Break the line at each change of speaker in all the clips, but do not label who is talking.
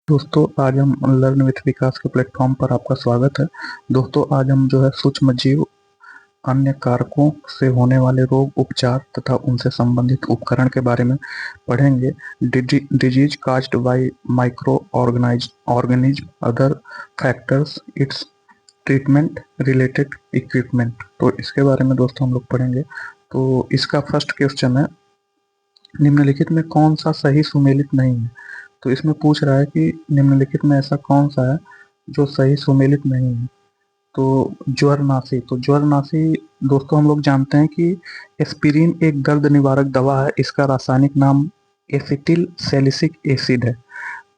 दोस्तों आज हम लर्न विथ विकास के प्लेटफॉर्म पर आपका स्वागत है। दोस्तों आज हम जो है सूक्ष्म जीव, अन्य कारकों से होने वाले रोग उपचार तथा उनसे संबंधित उपकरण के बारे में पढ़ेंगे। Disease caused by micro organism, other factors, it's treatment, related equipment. तो इसके बारे में दोस्तों हम लोग पढ़ेंगे। तो इसका फर्स्ट क्वेश्चन है, निम्नलिखित में कौन सा सही सुमेलित नहीं है। तो इसमें पूछ रहा है कि निम्नलिखित में ऐसा कौन सा है जो सही सुमेलित नहीं है। तो ज्वरनाशी, तो ज्वरनाशी दोस्तों हम लोग जानते हैं कि एस्पिरिन एक दर्द निवारक दवा है। इसका रासायनिक नाम एसिटिल सैलिसिक एसिड है।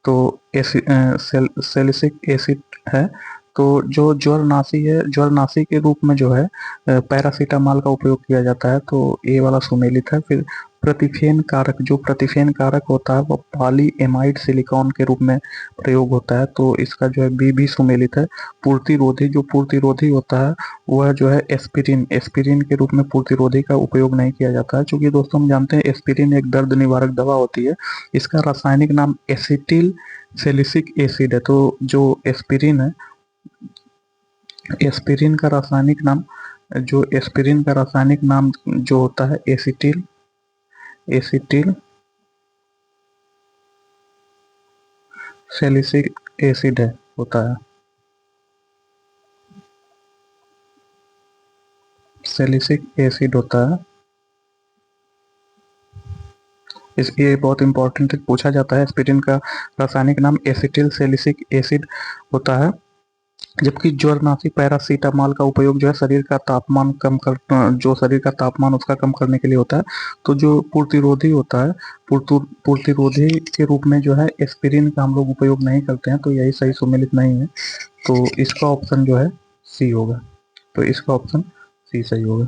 तो सैलिसिक एसिड है। तो जो ज्वरनाशी है, ज्वरनाशी के रूप में जो है पैरासीटामॉल का उपयोग किया जाता है। तो ये वाला सुमेलित है। फिर प्रतिफेन कारक, जो प्रतिफेन कारक होता है वो पॉली एमाइड सिलिकॉन के रूप में प्रयोग होता है। तो इसका जो है बी भी सुमेलित है। पूर्तिरोधी, जो पूर्तिरोधी होता है वह जो है एस्पिरिन, एस्पिरिन के रूप में पूर्तिरोधी का उपयोग नहीं किया जाता है। चूंकि दोस्तों हम जानते हैं एस्पिरिन एक दर्द निवारक दवा होती है। इसका रासायनिक नाम एसिटिल सैलिसिक एसिड है। तो जो एस्पिरिन है, एस्पिरिन का रासायनिक नाम, जो एस्पिरिन का रासायनिक नाम जो होता है एसिटिल एसिटिल सैलिसिक एसिड है, होता है सैलिसिक एसिड होता है। इस ये बहुत इंपॉर्टेंट पूछा जाता है। एस्पिरिन का रासायनिक नाम एसिटिल सैलिसिक एसिड होता है। जबकि ज्वरनाशी पैरासीटामॉल का उपयोग जो है शरीर का तापमान कम कर, जो शरीर का तापमान उसका कम करने के लिए होता है। तो जो पूर्तिरोधी होता है, पूर्तिरोधी के रूप में जो है एस्पिरिन का हम लोग उपयोग नहीं करते हैं। तो यही सही सुमेलित नहीं है। तो इसका ऑप्शन जो है सी होगा। तो इसका ऑप्शन सी सही होगा।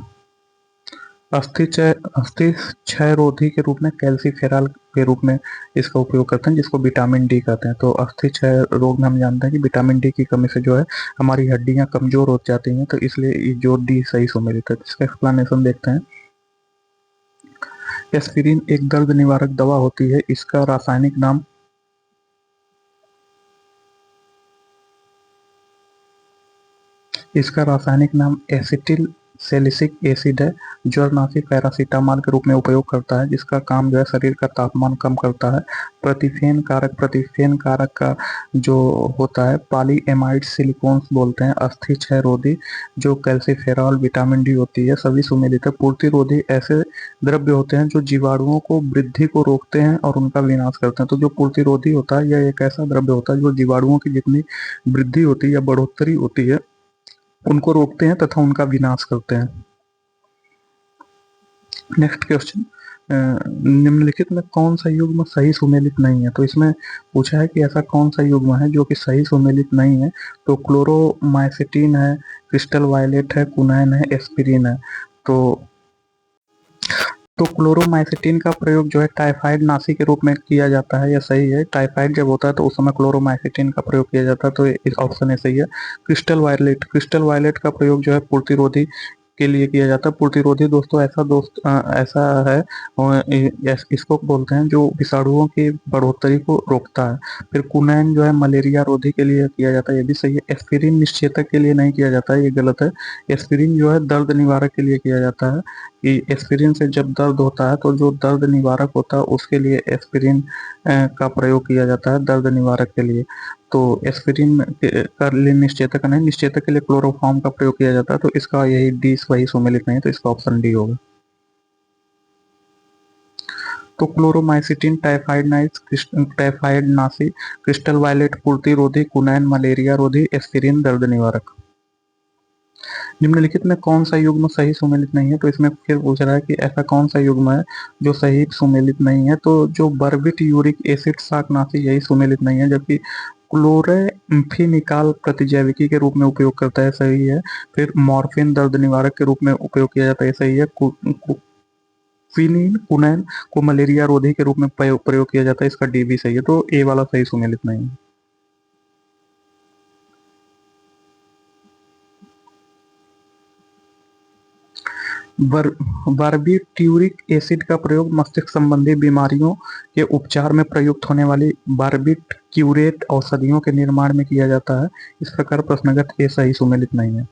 अस्थि क्षय रोधी के रूप में कैल्सीफेरॉल के रूप में इसका उपयोग करते हैं, जिसको विटामिन डी कहते हैं। तो अस्थि क्षय रोग में हम जानते हैं कि विटामिन डी की कमी से जो है हमारी हड्डियां कमजोर हो जाती हैं। तो इसलिए जो डी सही सुमेलित है। इसका एक्सप्लेनेशन देखते हैं। एस्पिरिन एक दर्द निवारक दवा होती है। इसका रासायनिक नाम, इसका रासायनिक नाम एसिटिल सैलिसिक एसिड है। ज्वरनाशी पैरासीटामॉल के रूप में उपयोग करता है, जिसका काम जो है शरीर का तापमान कम करता है। प्रतिफेन कारक का जो होता है पॉली एमाइड सिलिकॉन्स बोलते हैं। अस्थि क्षय रोधी जो कैल्सीफेरॉल विटामिन डी होती है, सभी सुमेलित है। पूर्तिरोधी ऐसे द्रव्य होते हैं जो जीवाणुओं को वृद्धि को रोकते हैं और उनका विनाश करते हैं। तो जो पूर्तिरोधी होता है यह एक ऐसा द्रव्य होता है जो जीवाणुओं की जितनी वृद्धि होती है या बढ़ोतरी होती है उनको रोकते हैं तथा उनका विनाश करते हैं। नेक्स्ट क्वेश्चन, निम्नलिखित में कौन सा युग्म सही सुमेलित नहीं है। तो इसमें पूछा है कि ऐसा कौन सा युग्म है जो कि सही सुमेलित नहीं है। तो क्लोरोमाइसिटिन है, क्रिस्टल वायलेट है, कुनैन है, एस्पिरिन है। तो क्लोरोमाइसिटिन का प्रयोग जो है टाइफाइड नाशी के रूप में किया जाता है, यह सही है। टाइफाइड जब होता है तो उस समय क्लोरोमाइसिटिन का प्रयोग किया जाता है। तो इस ऑप्शन है सही है। क्रिस्टल वायलेट का प्रयोग जो है पूर्तिरोधी के लिए किया जाता है। पूर्तिरोधी दोस्तों ऐसा है, इसको बोलते हैं जो विषाणुओं की बढ़ोतरी को रोकता है। फिर कुनैन जो है मलेरिया रोधी के लिए किया जाता है, ये भी सही है। एस्पिरिन निश्चेतक के लिए नहीं किया जाता है, ये गलत है। एस्पिरिन जो है दर्द निवारक के लिए किया जाता है। कि एस्पिरिन से जब दर्द होता है तो जो दर्द निवारक होता है उसके लिए एस्पिरिन का प्रयोग किया जाता है, दर्द निवारक के लिए। तो एस्पिरिन का लिए निश्चेतक नहीं, निश्चेतक के लिए क्लोरोफॉर्म का प्रयोग किया जाता है। तो इसका यही डी वही सुमेलित नहीं, तो इसका ऑप्शन डी होगा। तो क्लोरोमाइसिटिन टाइफाइड नाशी, क्रिस्टल वायलेट पूर्ति रोधी, कुनैन मलेरिया रोधी, एस्पिरिन दर्द निवारक। निम्नलिखित में कौन सा युग्म सही सुमेलित नहीं है। तो इसमें फिर पूछ रहा है कि ऐसा कौन सा युग्म है जो सही सुमेलित नहीं है। तो जो बर्बिट यूरिक एसिड शाकनाशी यही सुमेलित नहीं है। जबकि क्लोरेम्फेनिकॉल प्रतिजैविकी के रूप में उपयोग करता है, सही है। फिर मॉर्फिन दर्द निवारक के रूप में उपयोग किया जाता है, सही है। क्विनिन कुनैन को मलेरिया रोधी के रूप में प्रयोग किया जाता है, इसका डी भी सही है। तो ए वाला सही सुमेलित नहीं है। बर बारबिट्यूरिक एसिड का प्रयोग मस्तिष्क संबंधी बीमारियों के उपचार में प्रयुक्त होने वाली बारबिटक्यूरेट औषधियों के निर्माण में किया जाता है। इस प्रकार प्रश्नगत ए सही सुमेलित नहीं है।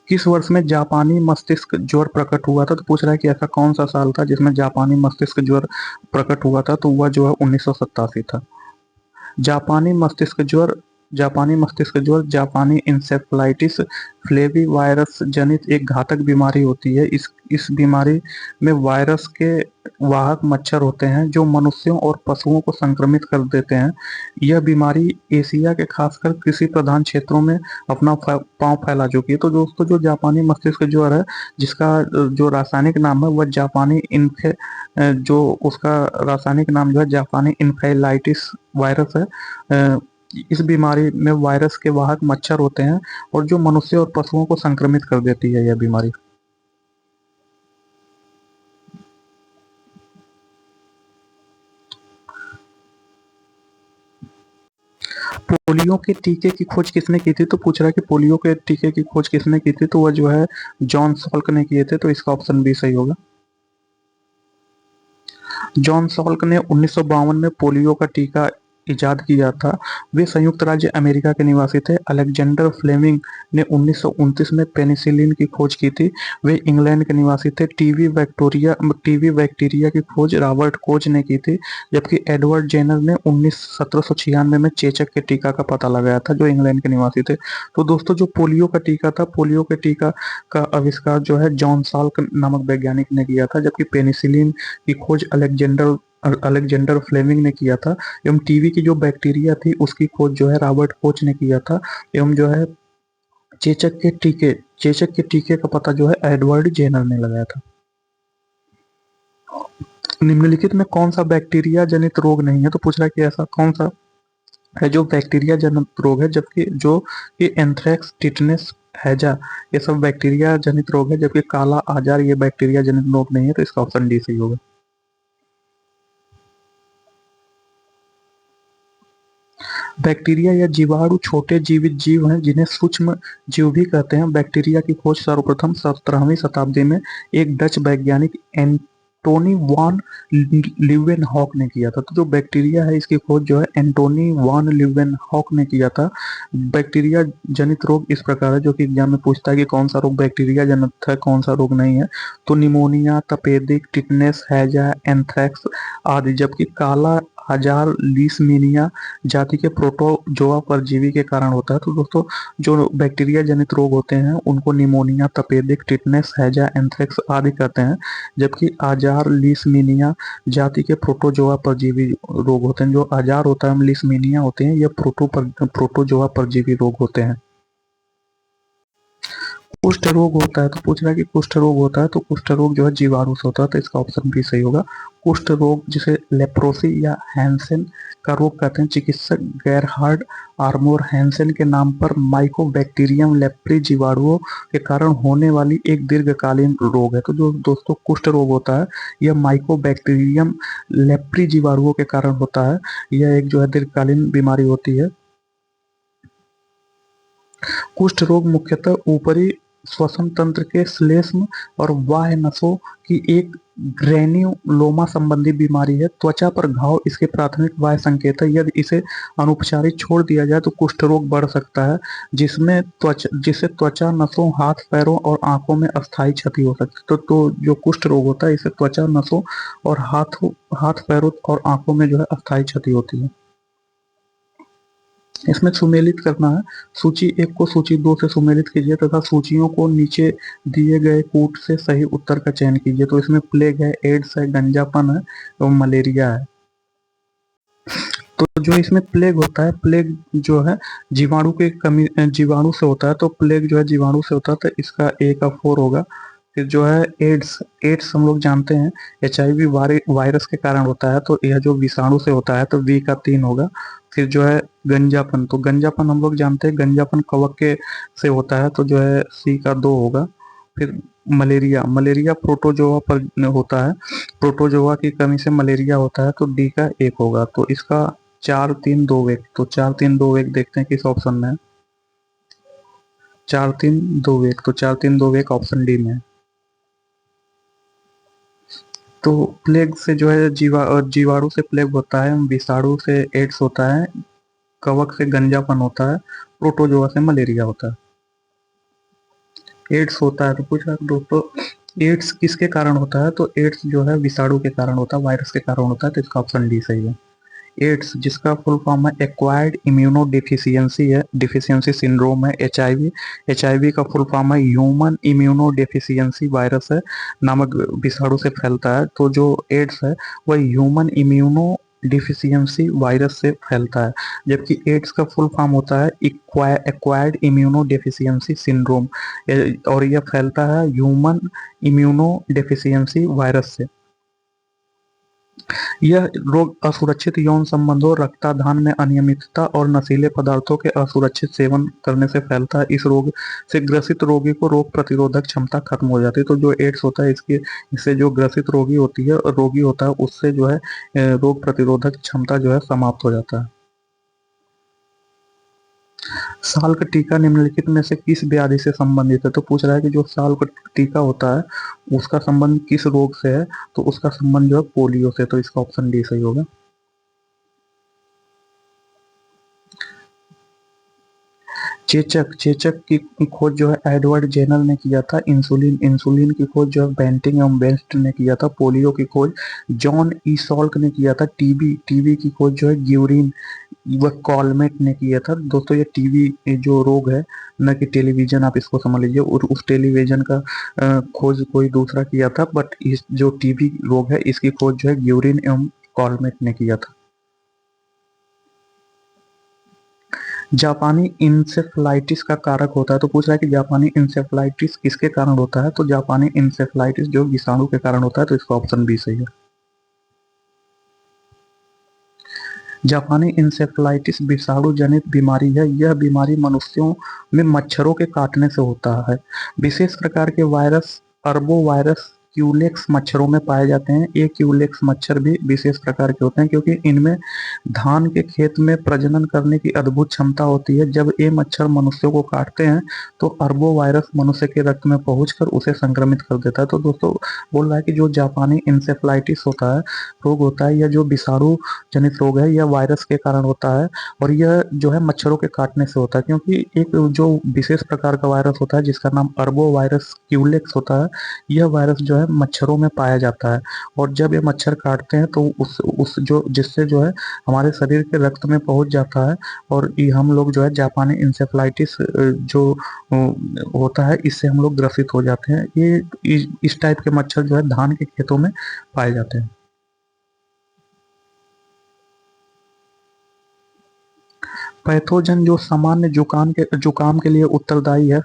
किस वर्ष में जापानी मस्तिष्क ज्वर प्रकट हुआ था? तो पूछ रहा है कि ऐसा कौन सा साल था जिसमें जापानी मस्तिष्क ज्वर प्रकट हुआ था? तो वह जो है 1987 था। जापानी मस्तिष्क ज्वर जापानी इंसेफ्लाइटिस फ्लेवी वायरस जनित एक घातक बीमारी होती है। इस बीमारी में वायरस के वाहक मच्छर होते हैं जो मनुष्यों और पशुओं को संक्रमित कर देते हैं। यह बीमारी एशिया के खासकर कृषि प्रधान क्षेत्रों में अपना पांव फैला चुकी है। तो दोस्तों जो जापानी मस्तिष्क ज्वर है, जिसका जो रासायनिक नाम है वह जो उसका रासायनिक नाम जो है जापानी इंफेलाइटिस वायरस है। इस बीमारी में वायरस के वाहक मच्छर होते हैं और जो मनुष्य और पशुओं को संक्रमित कर देती है यह बीमारी। पोलियो के टीके की खोज किसने की थी? तो पूछ रहा है कि पोलियो के टीके की खोज किसने की थी? तो वह जो है जॉन सॉल्क ने किए थे। तो इसका ऑप्शन बी सही होगा। जॉन सॉल्क ने 1952 में पोलियो का टीका इजाद किया था। वे संयुक्त राज्य अमेरिका के निवासी थे। अलेक्जेंडर फ्लेमिंग ने 1929 में पेनिसिलिन की खोज की थी। वे इंग्लैंड के निवासी थे। टीबी बैक्टीरिया की खोज रॉबर्ट कोच ने की थी। जबकि एडवर्ड जेनर ने 1796 में चेचक के टीका का पता लगाया था, जो इंग्लैंड के निवासी थे। तो दोस्तों जो पोलियो का टीका था, पोलियो के टीका का आविष्कार जो है जॉन साल्क नामक वैज्ञानिक ने किया था। जबकि पेनिसिलिन की खोज अलेक्जेंडर फ्लेमिंग ने किया था। एवं टीबी की जो बैक्टीरिया थी उसकी खोज जो है रॉबर्ट कोच ने किया था। एवं जो है चेचक के टीके का पता जो है एडवर्ड जेनर ने लगाया था। निम्नलिखित में कौन सा बैक्टीरिया जनित रोग नहीं है? तो पूछ रहा है कि ऐसा कौन सा है जो बैक्टीरिया जनित रोग है, जबकि जो ये एंथ्रेक्स, टिटनेस, हैजा ये सब बैक्टीरिया जनित रोग है, जबकि काला आजार ये बैक्टीरिया जनित रोग नहीं है। तो इसका ऑप्शन डी सही होगा। बैक्टीरिया या जीवाणु छोटे जीवित जीव हैं जिन्हें सूक्ष्म जीव भी कहते हैं। बैक्टीरिया की खोज सर्वप्रथम 17वीं शताब्दी में एक डच वैज्ञानिक एंटोनी वान ल्यूवेनहॉक ने किया था। तो जो बैक्टीरिया है इसकी खोज जो है एंटोनी वान ल्यूवेनहॉक ने किया था। बैक्टीरिया जनित रोग इस प्रकार है, जो कि एग्जाम में पूछता है कि कौन सा रोग बैक्टीरिया जनित है, कौन सा रोग नहीं है। तो निमोनिया, तपेदिक, टिटनेस, हैजा, एंथ्रेक्स आदि। जबकि काला आजार लीशमीनिया जाति के प्रोटोजोआ परजीवी के कारण होता है। तो दोस्तों जो बैक्टीरिया जनित रोग होते हैं उनको निमोनिया, तपेदिक, टिटनेस, हैजा, एंथ्रेक्स आदि कहते हैं। जबकि आजार लीशमीनिया जाति के प्रोटोजोआ परजीवी रोग होते हैं। जो आजार होता है, लीशमीनिया होते हैं, ये प्रोटोजोआ परजीवी रोग होते हैं। कुष्ठ रोग होता है, तो पूछ रहा है कि कुष्ठ रोग होता है तो कुष्ठ रोग जो है जीवाणु से होता है। तो इसका ऑप्शन भी सही होगा। कुष्ठ रोग जिसे लेप्रोसी या हैंसेन का रोग कहते हैं, चिकित्सक गेरहार्ड आर्मोर हैंसेन के नाम पर माइकोबैक्टीरियम लेप्री जीवाणुओं के कारण होने वाली एक दीर्घकालीन रोग है। तो जो दोस्तों कुष्ठ रोग होता है यह माइकोबैक्टीरियम लेप्री जीवाणुओं के कारण होता है। यह एक जो है दीर्घकालीन बीमारी होती है। कुष्ठ रोग मुख्यतः ऊपरी श्वसन तंत्र के श्लेष्म और बाह्य नसों की एक ग्रेन्युलोमा संबंधी बीमारी है। त्वचा पर घाव इसके प्राथमिक बाह्य संकेत है। यदि इसे अनुपचारित छोड़ दिया जाए तो कुष्ठ रोग बढ़ सकता है, जिससे त्वचा, नसों, हाथ पैरों और आंखों में अस्थायी क्षति हो सकती है। तो जो कुष्ठ रोग होता है इसे त्वचा, नसों और हाथ पैरों और आंखों में जो है अस्थायी क्षति होती है। इसमें सुमेलित करना है। सूची 1 को सूची 2 से सुमेलित कीजिए तथा सूचियों को नीचे दिए गए कूट से सही उत्तर का चयन कीजिए। तो इसमें प्लेग है, एड्स है, गंजापन है एवं मलेरिया है। तो जो इसमें प्लेग होता है, प्लेग जो है जीवाणु से होता है। तो प्लेग जो है जीवाणु से होता है, तो इसका ए का 4 होगा। फिर जो है एड्स हम लोग जानते हैं HIV वायरस के कारण होता है, तो यह जो विषाणु से होता है तो बी का 3 होगा। फिर जो है गंजापन, तो गंजापन हम लोग जानते हैं गंजापन कवक के से होता है, तो जो है सी का 2 होगा। फिर मलेरिया प्रोटोजोआ पर होता है, प्रोटोजोआ की कमी से मलेरिया होता है, तो डी का 1 होगा। तो इसका 4 3 2 1, तो 4 3 2 1 देखते हैं किस ऑप्शन में है। 4-3-2-1, तो 4-3-2-1 ऑप्शन डी में है। तो प्लेग से जो है जीवाणु से प्लेग होता है, विषाणु से एड्स होता है, कवक से गंजापन होता है, प्रोटोजोआ से मलेरिया होता है। एड्स होता है तो पूछ रहा है दोस्तों एड्स किसके कारण होता है, तो एड्स जो है विषाणु के कारण होता है, वायरस के कारण होता है, तो इसका ऑप्शन डी सही है। एड्स जिसका फुल फॉर्म है एक्वायर्ड इम्यूनो डिफिशियंसी है, डिफिशियंसी सिंड्रोम है। एचआईवी का फुल फॉर्म है ह्यूमन इम्यूनो डिफिशियंसी वायरस है, नामक विषाणु से फैलता है। तो जो एड्स है वह ह्यूमन इम्यूनो डिफिशियंसी वायरस से फैलता है, जबकि एड्स का फुल फॉर्म होता है एक्वायर्ड इम्यूनो डिफिशियंसी सिंड्रोम, और यह फैलता है ह्यूमन इम्यूनो डिफिशियंसी वायरस से। यह रोग असुरक्षित यौन संबंधों, रक्तदान में अनियमितता और नशीले पदार्थों के असुरक्षित सेवन करने से फैलता है। इस रोग से ग्रसित रोगी को रोग प्रतिरोधक क्षमता खत्म हो जाती है। तो जो एड्स होता है इससे जो ग्रसित रोगी होता है उससे जो है रोग प्रतिरोधक क्षमता जो है समाप्त हो जाता है। साल का टीका निम्नलिखित में से किस व्याधि से संबंधित है, तो पूछ रहा है कि जो साल का टीका होता है उसका संबंध किस रोग से है, तो उसका संबंध जो है पोलियो से, तो इसका ऑप्शन डी सही होगा। चेचक की खोज जो है एडवर्ड जेनर ने किया था। इंसुलिन की खोज जो है बेंटिंग एवं बेस्ट ने किया था। पोलियो की खोज जॉन ई सॉल्क ने किया था। टीबी की खोज जो है ग्यूरिन व कॉलमेट ने किया था। दोस्तों ये टीबी जो रोग है, न कि टेलीविजन, आप इसको समझ लीजिए, और उस टेलीविजन का खोज कोई दूसरा किया था, बट इस जो टीबी रोग है इसकी खोज जो है ग्यूरिन एवं कॉलमेट ने किया था। जापानी इंसेफ्लाइटिस का कारक होता है, तो पूछ रहा है कि जापानी इंसेफ्लाइटिस किसके कारण होता है, तो जापानी इंसेफ्लाइटिस जो विषाणु के कारण होता है, तो इसका ऑप्शन बी सही है। जापानी इंसेफ्लाइटिस विषाणु जनित बीमारी है। यह बीमारी मनुष्यों में मच्छरों के काटने से होता है। विशेष प्रकार के वायरस अर्बो वायरस क्यूलेक्स मच्छरों में पाए जाते हैं। ये क्यूलेक्स मच्छर भी विशेष प्रकार के होते हैं क्योंकि इनमें धान के खेत में प्रजनन करने की अद्भुत क्षमता होती है। जब ये मच्छर मनुष्यों को काटते हैं तो अर्बो वायरस मनुष्य के रक्त में पहुंचकर उसे संक्रमित कर देता है। तो दोस्तों बोल रहा है कि जो जापानी इंसेफ्लाइटिस होता है, रोग होता है, यह जो विषाणु जनित रोग है, यह वायरस के कारण होता है और यह जो है मच्छरों के काटने से होता है, क्योंकि एक जो विशेष प्रकार का वायरस होता है जिसका नाम अर्बो वायरस क्यूलेक्स होता है, यह वायरस जो है मच्छरों में पाया जाता है और जब ये मच्छर काटते हैं तो उस जो जिससे जो है हमारे शरीर के रक्त में पहुंच जाता है और ये हम लोग जो है जापानी इंसेफ्लाइटिस जो होता है इससे हम लोग ग्रसित हो जाते हैं। ये इस टाइप के मच्छर जो है धान के खेतों में पाए जाते हैं। पैथोजन जो सामान्य जुकाम के लिए उत्तरदायी है,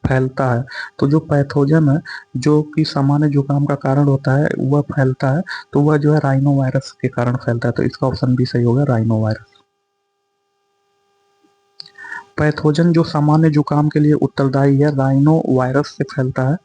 फैलता है। तो जो पैथोजन है जो कि सामान्य जुकाम का कारण होता है वह फैलता है, तो वह जो है राइनो वायरस के कारण फैलता है, तो इसका ऑप्शन भी सही होगा, राइनो वायरस। पैथोजन जो सामान्य जुकाम के लिए उत्तरदायी है, राइनो वायरस से फैलता है।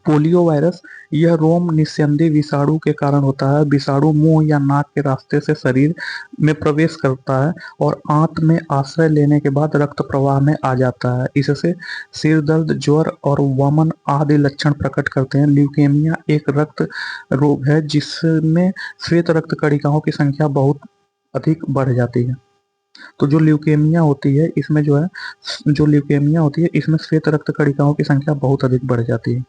पोलियो वायरस यह रोम निस्यंदी विषाणु के कारण होता है। विषाणु मुंह या नाक के रास्ते से शरीर में प्रवेश करता है और आंत में आश्रय लेने के बाद रक्त प्रवाह में आ जाता है। इससे सिर दर्द, ज्वर और वमन आदि लक्षण प्रकट करते हैं। ल्यूकेमिया एक रक्त रोग है जिसमें श्वेत रक्त कणिकाओं की संख्या बहुत अधिक बढ़ जाती है। तो जो ल्यूकेमिया होती है इसमें श्वेत रक्त कणिकाओं की संख्या बहुत अधिक बढ़ जाती है।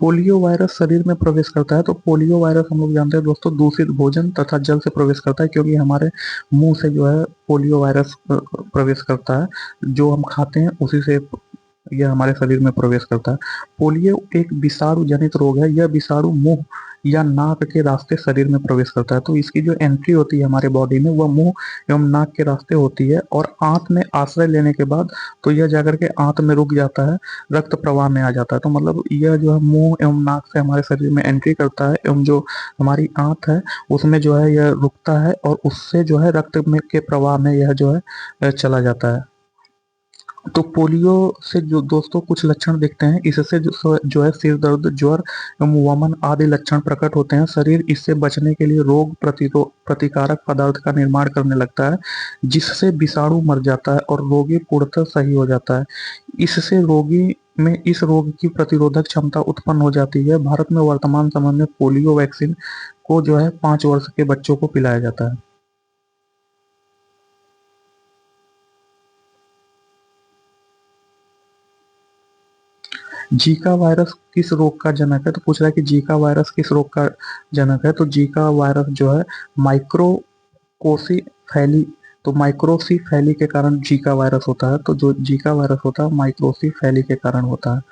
पोलियो वायरस शरीर में प्रवेश करता है, तो पोलियो वायरस हम लोग जानते हैं दोस्तों दूषित भोजन तथा जल से प्रवेश करता है, क्योंकि हमारे मुंह से जो है पोलियो वायरस प्रवेश करता है, जो हम खाते हैं उसी से यह हमारे शरीर में प्रवेश करता है। पोलियो एक विषाणु जनित रोग है। यह विषाणु मुंह या नाक के रास्ते शरीर में प्रवेश करता है, तो इसकी जो एंट्री होती है हमारे बॉडी में वह मुंह एवं नाक के रास्ते होती है और आंत में आश्रय लेने के बाद तो यह जाकर के आंत में रुक जाता है, रक्त प्रवाह में आ जाता है। तो मतलब यह जो है मुंह एवं नाक से हमारे शरीर में एंट्री करता है एवं जो हमारी आंत है उसमें जो है यह रुकता है और उससे जो है रक्त में के प्रवाह में यह जो है चला जाता है। तो पोलियो से जो दोस्तों कुछ लक्षण दिखते हैं, इससे जो है सिर दर्द, ज्वर एवं वमन आदि लक्षण प्रकट होते हैं। शरीर इससे बचने के लिए रोग प्रतिकारक पदार्थ का निर्माण करने लगता है, जिससे विषाणु मर जाता है और रोगी पूर्णतः सही हो जाता है। इससे रोगी में इस रोग की प्रतिरोधक क्षमता उत्पन्न हो जाती है। भारत में वर्तमान समय में पोलियो वैक्सीन को जो है 5 वर्ष के बच्चों को पिलाया जाता है। जीका वायरस किस रोग का जनक है? तो पूछ रहा है कि जीका वायरस किस रोग का जनक है। तो जीका वायरस जो है माइक्रोकोसी फैली, तो माइक्रोसी फैली के कारण जीका वायरस होता है। तो जो जीका वायरस होता है माइक्रोसी फैली के कारण होता है।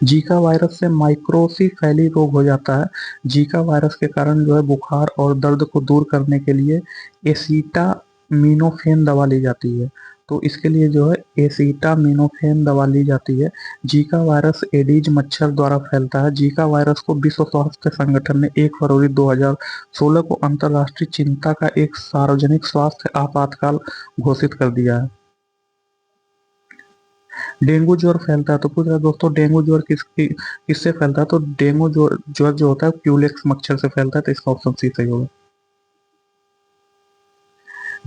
जीका वायरस से माइक्रोसी फैली रोग हो जाता है। जीका वायरस के कारण जो है बुखार और दर्द को दूर करने के लिए एसिटामिनोफेन दवा ली जाती है। तो इसके लिए जो है एसिटामिनोफेन दवा ली जाती है। जीका वायरस एडीज मच्छर द्वारा फैलता है। जीका वायरस को विश्व स्वास्थ्य संगठन ने 1 फरवरी 2016 को अंतर्राष्ट्रीय चिंता का एक सार्वजनिक स्वास्थ्य आपातकाल घोषित कर दिया है। डेंगू ज्वर फैलता है। तो पूछ रहा है दोस्तों डेंगू ज्वर किससे फैलता है? तो डेंगू ज्वर ज्वर जो होता है क्यूलेक्स मच्छर से फैलता है। तो इसका ऑप्शन सी सही होगा।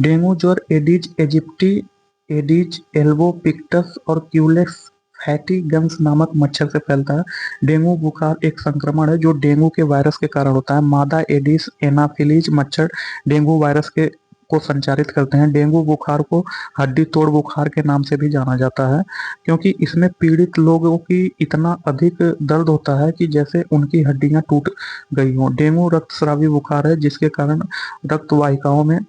डेंगू ज्वर एडिज इजिप्टी, एडिज एल्बोपिक्टस और क्यूलेक्स फैटी गम्स नामक मच्छर से फैलता है। डेंगू बुखार एक संक्रमण है जो डेंगू के वायरस के कारण होता है। मादा एडिस एनाफिलीज मच्छर डेंगू वायरस के को संचारित करते हैं। डेंगू बुखार को हड्डी तोड़ बुखार के नाम से भी जाना जाता है, क्योंकि इसमें पीड़ित लोगों की इतना अधिक दर्द होता है कि जैसे उनकी हड्डियां टूट गई हों। डेंगू रक्तस्रावी बुखार है जिसके कारण रक्त वाहिकाओं में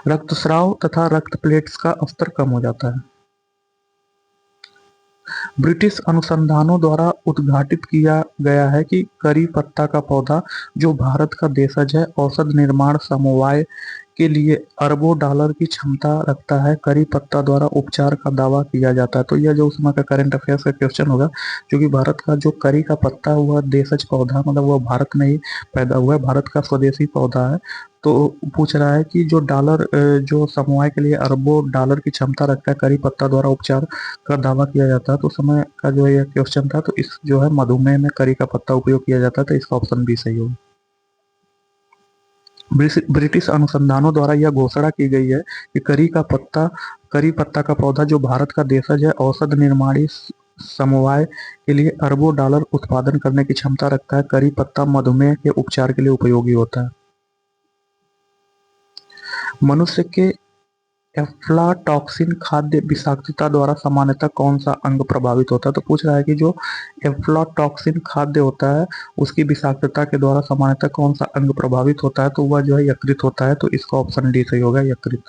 रक्तस्राव तथा रक्त प्लेट्स का स्तर कम हो जाता है। ब्रिटिश अनुसंधानों द्वारा उद्घाटित किया गया है कि करी पत्ता का पौधा, जो भारत का देशज है, औषध निर्माण समवाय के लिए अरबों डॉलर की क्षमता रखता है। करी पत्ता द्वारा उपचार का दावा किया जाता है। तो यह जो उस समय का करंट अफेयर्स का क्वेश्चन होगा, क्योंकि भारत का जो करी का पत्ता हुआ देशज पौधा, मतलब वह भारत में ही पैदा हुआ है, भारत का स्वदेशी पौधा है। तो पूछ रहा है कि जो डॉलर जो समवाय के लिए अरबों डॉलर की क्षमता रखता है, करी पत्ता द्वारा उपचार का दावा किया जाता है। तो उस समय का जो यह क्वेश्चन था, तो इस जो है मधुमेह में करी का पत्ता उपयोग किया जाता है। तो इसका ऑप्शन बी सही होगा। ब्रिटिश अनुसंधानों द्वारा यह घोषणा की गई है कि करी पत्ता का पौधा, जो भारत का देशज है, औषध निर्माणी समवाय के लिए अरबों डॉलर उत्पादन करने की क्षमता रखता है। करी पत्ता मधुमेह के उपचार के लिए उपयोगी होता है। मनुष्य के एफ्लाटॉक्सिन खाद्य विषाक्तता द्वारा सामान्यतः कौन सा अंग प्रभावित होता है? तो पूछ रहा है कि जो एफ्लाटॉक्सिन खाद्य होता है उसकी विषाक्तता के द्वारा सामान्यतः कौन सा अंग प्रभावित होता है? तो वह जो है यकृत होता है। तो इसका ऑप्शन डी सही होगा, यकृत।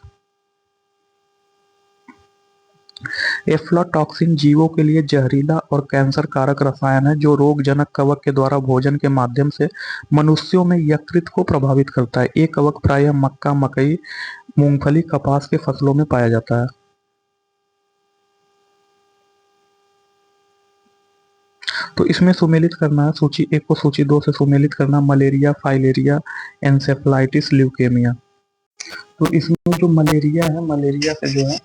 एफ्लाटॉक्सिन जीवों के लिए जहरीला और कैंसर कारक रसायन है जो रोगजनक कवक के द्वारा भोजन के माध्यम से मनुष्यों में यकृत को प्रभावित करता है। ये कवक प्रायः मक्का, मकई, मूंगफली, कपास के फसलों में पाया जाता है। तो इसमें सुमेलित करना है, सूची 1 को सूची 2 से सुमेलित करना। Malaria, filaria, encephalitis, leukaemia. तो इसमें जो मलेरिया है, मलेरिया से जो है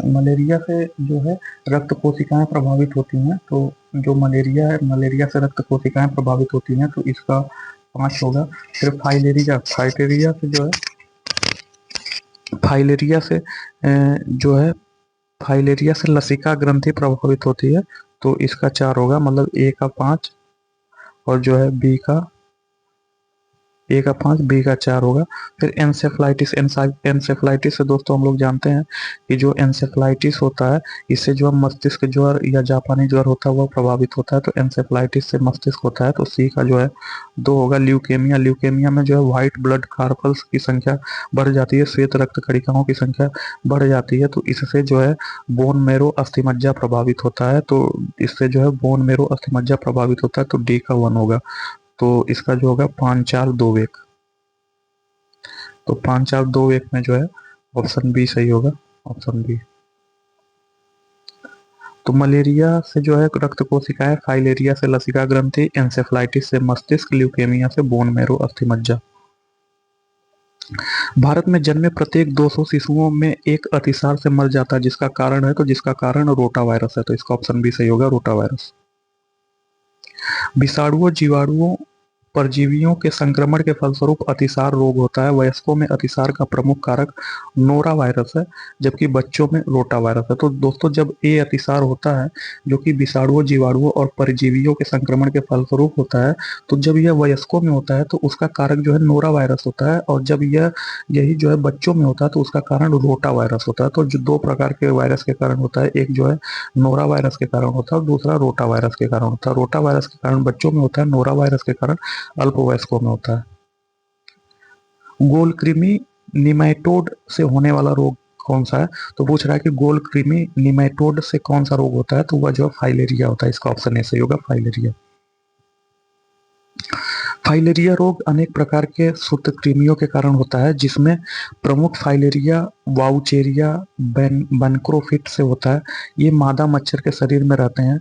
मलेरिया से जो है रक्त कोशिकाएं प्रभावित होती हैं। तो जो मलेरिया है, मलेरिया से रक्त कोशिकाएं प्रभावित होती हैं। तो इसका 5 होगा। फिर फाइलेरिया, फाइलेरिया से जो है फाइलेरिया से जो है फाइलेरिया से लसिका ग्रंथि प्रभावित होती है। तो इसका 4 होगा, मतलब ए का 5 और जो है बी का 5, बी का 4 होगा। फिर एंसेफ्लाइटिस, एंसेफ्लाइटिस से दोस्तों हम लोग जानते हैं कि जो एंसेफ्लाइटिस होता है, इससे जो मस्तिष्क ज्वर या जापानी ज्वर होता है वह प्रभावित होता है। तो एंसेफ्लाइटिस से मस्तिष्क होता है। तो सी का जो है 2 होगा। ल्यूकेमिया, ल्यूकेमिया में जो है व्हाइट ब्लड कार्पल्स की संख्या बढ़ जाती है, श्वेत रक्त कणिकाओं की संख्या बढ़ जाती है। तो इससे जो है बोन मेरो अस्थिमज्जा प्रभावित होता है। तो इससे जो है बोन मेरो अस्थिमज्जा प्रभावित होता है। तो डी का 1 होगा। तो इसका जो होगा 5, 4, 2, 1। तो 5, 4, 2, 1 में जो है ऑप्शन बी सही होगा, ऑप्शन बी। तो मलेरिया से जो है रक्त कोशिकाएं, फाइलेरिया से लसिका ग्रंथि, एंसेफ्लाइटिस से मस्तिष्क, ल्यूकेमिया से बोन मेरो अस्थिमज्जा। भारत में जन्मे प्रत्येक 200 शिशुओं में एक अतिसार से मर जाता है, जिसका कारण है, तो जिसका कारण रोटा वायरस है, तो इसका ऑप्शन बी सही होगा, रोटा वायरस। विषाणुओं, जीवाणुओं, परजीवियों के संक्रमण के फलस्वरूप अतिसार रोग होता है। वयस्कों में अतिसार का प्रमुख कारक नोरा वायरस है, जबकि बच्चों में रोटा वायरस है। तो दोस्तों, जब ये अतिसार होता है जो कि विषाणुओं, जीवाणुओं और परजीवियों के संक्रमण के फलस्वरूप होता है, तो जब यह वयस्कों में होता है तो उसका कारक जो है नोरा वायरस होता है, और जब यही जो है बच्चों में होता है तो उसका कारण रोटा वायरस होता है। तो जो दो प्रकार के वायरस के कारण होता है, एक जो है नोरा वायरस के कारण होता है और दूसरा रोटा वायरस के कारण होता है। रोटा वायरस के कारण बच्चों में होता है, नोरा वायरस के कारण अल्पवयस्कों में होता है। गोल कृमि निमैटोड से होने वाला रोग कौन सा है? तो पूछ रहा है कि गोल कृमि निमैटोड से कौन सा रोग होता है, तो वह जो है फाइलेरिया होता है। इसका ऑप्शन ए सही होगा, फाइलेरिया। फाइलेरिया रोग अनेक प्रकार के सूत्रकृमियों के कारण होता है, जिसमें प्रमुख फाइलेरिया वाउचेरिया बनक्रोफिट से होता है। ये मादा मच्छर के शरीर में रहते हैं।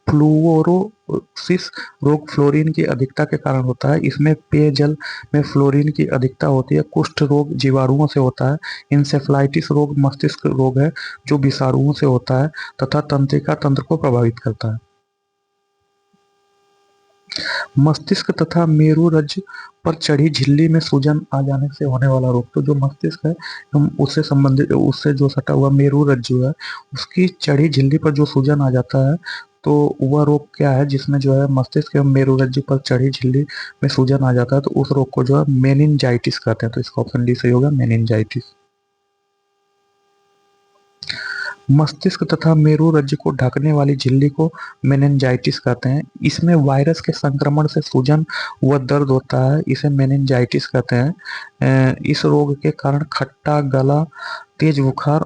फ्लूओरोसिस रोग फ्लोरीन की अधिकता के कारण होता है। इसमें पेयजल में फ्लोरीन की अधिकता होती है। कुष्ठ रोग जीवाणुओं से होता है। इंसेफ्लाइटिस रोग मस्तिष्क रोग है जो विषाणुओं से होता है तथा तंत्रिका तंत्र को प्रभावित करता है। मस्तिष्क तथा मेरुरज्जु पर चढ़ी झिल्ली में सूजन आ जाने से होने वाला रोग, तो जो मस्तिष्क है हम उससे संबंधित, उससे जो सटा हुआ मेरुरज्जु है उसकी चढ़ी झिल्ली पर जो सूजन आ जाता है, तो वह रोग क्या है जिसमें जो है मस्तिष्क एवं मेरुरज्जु पर चढ़ी झिल्ली में सूजन आ जाता है, तो उस रोग को जो है मेनिंजाइटिस कहते हैं। तो इसका ऑप्शन डी सही होगा, मेनिंजाइटिस। मस्तिष्क तथा मेरुरज्जु को ढकने वाली झिल्ली को मेनिंजाइटिस कहते हैं। इसमें वायरस के संक्रमण से सूजन व दर्द होता है, इसे मेनिंजाइटिस कहते हैं। इस रोग के कारण खट्टा गला, तेज बुखार,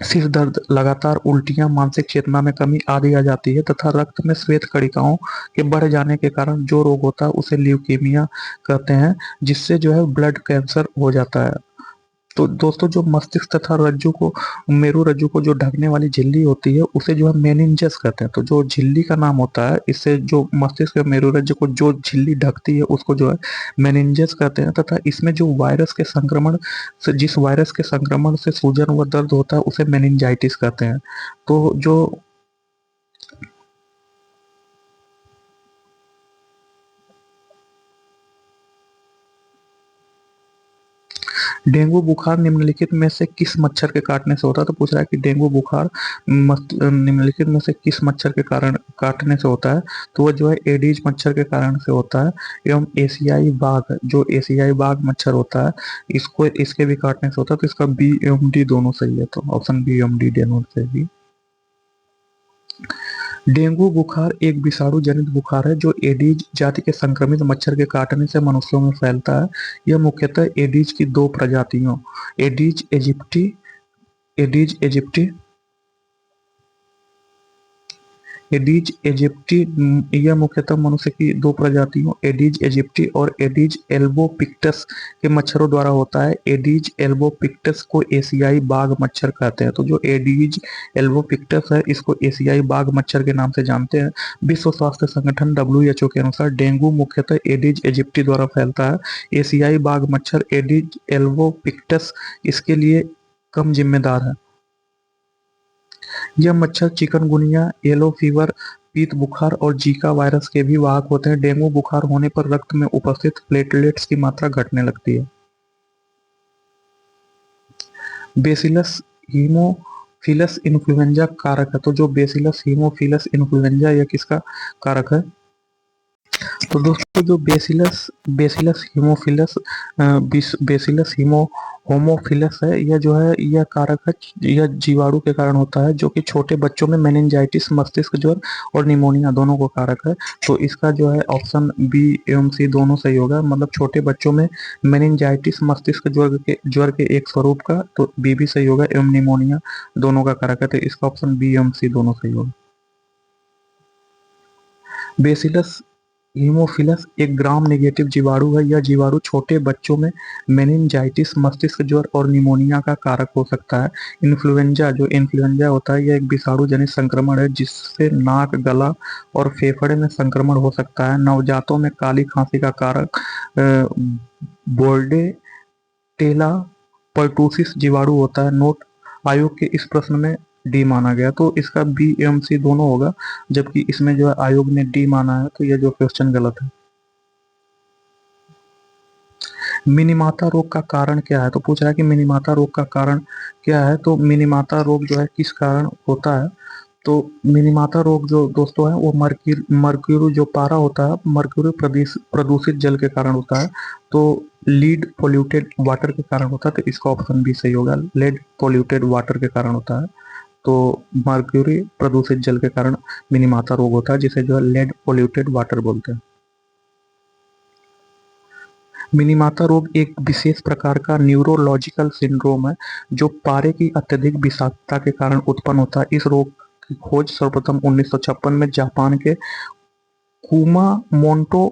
सिर दर्द, लगातार उल्टियां, मानसिक चेतना में कमी आदि आ जाती है तथा रक्त में श्वेत कणिकाओं के बढ़ जाने के कारण जो रोग होता है उसे ल्यूकीमिया कहते हैं, जिससे जो है ब्लड कैंसर हो जाता है। तो दोस्तों, जो मस्तिष्क तथा रज्जु को, मेरु रज्जु को जो ढकने वाली झिल्ली होती है उसे जो है मेनिंजस कहते हैं। तो जो झिल्ली का नाम होता है, इससे जो मस्तिष्क या मेरु रज्जु को जो झिल्ली ढकती है उसको जो है मेनिंजस कहते हैं, तथा इसमें जो वायरस के संक्रमण से, जिस वायरस के संक्रमण से सूजन व दर्द होता है उसे मेनिंजाइटिस कहते हैं। तो जो डेंगू बुखार निम्नलिखित में से किस मच्छर के काटने से होता है? तो पूछ रहा है कि डेंगू बुखार निम्नलिखित में से किस मच्छर के कारण काटने से होता है? तो वह जो है एडीज मच्छर के कारण से होता है, एवं एशियाई बाघ, जो एशियाई बाघ मच्छर होता है, इसको इसके भी काटने से होता है। तो इसका बी एवं डी दोनों सही है, तो ऑप्शन बी एवं डी दोनों सही। डेंगू बुखार एक विषाणु जनित बुखार है जो एडीज जाति के संक्रमित मच्छर के काटने से मनुष्यों में फैलता है। यह मुख्यतः एडीज की दो प्रजातियों, Aedes aegypti Aedes aegypti Aedes aegypti यह मुख्यतः मनुष्य की दो प्रजातियों एडीज इजिप्टी और एडीज एल्बोपिक्टस के मच्छरों द्वारा होता है। एडीज एल्बोपिक्टस को एशियाई बाघ मच्छर कहते हैं। तो जो एडीज एल्बोपिक्टस है इसको एशियाई बाघ मच्छर के नाम से जानते हैं। विश्व स्वास्थ्य संगठन WHO के अनुसार डेंगू मुख्यतः एडीज इजिप्टी द्वारा फैलता है। एशियाई बाघ मच्छर एडीज एल्बोपिक्टस इसके लिए कम जिम्मेदार है। यह मच्छर चिकनगुनिया, येलो फीवर, पीत बुखार और जीका वायरस के भी वाहक होते हैं। डेंगू बुखार होने पर रक्त में उपस्थित प्लेटलेट्स की मात्रा घटने लगती है। बेसिलस हीमोफिलस इन्फ्लुएंजा कारक है। तो जो बेसिलस हीमोफिलस इन्फ्लुएंजा यह किसका कारक है? तो दोस्तों, जो बेसिलस बेसिलस हीमोफिलस बेसिलस होमोफिलस है, यह जो है यह कारक है, यह जीवाणु के कारण होता है जो कि छोटे बच्चों में मेनिंजाइटिस, मस्तिष्क ज्वर और निमोनिया दोनों को कारक है। तो इसका जो है ऑप्शन बी एवं सी दोनों सही होगा। मतलब छोटे बच्चों में मेनिंजाइटिस, मस्तिष्क ज्वर के एक स्वरूप का, तो बी भी सही होगा, एवं निमोनिया दोनों का कारक है। तो इसका ऑप्शन बी एवं सी दोनों सही होगा। बेसिलस हीमोफिलस एक ग्राम नेगेटिव जीवाणु है। यह जीवाणु छोटे बच्चों में मेनिंजाइटिस, मस्तिष्क ज्वर और निमोनिया का कारक हो सकता है। इन्फ्लुएंजा होता है, यह एक विषाणु जनित संक्रमण है जिससे नाक, गला और फेफड़े में संक्रमण हो सकता है। नवजातों में काली खांसी का कारक बोर्डे टेला पर्टुसिस जीवाणु होता है। नोट: आयोग के इस प्रश्न में डी माना गया, तो इसका बी एवं सी दोनों होगा, जबकि इसमें जो है आयोग ने डी माना है, तो यह जो क्वेश्चन गलत है। मिनीमाता रोग का कारण क्या है? तो पूछ रहा है कि मिनीमाता रोग का कारण क्या है। तो मिनीमाता रोग जो है किस कारण होता है? तो मिनीमाता रोग जो दोस्तों है वो मर्क्यूरी जो पारा होता है, मर्क्यूरी प्रदूषित जल के कारण होता है। तो लीड पोल्यूटेड वाटर के कारण होता है, तो इसका ऑप्शन भी सही होगा, लेड पोल्यूटेड वाटर के कारण होता है। तो मर्क्यूरी प्रदूषित जल के कारण मिनीमाता रोग होता है, जिसे जो है लेड पोल्यूटेड वाटर बोलते हैं। मिनीमाता रोग एक विशेष प्रकार का न्यूरोलॉजिकल सिंड्रोम है जो पारे की अत्यधिक विषाक्तता के कारण उत्पन्न होता है। इस रोग की खोज सर्वप्रथम 1956 में जापान के कुमामोटो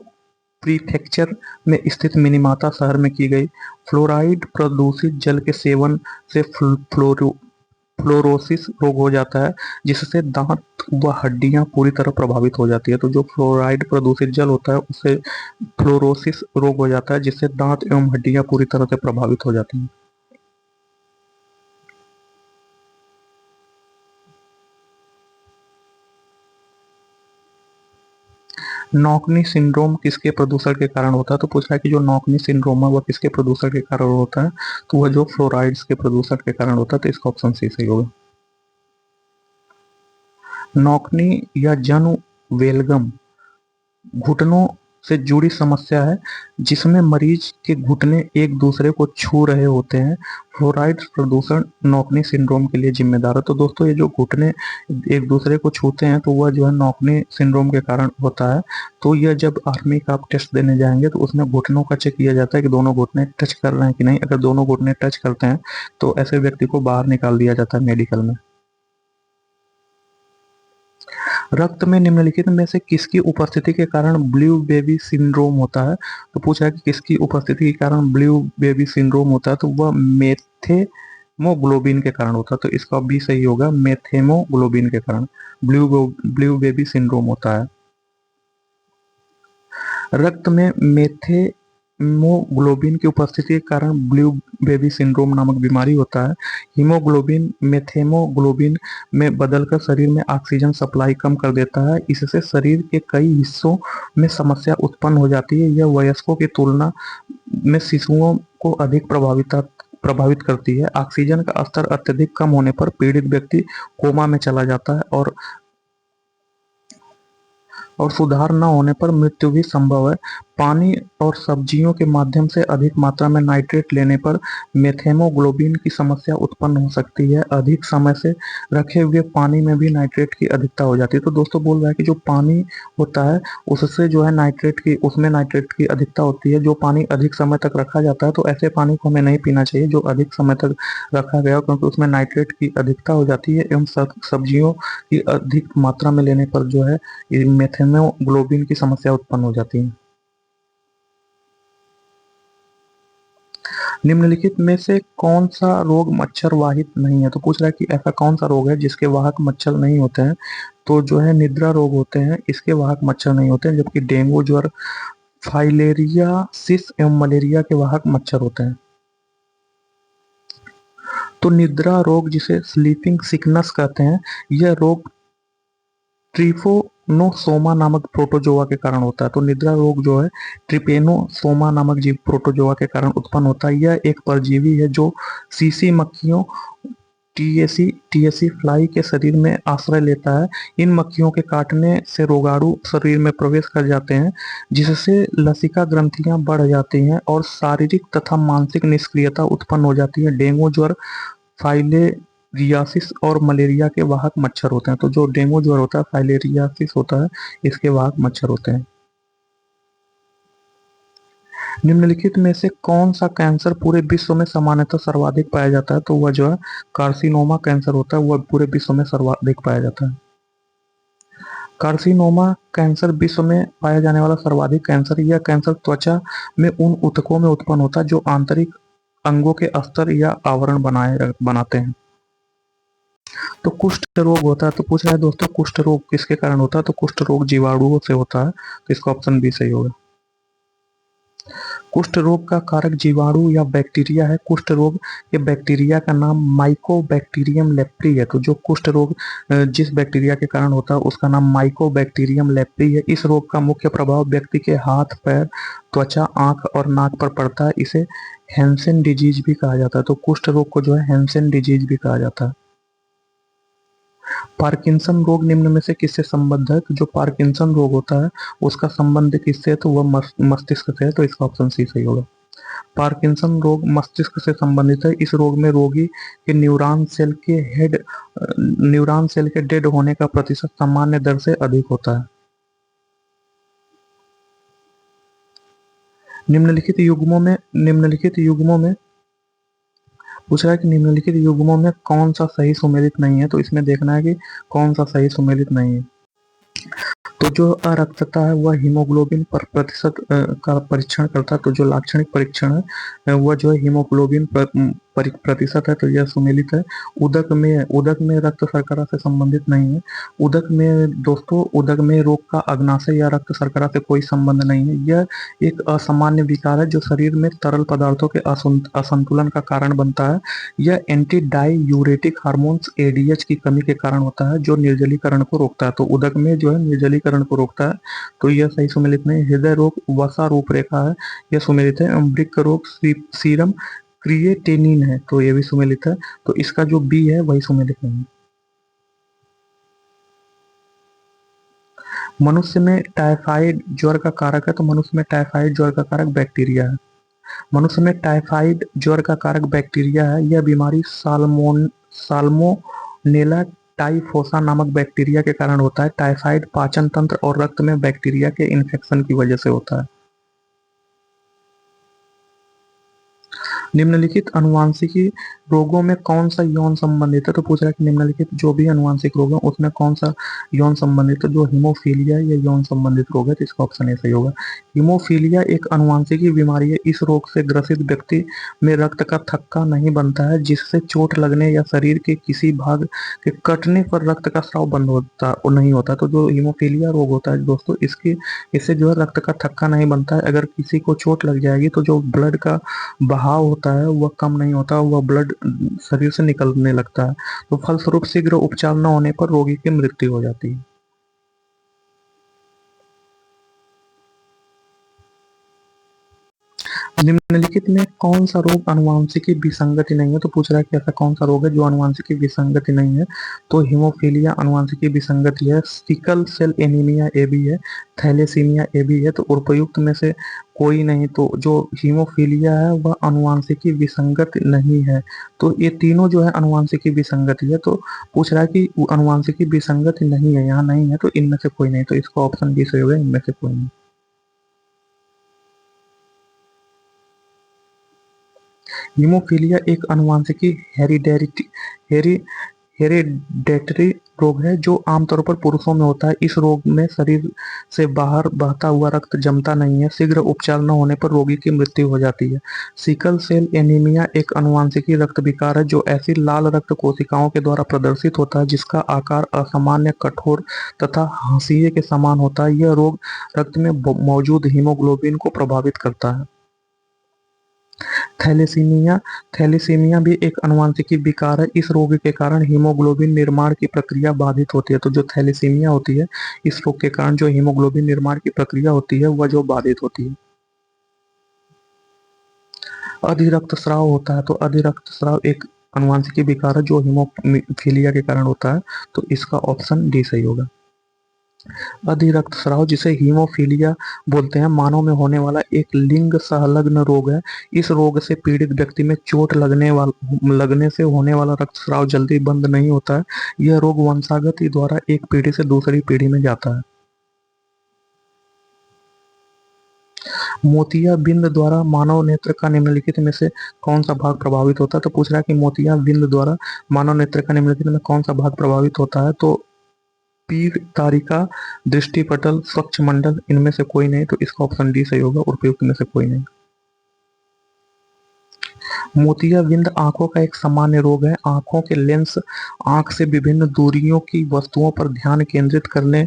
प्रीफेक्चर में स्थित मिनीमाता शहर में की गई। फ्लोराइड प्रदूषित जल के सेवन से फ्लोरोसिस रोग हो जाता है, जिससे दांत व हड्डियां पूरी तरह प्रभावित हो जाती है। तो जो फ्लोराइड प्रदूषित जल होता है उससे फ्लोरोसिस रोग हो जाता है, जिससे दांत एवं हड्डियां पूरी तरह से प्रभावित हो जाती हैं। नॉकनी सिंड्रोम किसके प्रदूषण के कारण होता है? तो पूछ रहा है कि जो नॉकनी सिंड्रोम है वह किसके प्रदूषण के कारण होता है? तो वह जो फ्लोराइड्स के प्रदूषण के कारण होता है, तो इसका ऑप्शन सी सही होगा। नॉकनी या जन घुटनों से जुड़ी समस्या है जिसमें मरीज के घुटने एक दूसरे को छू रहे होते हैं। फ्लोराइड प्रदूषण नॉकनी सिंड्रोम के लिए जिम्मेदार है। तो दोस्तों ये जो घुटने एक दूसरे को छूते हैं तो वह जो है नॉकनी सिंड्रोम के कारण होता है। तो यह जब आर्मी का आप टेस्ट देने जाएंगे तो उसमें घुटनों का चेक किया जाता है कि दोनों घुटने टच कर रहे हैं कि नहीं। अगर दोनों घुटने टच करते हैं तो ऐसे व्यक्ति को बाहर निकाल दिया जाता है मेडिकल में। रक्त में निम्नलिखित में से किसकी उपस्थिति के कारण ब्लू बेबी सिंड्रोम होता है? तो पूछा है कि किसकी उपस्थिति के कारण ब्लू बेबी सिंड्रोम होता है, तो वह मेथेमोग्लोबिन के कारण होता है। तो इसका भी सही होगा, मेथेमोग्लोबिन के कारण ब्लू बेबी सिंड्रोम होता है। रक्त में मेथेमोग्लोबिन की उपस्थिति के कारण ब्लू बेबी सिंड्रोम नामक बीमारी होता है। हीमोग्लोबिन मेथेमोग्लोबिन में बदलकर शरीर में ऑक्सीजन सप्लाई कम कर देता है। इससे शरीर के कई हिस्सों में समस्या उत्पन्न हो जाती है। यह वयस्कों की तुलना में शिशुओं को अधिक प्रभावित करती है। ऑक्सीजन का स्तर अत्यधिक कम होने पर पीड़ित व्यक्ति कोमा में चला जाता है और सुधार न होने पर मृत्यु भी संभव है। पानी और सब्जियों के माध्यम से अधिक मात्रा में नाइट्रेट लेने पर मेथेमोग्लोबिन की समस्या उत्पन्न हो सकती है। अधिक समय से रखे हुए पानी में भी नाइट्रेट की अधिकता हो जाती है। तो दोस्तों बोल रहा है कि जो पानी होता है उससे जो है उसमें नाइट्रेट की अधिकता होती है। जो पानी अधिक समय तक रखा जाता है तो ऐसे पानी को हमें नहीं पीना चाहिए जो अधिक समय तक रखा गया, क्योंकि उसमें नाइट्रेट की अधिकता हो जाती है एवं सब्जियों की अधिक मात्रा में लेने पर जो है मेथेमोग्लोबिन की समस्या उत्पन्न हो जाती है। निम्नलिखित में से कौन सा रोग मच्छर वाहित नहीं है? तो पूछ रहा है कि ऐसा कौन सा रोग है जिसके वाहक मच्छर नहीं होते हैं? तो जो है निद्रा रोग होते हैं, इसके वाहक मच्छर नहीं होते हैं, जबकि डेंगू, ज्वर, फाइलेरियासिस एवं मलेरिया के वाहक मच्छर होते हैं। तो निद्रा रोग जिसे स्लीपिंग सिकनेस कहते हैं, यह रोग ट्रिपोनोसोमा नामक प्रोटोजोआ के कारण होता है। तो निद्रा रोग जो है ट्रिपेनोसोमा नामक जीव प्रोटोजोआ के कारण उत्पन्न होता है। यह एक परजीवी है जो सीसी मक्खियों टीएसी फ्लाई के शरीर में आश्रय लेता है। इन मक्खियों के काटने से रोगाणु शरीर में प्रवेश कर जाते हैं, जिससे लसिका ग्रंथियां बढ़ जाती हैं और शारीरिक तथा मानसिक निष्क्रियता उत्पन्न हो जाती है। डेंगू, ज्वर, फाइलेरियासिस और मलेरिया के वाहक मच्छर होते हैं। तो जो डेंगू ज्वर होता है, फाइलेरियासिस होता है, इसके वाहक मच्छर होते हैं। निम्नलिखित में से कौन सा कैंसर पूरे विश्व में सामान्यतः सर्वाधिक पाया जाता है? तो वह जो है कार्सिनोमा कैंसर होता है, वह पूरे विश्व में सर्वाधिक पाया जाता है। कार्सिनोमा कैंसर विश्व में पाया जाने वाला सर्वाधिक कैंसर। यह कैंसर त्वचा में उन ऊतकों में उत्पन्न होता है जो आंतरिक अंगों के अस्तर या आवरण बनाते हैं। तो कुष्ठ रोग होता है, तो पूछ रहा है दोस्तों कुष्ठ रोग किसके कारण होता है, तो कुष्ठ रोग जीवाणुओं से होता है, तो इसका ऑप्शन बी सही होगा। कुष्ठ रोग का कारक जीवाणु या बैक्टीरिया है। कुष्ठ रोग के बैक्टीरिया का नाम माइकोबैक्टीरियम लेप्री है। तो जो कुष्ठ रोग जिस बैक्टीरिया के कारण होता है उसका नाम माइकोबैक्टीरियम लेप्री है। इस रोग का मुख्य प्रभाव व्यक्ति के हाथ, पैर, त्वचा, आंख और नाक पर पड़ता है। इसे हैंसेन डिजीज भी कहा जाता है। तो कुष्ठ रोग को जो है हैंसेन डिजीज भी कहा जाता है। पार्किंसन रोग निम्न में से किससे संबद्ध है, तो जो पार्किंसन रोग होता है उसका संबंध किससे है, तो वह मस्तिष्क से है, तो इसका ऑप्शन सी सही होगा। पार्किंसन रोग मस्तिष्क से संबंधित है। इस रोग में रोगी के न्यूरॉन सेल के डेड होने का प्रतिशत सामान्य दर से अधिक होता है। निम्नलिखित युग्मों में पूछ रहा है कि निम्नलिखित युग्मों में कौन सा सही सुमेलित नहीं है, तो इसमें देखना है कि कौन सा सही सुमेलित नहीं है। तो जो अरक्तता है वह हीमोग्लोबिन पर प्रतिशत का परीक्षण करता है। तो जो लाक्षणिक परीक्षण है वह जो है हीमोग्लोबिन प्रतिशत है, तो यह सुमेलित है। उदक में रक्त शर्करा से संबंधित नहीं है। उदक में रोग का अग्नाशय या रक्त शर्करा से कोई संबंध नहीं है। यह एक असामान्य विकार है जो शरीर में तरल पदार्थों के असंतुलन का कारण बनता है। यह एंटी डाईयूरेटिक हार्मोन्स एडीएच की कमी के कारण होता है जो निर्जलीकरण को रोकता है। तो उदक में जो है निर्जलीकरण को रोकता है, तो यह सही सुमेलित नहीं। हृदय रोग वसा रूपरेखा है, यह सुमेलित है। वृक्क रोग सीरम क्रिएटिनिन है, तो यह भी सुमेलित है। तो इसका जो बी है वही सुमेलित नहीं है। मनुष्य में टाइफाइड ज्वर का कारक है, तो मनुष्य में टाइफाइड ज्वर का कारक बैक्टीरिया है। मनुष्य में टाइफाइड ज्वर का कारक बैक्टीरिया है। यह बीमारी साल्मोनेला टाइफोसा नामक बैक्टीरिया के कारण होता है। टाइफाइड पाचन तंत्र और रक्त में बैक्टीरिया के इन्फेक्शन की वजह से होता है। निम्नलिखित अनुवांशिकी रोगों में कौन सा यौन संबंधित है, तो पूछ रहा है कि निम्नलिखित जो भी अनुवांशिक रोग है उसमें कौन सा यौन संबंधित है। जो हीमोफीलिया या यौन संबंधित रोग है, तो इसका ऑप्शन ए सही होगा। हीमोफीलिया एक अनुवांशिकी बीमारी है। इस रोग से ग्रसित व्यक्ति में रक्त का थक्का नहीं बनता है, जिससे चोट लगने या शरीर के किसी भाग के कटने पर रक्त का स्राव बंद होता और नहीं होता। तो जो हीमोफीलिया रोग होता है दोस्तों, इससे जो है रक्त का थक्का नहीं बनता है। अगर किसी को चोट लग जाएगी तो जो ब्लड का बहाव होता है वह कम नहीं होता, वह ब्लड शरीर से निकलने लगता है। तो फलस्वरूप शीघ्र उपचार न होने पर रोगी की मृत्यु हो जाती है। निम्नलिखित में कौन सा रोग अनुवांशिकी विसंगति नहीं है, तो पूछ रहा है कि ऐसा कौन सा रोग है जो अनुवांशिकी विसंगति नहीं है। तो हीमोफीलिया अनुवांशिकी विसंगति है। सिकल सेल एनीमिया ए भी है, थैलेसीमिया ए भी है। तो उपयुक्त में से कोई नहीं, तो जो हीमोफीलिया है वह अनुवांशिकी विसंगत नहीं है। तो ये तीनों जो है अनुवांशिकी विसंगति है। तो पूछ रहा है कि अनुवांशिकी विसंगति नहीं है, यहाँ नहीं है, तो इनमें से कोई नहीं। तो इसका ऑप्शन बी सही होगा, इनमें से कोई नहीं। हीमोफीलिया एक अनुवांशिकी हेरिडेटरी रोग है जो आमतौर पर पुरुषों में होता है। इस रोग में शरीर से बाहर बहता हुआ रक्त जमता नहीं है। शीघ्र उपचार न होने पर रोगी की मृत्यु हो जाती है। सिकल सेल एनीमिया एक अनुवांशिकी रक्त विकार है जो ऐसी लाल रक्त कोशिकाओं के द्वारा प्रदर्शित होता है जिसका आकार असामान्य, कठोर तथा हाशिए के समान होता है। यह रोग रक्त में मौजूद हीमोग्लोबिन को प्रभावित करता है। थैलेसीमिया थैलेसीमिया भी एक अनुवांशिकी विकार है। इस रोग के कारण हीमोग्लोबिन निर्माण की प्रक्रिया बाधित होती है। तो जो थैलेसीमिया होती है, इस रोग के कारण जो हीमोग्लोबिन निर्माण की प्रक्रिया होती है वह जो बाधित होती है। अधिरक्तस्राव होता है, तो अधिरक्तस्राव एक अनुवांशिकी विकार है जो हीमोफीलिया के कारण होता है। तो इसका ऑप्शन डी सही होगा। अधिरक्तस्राव जिसे हीमोफीलिया बोलते हैं, मानव में होने वाला एक लिंग संलग्न रोग है। इस रोग से पीड़ित व्यक्ति में चोट लगने से होने वाला रक्तस्राव जल्दी बंद नहीं होता है। यह रोग वंशागति द्वारा एक पीढ़ी से दूसरी पीढ़ी में जाता है। मोतियाबिंद द्वारा मानव नेत्र का निम्नलिखित में से कौन सा भाग प्रभावित होता है, तो पूछ रहा है कि मोतियाबिंद द्वारा मानव नेत्र का निम्नलिखित में कौन सा भाग प्रभावित होता है। तो पीर तारिका, दृष्टिपटल, स्वच्छ मंडल, इनमें से कोई नहीं, तो इसका ऑप्शन डी सही होगा, उपयुक्त में से कोई नहीं। मोतियाबिंद आंखों का एक सामान्य रोग है। आंखों के लेंस आंख से विभिन्न दूरियों की वस्तुओं पर ध्यान केंद्रित करने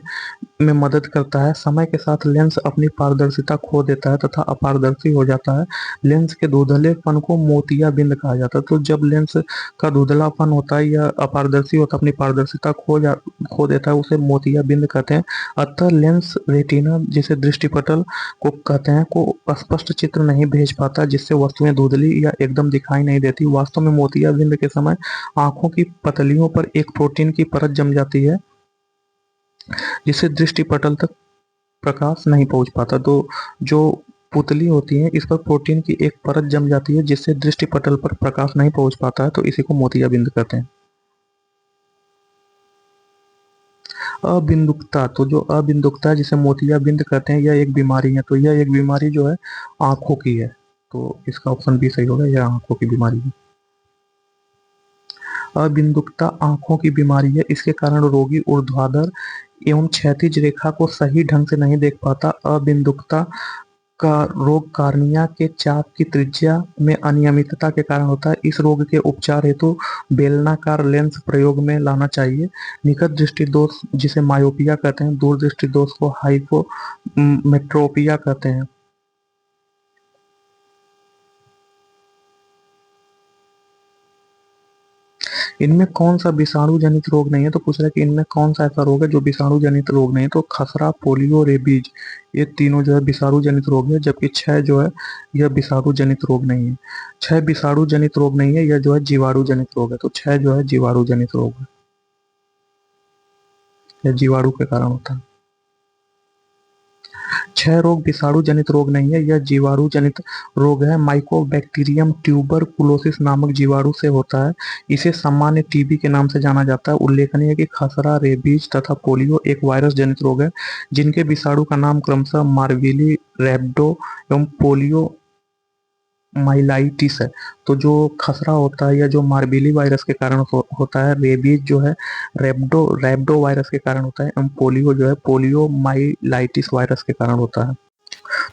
में मदद करता है। समय के साथ लेंस अपनी पारदर्शिता खो देता है तथा अपारदर्शी हो जाता है। लेंस के धुंधलेपन को मोतियाबिंद कहा जाता है। तो जब लेंस का धुंधलापन होता है या अपारदर्शी होता है, अपनी पारदर्शिता खो देता है, उसे मोतियाबिंद कहते हैं। अतः लेंस रेटिना, जिसे दृष्टिपटल को कहते हैं, को स्पष्ट चित्र नहीं भेज पाता, जिससे वस्तुएं धुंधली या एकदम दिखाई नहीं देती। वास्तव में मोतियाबिंद के समय आंखों की पतलियों पर एक प्रोटीन की परत जम जाती है, जिससे दृष्टिपटल तक प्रकाश नहीं पहुंच पाता। तो जो पुतली होती है, इस पर प्रोटीन की एक परत जम जाती है, जिससे दृष्टिपटल पर प्रकाश नहीं पहुंच पाता है, तो इसी को मोतियाबिंद कहते हैं। अबिंदुकता, तो जो अबिंदुकता है, जिसे मोतियाबिंद कहते हैं, यह एक बीमारी है। तो यह एक बीमारी जो है आंखों की है, तो इसका ऑप्शन बी सही होगा, यह आंखों की बीमारी है। अबिंदुकता आंखों की बीमारी है। इसके कारण रोगी ऊर्ध्वाधर एवं क्षैतिज रेखा को सही ढंग से नहीं देख पाता। अबिंदुकता का रोग कार्निया के चाप की त्रिज्या में अनियमितता के कारण होता है। इस रोग के उपचार हेतु बेलनाकार लेंस प्रयोग में लाना चाहिए। निकट दृष्टि दोष, जिसे मायोपिया कहते हैं, दूर दृष्टि दोष को हाइपोमेट्रोपिया कहते हैं। इनमें कौन सा विषाणु जनित रोग नहीं है, तो पूछ रहा है कि इनमें कौन सा ऐसा रोग है जो विषाणु जनित रोग नहीं है। तो खसरा, पोलियो, रेबीज, ये तीनों जो है विषाणु जनित रोग है, जबकि क्षय जो है यह विषाणु जनित रोग नहीं है। क्षय विषाणु जनित रोग नहीं है, यह जो है जीवाणु जनित रोग है। तो क्षय जो है जीवाणु जनित रोग है, यह जीवाणु के कारण होता है। क्षय रोग विषाणु जनित रोग नहीं है, यह जीवाणु जनित रोग है। माइकोबैक्टीरियम ट्यूबरकुलोसिस नामक जीवाणु से होता है। इसे सामान्य टीबी के नाम से जाना जाता है। उल्लेखनीय है कि खसरा, रेबीज तथा पोलियो एक वायरस जनित रोग है, जिनके विषाणु का नाम क्रमशः मार्विली, रैब्डो एवं पोलियो माइलाइटिस है। तो जो खसरा होता है या जो मार्बिली वायरस के कारण होता है, रेबीज जो है रेब्डो रैब्डो वायरस के कारण होता है, एवं पोलियो जो है पोलियो माइलाइटिस वायरस के कारण होता है।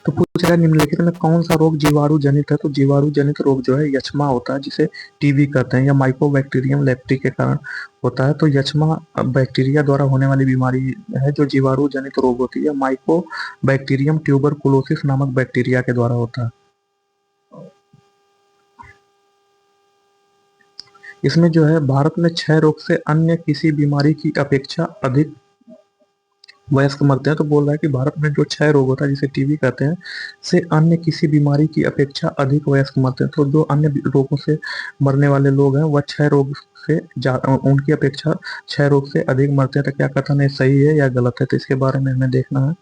तो पूछ रहा है निम्नलिखित में कौन सा रोग जीवाणु जनित है, तो जीवाणु जनित रोग जो है यक्ष्मा होता है, जिसे टीबी कहते हैं, या माइकोबैक्टीरियम लेप्टी के कारण होता है। तो यक्ष्मा बैक्टीरिया द्वारा होने वाली बीमारी है जो जीवाणु जनित रोग होती है। माइकोबैक्टीरियम ट्यूबरकुलोसिस नामक बैक्टीरिया के द्वारा होता है। इसमें जो है भारत में क्षय रोग से अन्य किसी बीमारी की अपेक्षा अधिक वयस्क मरते हैं। तो बोल रहा है कि भारत में जो क्षय रोग होता है, जिसे टीबी कहते हैं, से अन्य किसी बीमारी की अपेक्षा अधिक वयस्क मरते हैं। तो जो अन्य रोगों से मरने वाले लोग हैं, वह क्षय रोग से उनकी अपेक्षा क्षय रोग से अधिक मरते हैं। तो क्या कथन है, सही है या गलत है, तो इसके बारे में हमें देखना है।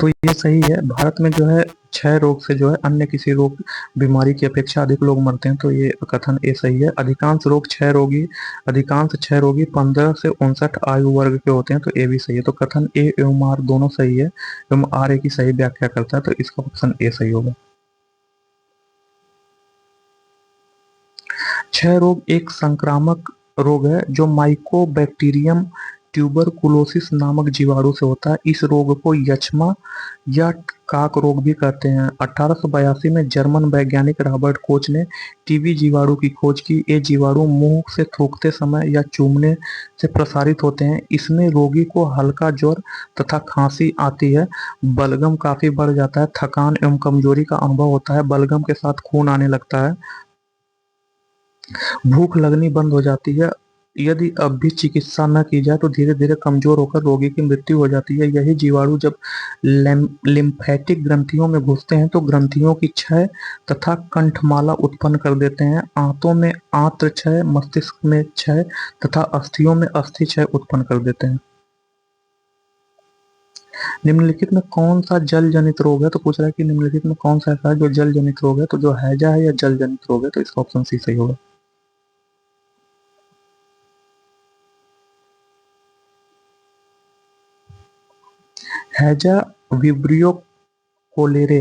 तो ये सही है। भारत में जो है क्षय रोग से जो है अन्य किसी रोग बीमारी की अपेक्षा अधिक लोग मरते हैं। तो ये कथन ए सही है। अधिकांश क्षय रोगी 15 से 59 आयु वर्ग के होते हैं। तो ए भी सही है। तो कथन ए एवं आर दोनों सही है, एवं आर ए की सही व्याख्या करता है। तो इसका ऑप्शन ए सही होगा। क्षय रोग एक संक्रामक रोग है जो माइकोबैक्टीरियम ट्यूबरकुलोसिस नामक जीवाणु से होता है। इस रोग को यक्ष्मा या काक रोग भी कहते हैं। 1882 में जर्मन वैज्ञानिक रॉबर्ट कोच ने टीबी जीवाणु की खोज की। ये जीवाणु मुंह से थूकते समय या चूमने से प्रसारित होते हैं। इसमें रोगी को हल्का ज्वर तथा खांसी आती है। बलगम काफी बढ़ जाता है। थकान एवं कमजोरी का अनुभव होता है। बलगम के साथ खून आने लगता है। भूख लगनी बंद हो जाती है। यदि अब भी चिकित्सा न की जाए तो धीरे धीरे कमजोर होकर रोगी की मृत्यु हो जाती है। यही जीवाणु जब लिम्फेटिक ग्रंथियों में घुसते हैं तो ग्रंथियों की क्षय तथा कंठमाला उत्पन्न कर देते हैं। आंतों में आंत्र क्षय, मस्तिष्क में क्षय तथा अस्थियों में अस्थि क्षय उत्पन्न कर देते हैं। निम्नलिखित में कौन सा जल जनित रोग है, तो पूछ रहा है कि निम्नलिखित में कौन सा ऐसा है जो जल जनित रोग है। तो जो हैजा है या जल जनित रोग है, तो इसका ऑप्शन सी सही होगा। हैजा विब्रियो कोलेरे,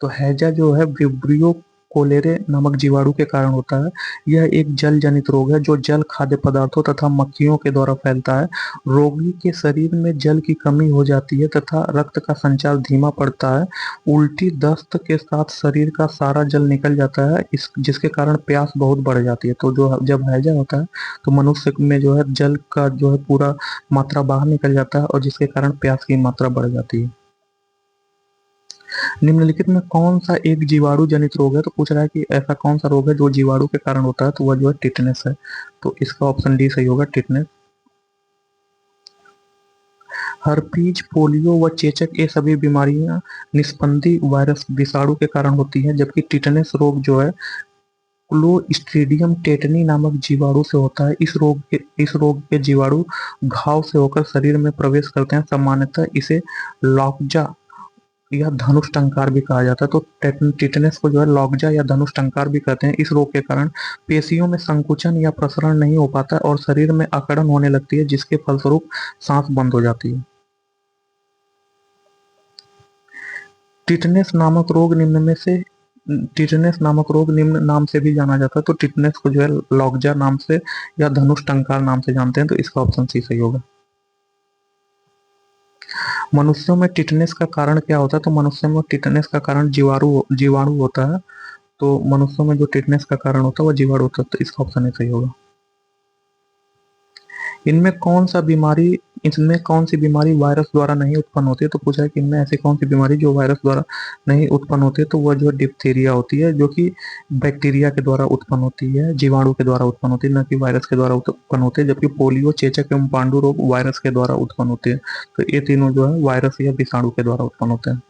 तो हैजा जो है विब्रियो कोलेरे नामक जीवाणु के कारण होता है। यह एक जल जनित रोग है जो जल, खाद्य पदार्थों तथा मक्खियों के द्वारा फैलता है। रोगी के शरीर में जल की कमी हो जाती है तथा रक्त का संचार धीमा पड़ता है। उल्टी, दस्त के साथ शरीर का सारा जल निकल जाता है, जिसके कारण प्यास बहुत बढ़ जाती है। तो जो जब हैजा होता है तो मनुष्य में जो है जल का जो है पूरा मात्रा बाहर निकल जाता है और जिसके कारण प्यास की मात्रा बढ़ जाती है। निम्नलिखित में कौन सा एक जीवाणु जनित रोग है? तो पूछ रहा है कि ऐसा कौन सा रोग है जो जीवाणु के कारण होता है, तो वह जो है टिटनेस है। तो इसका ऑप्शन डी सही होगा, टिटनेस। हर्पीज, पोलियो व चेचक ये सभी बीमारियां निस्पंदी वायरस विषाणु के कारण होती हैं, जबकि टिटनेस रोग जो है क्लोस्ट्रीडियम टेटनी नामक जीवाणु से होता है। इस रोग के जीवाणु घाव से होकर शरीर में प्रवेश करते हैं। सामान्यतः इसे लॉकजा या धनुष टंकार भी कहा जाता है। तो टिटनेस को जो है लॉकजा या धनुष टंकार भी कहते हैं। इस रोग के कारण पेशियों में संकुचन या प्रसरण नहीं हो पाता और शरीर में अकड़न होने लगती है, जिसके फलस्वरूप सांस बंद हो जाती है। टिटनेस नामक रोग निम्न नाम से भी जाना जाता है। तो टिटनेस को जो है लॉकजा नाम से या धनुष टंकार नाम से जानते हैं। तो इसका ऑप्शन सी सही होगा। मनुष्यों में टिटनेस का कारण क्या होता है? तो मनुष्यों में टिटनेस का कारण जीवाणु होता है। तो मनुष्यों में जो टिटनेस का कारण होता है वो जीवाणु होता है। तो इसका ऑप्शन सही होगा। इनमें कौन सी बीमारी वायरस द्वारा नहीं उत्पन्न होती है? तो पूछा है कि इनमें ऐसी कौन सी बीमारी जो वायरस द्वारा नहीं उत्पन्न होती है? तो वह जो डिप्थीरिया होती है, जो कि बैक्टीरिया के द्वारा उत्पन्न होती है, जीवाणु के द्वारा उत्पन्न होती है, न कि वायरस के द्वारा उत्पन्न होती है। जबकि पोलियो, चेचक एवं पांडु रोग वायरस के द्वारा उत्पन्न होते हैं। तो ये तीनों जो है वायरस या विषाणु के द्वारा उत्पन्न होते हैं।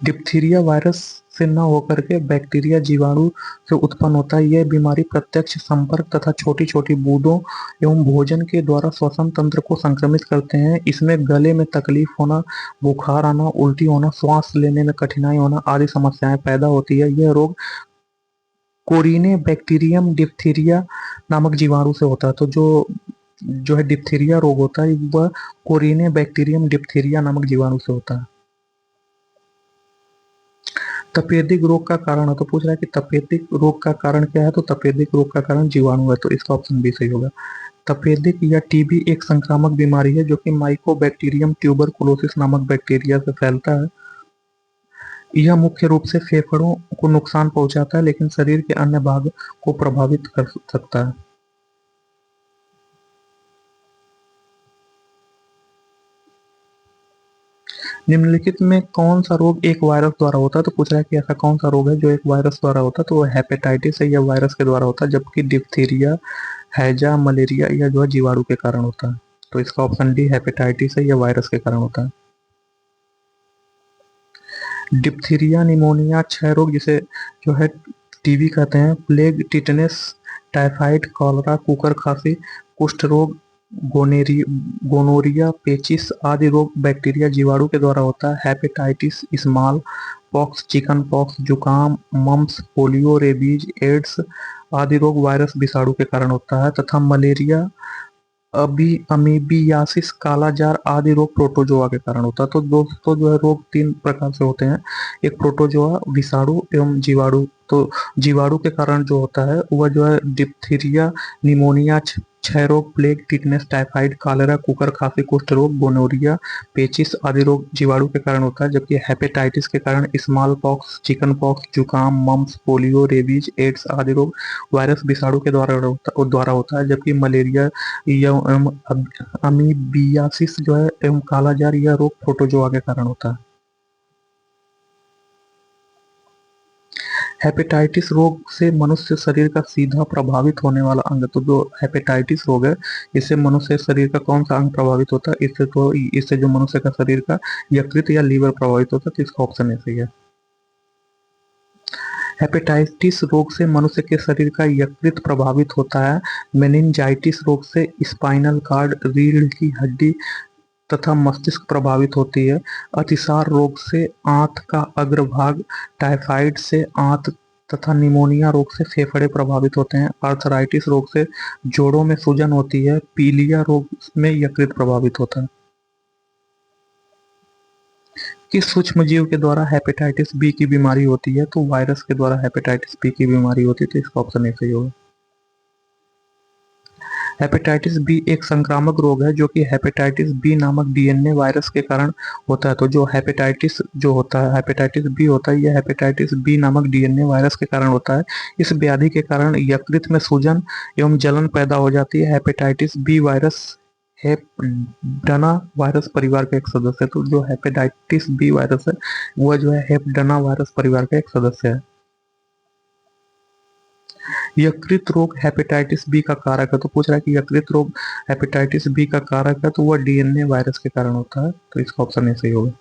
डिप्थीरिया वायरस से न होकर के बैक्टीरिया जीवाणु से उत्पन्न होता है। यह बीमारी प्रत्यक्ष संपर्क तथा छोटी छोटी बूंदों एवं भोजन के द्वारा श्वसन तंत्र को संक्रमित करते हैं। इसमें गले में तकलीफ होना, बुखार आना, उल्टी होना, श्वास लेने में कठिनाई होना आदि समस्याएं पैदा होती है। यह रोग कोरिने बैक्टीरियम डिप्थीरिया नामक जीवाणु से होता है। तो जो है डिप्थीरिया रोग होता है वह कोरिने बैक्टीरियम डिप्थीरिया नामक जीवाणु से होता है। तपेदिक रोग का कारण है। तो पूछ रहा है कि तपेदिक रोग का कारण क्या है? तो तपेदिक रोग का कारण जीवाणु है। तो इसका ऑप्शन बी सही होगा। तपेदिक या टीबी एक संक्रामक बीमारी है जो कि माइकोबैक्टीरियम ट्यूबरकुलोसिस नामक बैक्टीरिया से फैलता है। यह मुख्य रूप से फेफड़ों को नुकसान पहुंचाता है, लेकिन शरीर के अन्य भाग को प्रभावित कर सकता है। निम्नलिखित में कौन सा रोग एक वायरस द्वारा होता है? तो पूछ रहा है कि ऐसा कौन सा रोग है जो एक वायरस द्वारा होता है? तो वो हेपेटाइटिस है, यह वायरस के द्वारा होता है। जबकि डिप्थीरिया, हैजा, मलेरिया यह जो है जीवाणु के कारण होता है। तो इसका ऑप्शन डी हेपेटाइटिस है, यह वायरस के कारण होता है। डिप्थीरिया, निमोनिया, क्षय रोग जिसे जो है टीबी कहते हैं, plague, tetanus, typhoid, cholera, cooker खांसी, कुष्ठ रोग, गोनोरिया, पेचिस आदि रोग बैक्टीरिया जीवाणु के द्वारा होता है। Hepatitis, small pox, chicken pox, जुकाम, मम्प्स, पोलियो, रेबीज, एड्स आदि रोग वायरस विषाणु के कारण होता है। तथा मलेरिया, अमीबियासिस, कालाजार आदि रोग प्रोटोजोआ के कारण होता है। तो दोस्तों जो है रोग तीन प्रकार से होते हैं, एक प्रोटोजोआ, विषाणु एवं जीवाणु। तो जीवाणु के कारण जो होता है वह जो है डिप्थीरिया, निमोनिया, क्षय रोग, plague, tetanus, typhoid, cholera, cooker खांसी, कुष्ठ रोग, गोनोरिया, पेचिस आदि रोग जीवाणु के कारण होता है। जबकि हेपेटाइटिस के कारण स्मॉल पॉक्स, चिकन पॉक्स, जुकाम, मम्प्स, पोलियो, रेबीज, एड्स आदि रोग वायरस विषाणु के द्वारा होता है। जबकि मलेरिया एवं अमीबियासिस जो है एवं कालाजार यह रोग प्रोटोजोआ के कारण होता है। हेपेटाइटिस रोग से मनुष्य शरीर का सीधा प्रभावित होने वाला अंग। तो जो हेपेटाइटिस रोग है इससे मनुष्य शरीर का कौन सा अंग प्रभावित होता है? इससे जो मनुष्य का शरीर का यकृत या लीवर प्रभावित होता है। तो इसका ऑप्शन ए सही है। हेपेटाइटिस रोग से मनुष्य के शरीर का यकृत प्रभावित होता है। मेनिंजाइटिस रोग से स्पाइनल कॉर्ड, रीढ़ की हड्डी तथा मस्तिष्क प्रभावित होती है। अतिसार रोग से आंत का अग्रभाग, टाइफाइड से आंत तथा निमोनिया रोग से फेफड़े प्रभावित होते हैं। आर्थराइटिस रोग से जोड़ों में सूजन होती है। पीलिया रोग में यकृत प्रभावित होता है। किस सूक्ष्म जीव के द्वारा हेपेटाइटिस बी की बीमारी होती है? तो वायरस के द्वारा हेपेटाइटिस बी की बीमारी होती है, तो इसका ऑप्शन ए सही होगा। हेपेटाइटिस बी एक संक्रामक रोग है जो कि हेपेटाइटिस बी नामक डीएनए वायरस के कारण होता है। तो जो हेपेटाइटिस जो होता है, हेपेटाइटिस बी होता है, यह हेपेटाइटिस बी नामक डीएनए वायरस के कारण होता है। इस व्याधि के कारण यकृत में सूजन एवं जलन पैदा हो जाती है। हेपेटाइटिस बी वायरस हेपडना वायरस परिवार का एक सदस्य है। तो जो हेपेटाइटिस बी वायरस है वह जो है हेपडना वायरस परिवार का एक सदस्य है। यकृत रोग हेपेटाइटिस बी का कारक है। तो पूछ रहा है कि यकृत रोग हेपेटाइटिस बी का कारक है, तो वह डीएनए वायरस के कारण होता है। तो इसका ऑप्शन ए सही होगा।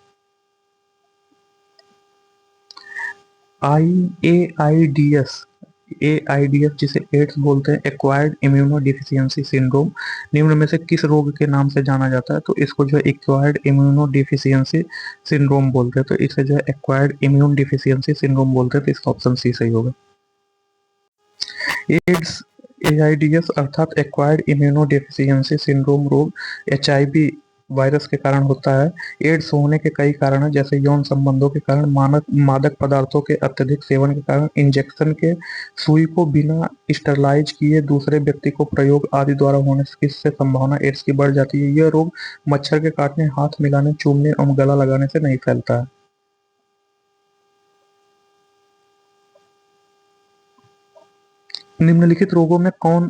एआईडीएस एआईडीएस जिसे एड्स बोलते हैं, एक्वायर्ड इम्यूनो डिफिशियंसी सिंड्रोम, निम्न में से किस रोग के नाम से जाना जाता है? तो इसको जो है एक्वायर्ड इम्यूनो डिफिशियंसी सिंड्रोम बोलते हैं। तो इसे जो है एक्वायर्ड इम्यून डिफिशियंसी सिंड्रोम बोलते हैं। तो इसका ऑप्शन सी सही होगा। एड्स एआईडीएस अर्थात एक्वायर्ड इम्यूनोडेफिशिएंसी सिंड्रोम रोग एचआईवी वायरस के कारण होता है। एड्स होने के कई कारण हैं, जैसे यौन संबंधों के कारण, मादक पदार्थों के अत्यधिक सेवन के कारण, इंजेक्शन के सुई को बिना स्टरलाइज किए दूसरे व्यक्ति को प्रयोग आदि द्वारा होने से इससे संभावना एड्स की बढ़ जाती है। यह रोग मच्छर के काटने, हाथ मिलाने, चूमने और गला लगाने से नहीं फैलता है। निम्नलिखित रोगों में कौन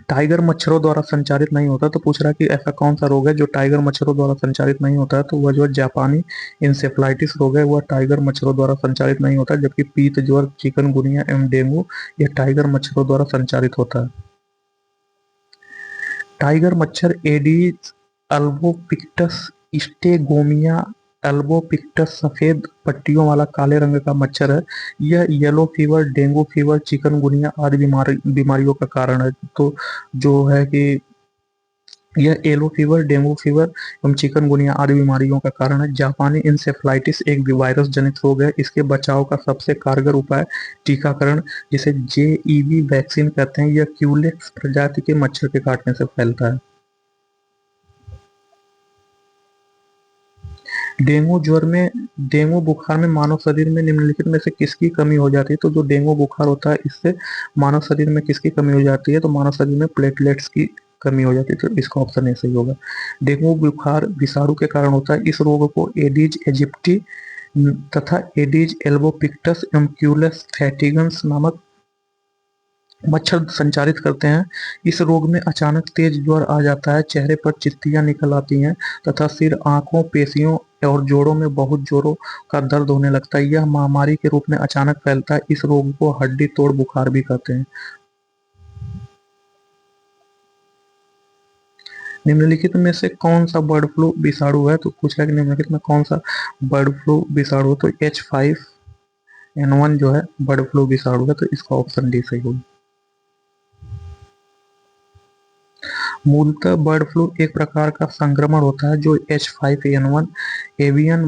टाइगर मच्छरों द्वारा संचारित नहीं होता? तो पूछ रहा है कि ऐसा कौन सा रोग है जो टाइगर मच्छरों द्वारा संचारित नहीं होता है? तो वह जो है जापानी इंसेफ्लाइटिस रोग है, वह टाइगर मच्छरों द्वारा संचारित नहीं होता, जबकि पीत ज्वर, चिकनगुनिया एवं डेंगू यह टाइगर मच्छरों द्वारा संचारित होता है। टाइगर मच्छर एडीज अल्बोपिक्टस स्टेगोमिया एल्बोपिक्टस सफेद पट्टियों वाला काले रंग का मच्छर है। यह yellow fever, dengue fever, chikungunya आदि बीमारियों का कारण है। तो जो है कि यह येलो फीवर, डेंगू फीवर एवं चिकनगुनिया आदि बीमारियों का कारण है। जापानी इंसेफ्लाइटिस एक वायरस जनित रोग है। इसके बचाव का सबसे कारगर उपाय टीकाकरण, जिसे जेईवी वैक्सीन कहते हैं, यह क्यूलेक्स प्रजाति के मच्छर के काटने से फैलता है। डेंगू बुखार में मानव शरीर में निम्नलिखित में से किसकी कमी हो जाती है? तो जो डेंगू बुखार होता है, इससे मानव शरीर में किसकी कमी हो जाती है? तो मानव शरीर में प्लेटलेट्स की कमी हो जाती है। तो इसका ऑप्शन ऐसे ही होगा। डेंगू बुखार विषाणु के कारण होता है। इस रोग को एडिज इजिप्टी तथा एडिज एल्बोपिक्टस एम्क्यूलस फैटिगन्स नामक मच्छर संचारित करते हैं। इस रोग में अचानक तेज ज्वर आ जाता है, चेहरे पर चित्तियां निकल आती हैं तथा सिर, आंखों, पेशियों और जोड़ों में बहुत जोरों का दर्द होने लगता है। यह महामारी के रूप में अचानक फैलता है। इस रोग को हड्डी तोड़ बुखार भी कहते हैं। निम्नलिखित में से कौन सा बर्ड फ्लू विषाणु है? तो पूछ रहा है कि निम्नलिखित में कौन सा बर्ड फ्लू विषाणु है? तो H5N1 जो है बर्ड फ्लू विषाणु है। तो इसका ऑप्शन डी सही होगा। मूलतः बर्ड फ्लू एक प्रकार का संक्रमण होता है जो H5N1 avian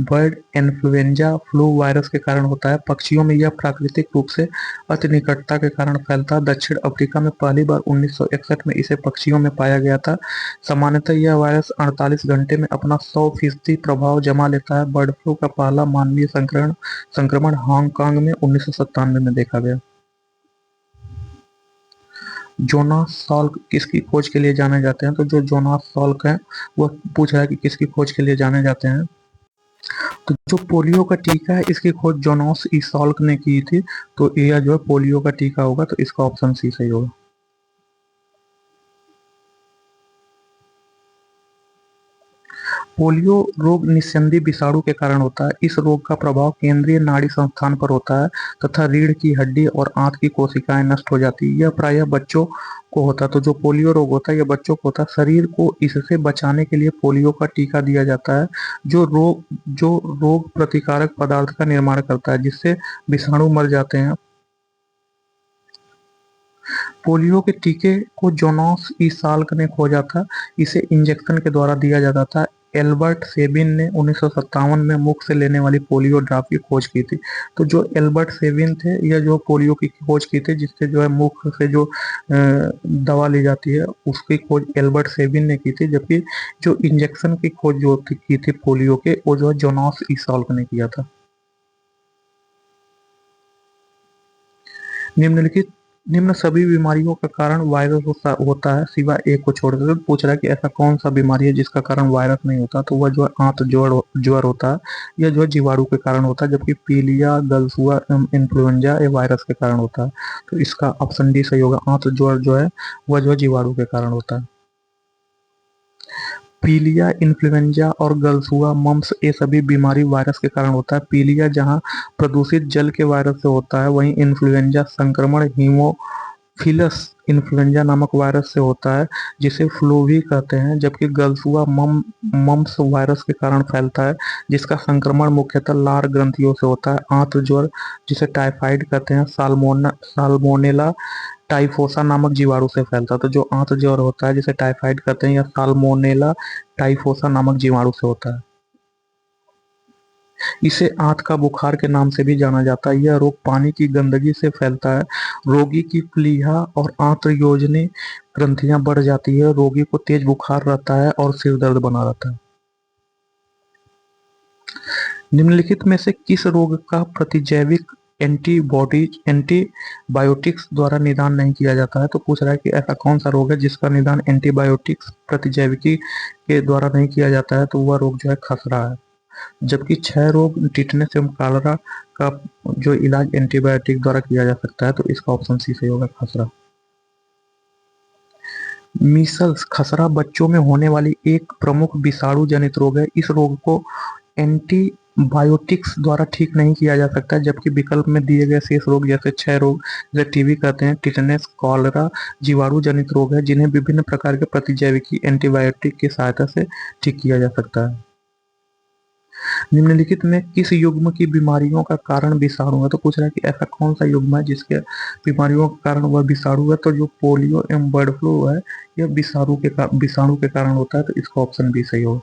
bird influenza flu virus के कारण होता है। पक्षियों में यह प्राकृतिक रूप से अति निकटता के कारण फैलता है। दक्षिण अफ्रीका में पहली बार 1961 में इसे पक्षियों में पाया गया था। सामान्यतः यह वायरस 48 घंटे में अपना 100% प्रभाव जमा लेता है। बर्ड फ्लू का पहला मानवीय संक्रमण हांगकांग में 1997 में देखा गया। जोनास साल्क किसकी खोज के लिए जाने जाते हैं? तो जो जोनास साल्क हैं वह पूछ रहा है कि किसकी खोज के लिए जाने जाते हैं? तो जो पोलियो का टीका है इसकी खोज जोनास ई साल्क ने की थी। तो यह जो है पोलियो का टीका होगा। तो इसका ऑप्शन सी सही होगा। पोलियो रोग निस्संदी विषाणु के कारण होता है। इस रोग का प्रभाव केंद्रीय नाड़ी संस्थान पर होता है तथा रीढ़ की हड्डी और आंत की कोशिकाएं नष्ट हो जाती है। यह प्रायः बच्चों को होता है। तो जो पोलियो रोग होता है यह बच्चों को होता है। शरीर को इससे बचाने के लिए पोलियो का टीका दिया जाता है जो रोग प्रतिकारक पदार्थ का निर्माण करता है, जिससे विषाणु मर जाते हैं। पोलियो के टीके को जोनास ई साल्क ने खोजा था। इसे इंजेक्शन के द्वारा दिया जाता था। एल्बर्ट सेबिन ने 1957 में मुख से लेने वाली पोलियो ड्रॉप की खोज की थी। तो जो एल्बर्ट सेबिन थे, यह जो पोलियो की खोज की थी, जिससे जो है मुख से जो दवा ली जाती है, उसकी खोज एल्बर्ट सेबिन ने की थी। जबकि जो इंजेक्शन की खोज जो की थी पोलियो के, वो जो है जोनास ईसॉल्क ने किया था। निम्नलिखित निम्न सभी बीमारियों का कारण वायरस होता है सिवाय एक को छोड़कर। तो पूछ रहा है कि ऐसा कौन सा बीमारी है जिसका कारण वायरस नहीं होता, तो वह जो है आंत ज्वर होता है, यह जो है जीवाणु के कारण होता है। जबकि पीलिया, गलसुआ, इन्फ्लुएंजा ये वायरस के कारण होता है। तो इसका ऑप्शन डी सही होगा। आंत ज्वर जो है वह जो है जीवाणु के कारण होता है। पीलिया, इन्फ्लुएंजा और गलसुआ, मम्प्स ये सभी बीमारी वायरस के कारण होता है। पीलिया जहां प्रदूषित जल के वायरस से होता है, वहीं इन्फ्लुएंजा संक्रमण हीमोफिलस इन्फ्लुएंजा नामक वायरस से होता है, जिसे फ्लू भी कहते हैं। जबकि गलसुआ मम्प्स वायरस के कारण फैलता है, जिसका संक्रमण मुख्यतः लार ग्रंथियों से होता है। आंत ज्वर, जिसे टाइफाइड कहते हैं, साल्मोनेला टाइफोसा नामक जीवाणु से फैलता है। तो जो आंत ज्वर होता है, जिसे टाइफाइड कहते हैं, या साल्मोनेला टाइफोसा नामक जीवाणु से होता है। इसे आंत का बुखार के नाम से भी जाना जाता है। यह रोग पानी की गंदगी से फैलता है। रोगी की प्लीहा और आंत योजनी ग्रंथियां बढ़ जाती है। रोगी को तेज बुखार रहता है और सिर दर्द बना रहता है। निम्नलिखित में से किस रोग का प्रतिजैविक एंटीबायोटिक्स द्वारा निदान नहीं किया जाता है? तो पूछ रहा है कि ऐसा कौन सा रोग है जिसका निदान एंटीबायोटिक्स प्रतिजैविकी के द्वारा नहीं किया जाता है? तो वह रोग जो है खसरा है। जबकि 6 रोग, टिटनेस एवं कॉलरा का जो इलाज एंटीबायोटिक द्वारा किया जा सकता है। तो इसका ऑप्शन सी सही होगा, खसरा। मीसल्स, खसरा बच्चों में होने वाली एक प्रमुख विषाणु जनित रोग है। इस रोग को एंटीबायोटिक्स द्वारा ठीक नहीं किया जा सकता। जबकि विकल्प में दिए गए शेष रोग जैसे 6 रोग, जैसे टीबी कहते हैं, टिटनेस, कॉलरा जीवाणु जनित रोग है, जिन्हें विभिन्न प्रकार के प्रतिजैविकी एंटीबायोटिक की सहायता से ठीक किया जा सकता है। निम्नलिखित में किस युग्म की बीमारियों का कारण विषाणु है? तो पूछ रहा है कि ऐसा कौन सा युग्म है जिसके बीमारियों का कारण वह विषाणु है? तो जो पोलियो एवं बर्ड फ्लू है, यह विषाणु के कारण होता है। तो इसका ऑप्शन बी सही होगा।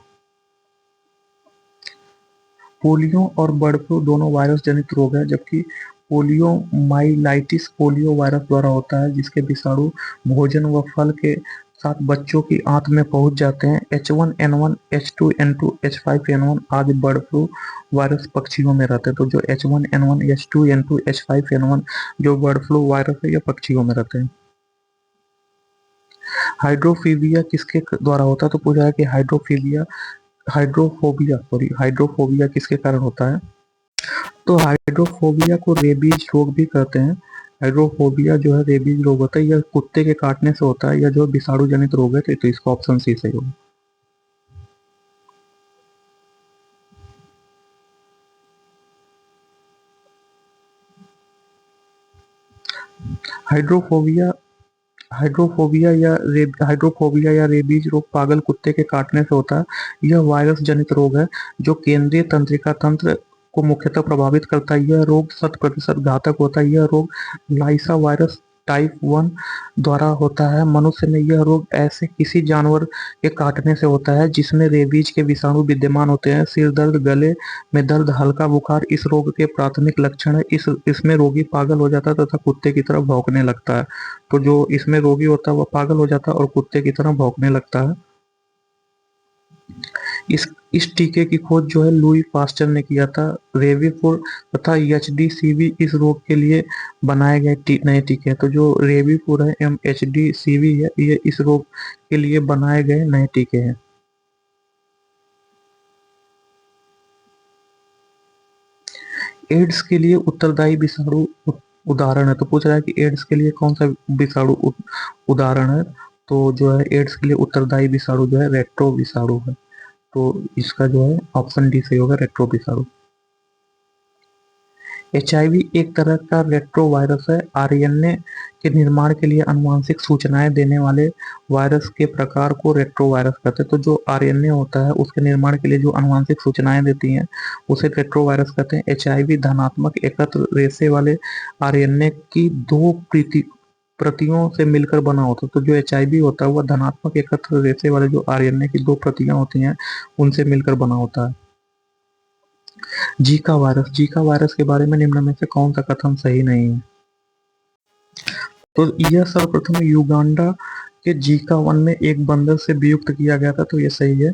पोलियो और बर्ड फ्लू दोनों वायरस जनित रोग है। जबकि पोलियोमाइलाइटिस पोलियो वायरस द्वारा होता है, जिसके विषाणु भोजन व फल के साथ बच्चों की आंत में पहुंच जाते हैं। H1N1, H2N2, H5N1 आदि बर्ड फ्लू वायरस पक्षियों में रहते हैं। तो जो H1N1, H2N2, H5N1 जो बर्ड फ्लू वायरस है, ये पक्षियों में रहते हैं। हाइड्रोफीबिया किसके द्वारा होता है? तो पूछा है कि हाइड्रोफोबिया किसके कारण होता है? तो हाइड्रोफोबिया को रेबीज रोग भी कहते हैं। हाइड्रोफोबिया जो है रेबीज रोग होता है, यह कुत्ते के काटने से होता है। यह जो विषाणु जनित रोग है। तो इसका ऑप्शन सी सही होगा। हाइड्रोफोबिया हाइड्रोफोबिया या रेबीज रोग पागल कुत्ते के काटने से होता है। यह वायरस जनित रोग है जो केंद्रीय तंत्रिका तंत्र को मुख्यतः प्रभावित करता है। यह रोग 100% घातक होता है। यह रोग लाइसा वायरस टाइप 1 द्वारा होता है। मनुष्य में यह रोग ऐसे किसी जानवर के काटने से होता है जिसमें रेबीज के विषाणु विद्यमान होते हैं। सिर दर्द, गले में दर्द, हल्का बुखार इस रोग के प्राथमिक लक्षण है। इसमें रोगी पागल हो जाता है तथा कुत्ते की तरह भौंकने लगता है। तो जो इसमें रोगी होता है वह पागल हो जाता है और कुत्ते की तरह भौंकने लगता है। इस टीके की खोज जो है लुई पास्चर ने किया था। रेबीपुर तथा एचडीसीवी इस रोग के लिए बनाए गए नए टीके हैं। तो जो रेबीपुर है एवं एचडीसीवी है, ये इस रोग के लिए बनाए गए नए टीके हैं। एड्स के लिए उत्तरदायी विषाणु उदाहरण है। तो पूछ रहा है कि एड्स के लिए कौन सा विषाणु उदाहरण है? तो जो है एड्स के लिए उत्तरदायी विषाणु जो है रेट्रो विषाणु है। तो इसका जो है ऑप्शन डी सही होगा, रेट्रो विषाणु। एचआईवी एक तरह का रेट्रो वायरस है। आरएनए के निर्माण के लिए आनुवंशिक सूचनाएं देने वाले वायरस के प्रकार को रेट्रो वायरस कहते हैं। तो जो आरएनए होता है उसके निर्माण के लिए जो आनुवंशिक सूचनाएं देती हैं, उसे रेट्रो वायरस कहते हैं। एचआईवी धनात्मक एकत्र रेशे वाले आरएनए की दो प्रति प्रतियों से मिलकर बना होता है। तो जो HIV होता है वह धनात्मक एकत्र रेशे वाले जो RNA की 2 प्रतियां होती हैं उनसे मिलकर बना होता है। जीका वायरस के बारे में निम्न में से कौन सा कथन सही नहीं है? तो यह सर्वप्रथम युगांडा के जीका वन में एक बंदर से वियुक्त किया गया था, तो ये सही है।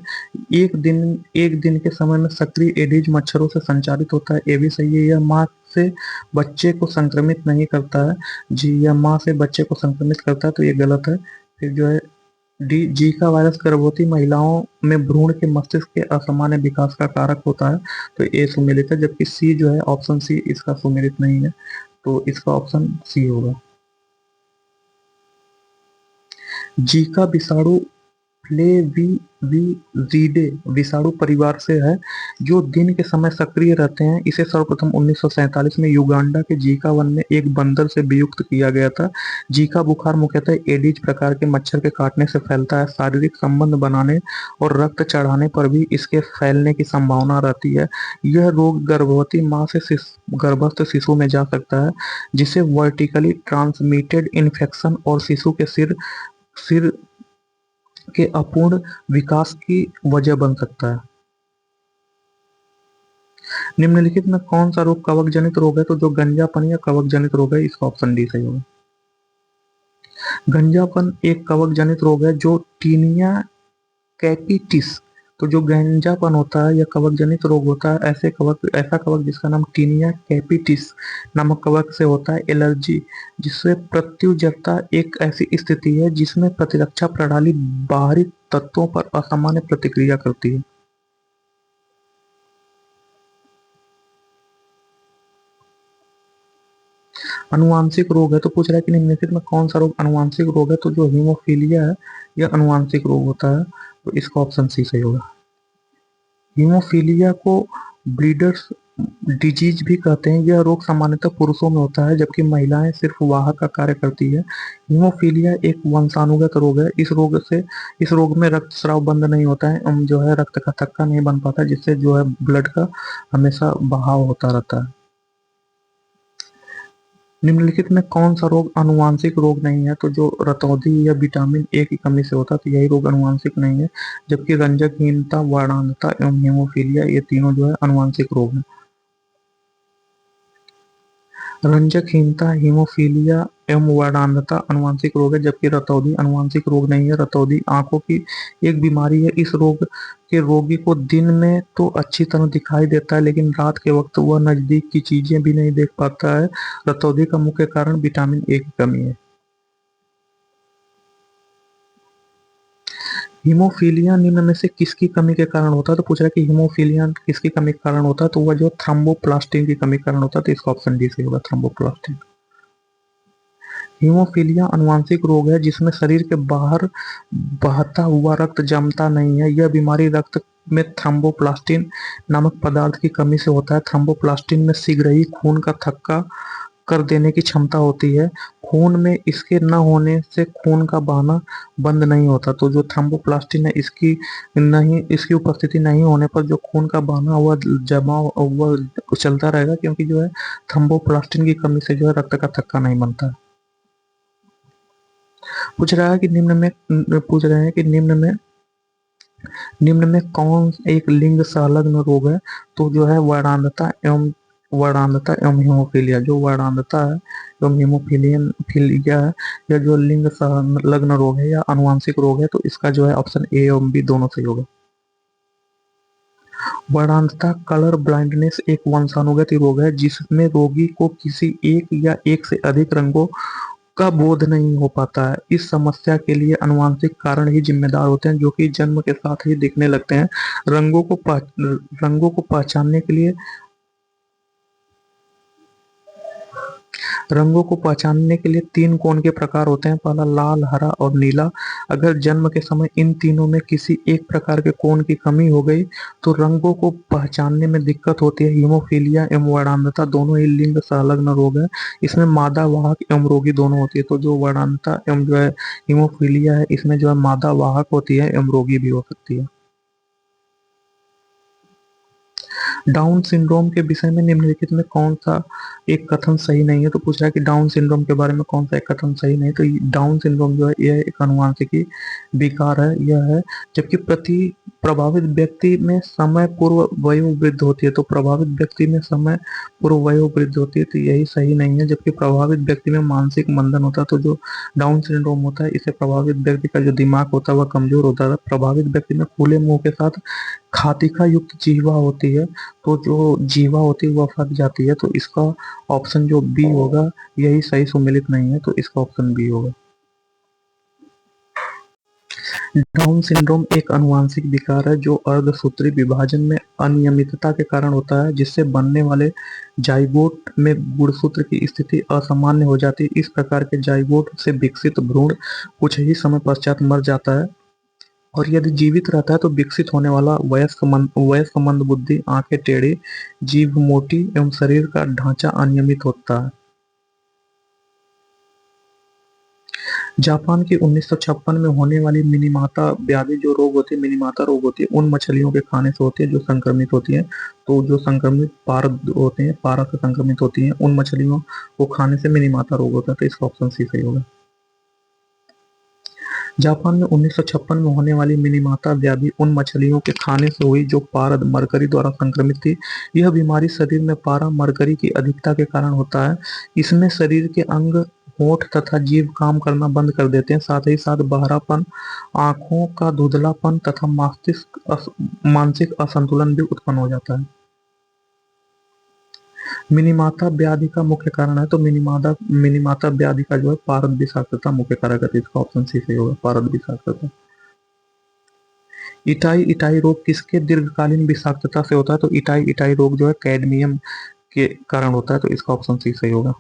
एक दिन के समय में सक्रिय एडिज मच्छरों से संचारित होता है, ये भी सही है। यह माँ से बच्चे को संक्रमित नहीं करता है। जी, यह माँ से बच्चे को संक्रमित करता है, तो ये गलत है। फिर जो है डी, जीका वायरस गर्भवती महिलाओं में भ्रूण के मस्तिष्क के असामान्य विकास का कारक होता है, तो ए सुमेलित है। जबकि सी जो है ऑप्शन सी इसका सुमेलित नहीं है, तो इसका ऑप्शन सी होगा। जीका विषाणु फ्लेविविरिडे विषाणु परिवार से है, जो दिन के समय सक्रिय रहते हैं। इसे सर्वप्रथम 1947 में युगांडा के जीका वन में एक बंदर से वियुक्त किया गया था। जीका बुखार मुख्यतः एडिज प्रकार के मच्छर के काटने से फैलता है। शारीरिक संबंध बनाने और रक्त चढ़ाने पर भी इसके फैलने की संभावना रहती है। यह रोग गर्भवती माँ से गर्भस्थ शिशु में जा सकता है, जिसे वर्टिकली ट्रांसमिटेड इन्फेक्शन और शिशु के सिर के अपूर्ण विकास की वजह बन सकता है। निम्नलिखित में कौन सा रोग कवक जनित रोग है? तो जो गंजापन या कवक जनित रोग है, इसका ऑप्शन डी सही होगा। गंजापन एक कवक जनित रोग है जो टीनिया कैपिटिस, तो जो गंजापन होता है या कवक जनित रोग होता है, ऐसा कवक जिसका नाम टीनिया कैपिटिस नामक कवक से होता है। एलर्जी जिससे प्रत्युजकता एक ऐसी स्थिति है जिसमें प्रतिरक्षा प्रणाली बाहरी तत्वों पर असामान्य प्रतिक्रिया करती है। अनुवांशिक रोग है, तो पूछ रहा है कि निम्नलिखित में कौन सा रोग अनुवांशिक रोग है? तो जो हीमोफीलिया है यह अनुवांशिक रोग होता है, तो इसका ऑप्शन सी सही होगा। हीमोफीलिया को ब्रीडर्स डिजीज भी कहते हैं। यह रोग सामान्यतः पुरुषों में होता है, जबकि महिलाएं सिर्फ वाहक का कार्य करती है। हीमोफीलिया एक वंशानुगत रोग है। इस रोग में रक्तस्राव बंद नहीं होता है, जो है रक्त का थक्का नहीं बन पाता, जिससे जो है ब्लड का हमेशा बहाव होता रहता है। निम्नलिखित में कौन सा रोग अनुवांशिक रोग नहीं है? तो जो रतौंधी या विटामिन ए की कमी से होता है, तो यही रोग अनुवांशिक नहीं है। जबकि रंजकहीनता, वर्णांधता एवं हीमोफीलिया ये तीनों जो है अनुवांशिक रोग हैं। रंजकहीनता, हीमोफीलिया एवं वर्णांधता अनुवांशिक रोग है, जबकि रतौंधी अनुवांशिक रोग नहीं है। रतौंधी आंखों की एक बीमारी है। इस रोग के रोगी को दिन में तो अच्छी तरह दिखाई देता है, लेकिन रात के वक्त वह नजदीक की चीजें भी नहीं देख पाता है। रतौंधी का मुख्य कारण विटामिन ए की कमी है। हीमोफीलिया निम्न में से किसकी कमी के कारण होता है? तो पूछ रहा है कि हीमोफीलिया किसकी कमी के कारण होता है? तो वह जो थ्रोम्बोप्लास्टिन की कमी के कारण होता है, तो इसका ऑप्शन डी सही होगा, थ्रोम्बोप्लास्टिन। हीमोफीलिया अनुवांशिक रोग है जिसमें शरीर के बाहर बहता हुआ रक्त जमता नहीं है। यह बीमारी रक्त में थ्रोम्बोप्लास्टिन नामक पदार्थ की कमी से होता है। थ्रोम्बोप्लास्टिन में शीघ्र ही खून का थक्का कर देने की क्षमता होती है। खून में इसके न होने से खून का बहना बंद नहीं होता। तो जो थ्रोम्बोप्लास्टिन है इसकी उपस्थिति नहीं होने पर जो खून का बहना हुआ जमा हुआ चलता रहेगा, क्योंकि जो है थ्रोम्बोप्लास्टिन की कमी से जो है रक्त का थक्का नहीं बनता है। पूछ रहे हैं कि निम्न में कौन एक लिंग संलग्न रोग है? तो जो है वर्णांधता एवं हीमोफीलिया। जो वर्णांधता है एवं हीमोफीलिया है, यह जो लिंग संलग्न रोग है या अनुवांशिक रोग है, तो इसका जो है ऑप्शन ए एवं बी दोनों सही होगा। वर्णांधता कलर ब्लाइंडनेस एक वंशानुगत रोग है जिसमें रोगी को किसी एक या एक से अधिक रंगों का बोध नहीं हो पाता है। इस समस्या के लिए अनुवांशिक कारण ही जिम्मेदार होते हैं, जो कि जन्म के साथ ही दिखने लगते हैं। रंगों को पहचानने के लिए तीन कोण के प्रकार होते हैं, पहला लाल, हरा और नीला। अगर जन्म के समय इन तीनों में किसी एक प्रकार के कोण की कमी हो गई तो रंगों को पहचानने में दिक्कत होती है। हीमोफीलिया एवं वर्णांधता दोनों ही लिंग संलग्न रोग है। इसमें मादा वाहक एवं रोगी दोनों होती है। तो जो वर्णांधता एवं जो है हीमोफीलिया है, इसमें जो है मादा वाहक होती है एवं रोगी भी हो सकती है। डाउन सिंड्रोम के विषय में निम्नलिखित में कौन सा एक कथन सही नहीं है, तो पूछ रहा है कि डाउन सिंड्रोम के बारे में कौन सा एक कथन सही नहीं है। तो डाउन सिंड्रोम जो है यह एक अनुवांशिकी विकार है, यह है जबकि प्रति प्रभावित व्यक्ति में समय पूर्व वयोवृद्धि होती है। तो प्रभावित व्यक्ति में समय पूर्व वयोवृद्धि होती है, तो यही सही नहीं है। जबकि प्रभावित व्यक्ति में मानसिक मंदन होता है। तो जो डाउन सिंड्रोम होता है, इसे प्रभावित व्यक्ति का जो दिमाग होता है वह कमजोर होता है। प्रभावित व्यक्ति में खुले मुंह के साथ खातिका युक्त जीवा होती है, तो जो जीवा होती है वह फट जाती है। तो इसका ऑप्शन जो बी होगा यही सही सुमेलित नहीं है, तो इसका ऑप्शन बी होगा। डाउन सिंड्रोम एक आनुवंशिक विकार है जो अर्धसूत्री विभाजन में अनियमितता के कारण होता है, जिससे बनने वाले जाइगोट में गुणसूत्र की स्थिति असामान्य हो जाती है। इस प्रकार के जाइगोट से विकसित भ्रूण कुछ ही समय पश्चात मर जाता है, और यदि जीवित रहता है तो विकसित होने वाला वयस्क मंदबुद्धि, आंखें टेढ़ी, जीभ मोटी एवं शरीर का ढांचा अनियमित होता है। जापान की 1956 में होने वाली मिनीमाता व्याधि जो रोग होती है, मिनीमाता रोग होती है, उन मछलियों के खाने से होती है जो संक्रमित होती हैं। तो जो संक्रमित पारद होते हैं, पारा से संक्रमित होती हैं, उन मछलियों को खाने से मिनीमाता रोग होता है। तो इसका ऑप्शन सी सही होगा। जापान में 1956 में होने वाली मिनीमाता व्याधि उन मछलियों के खाने से हुई जो पारद मरकरी द्वारा संक्रमित थी। यह बीमारी शरीर में पारा मरकरी की अधिकता के कारण होता है। इसमें शरीर के अंग, होंठ तथा जीभ काम करना बंद कर देते हैं। साथ ही साथ बहरापन, आंखों का धुंधलापन तथा मानसिक असंतुलन भी उत्पन्न हो जाता है। मिनीमाता व्याधि का मुख्य कारण है, तो मिनीमाता व्याधि का जो है पारद विषाक्तता मुख्य कारक है। तो इसका ऑप्शन सी सही होगा, पारद विषाक्तता। इटाई इटाई रोग किसके दीर्घकालीन विषाक्तता से होता है? तो इटाई इटाई रोग जो है कैडमियम के कारण होता है। तो इसका ऑप्शन सी सही होगा।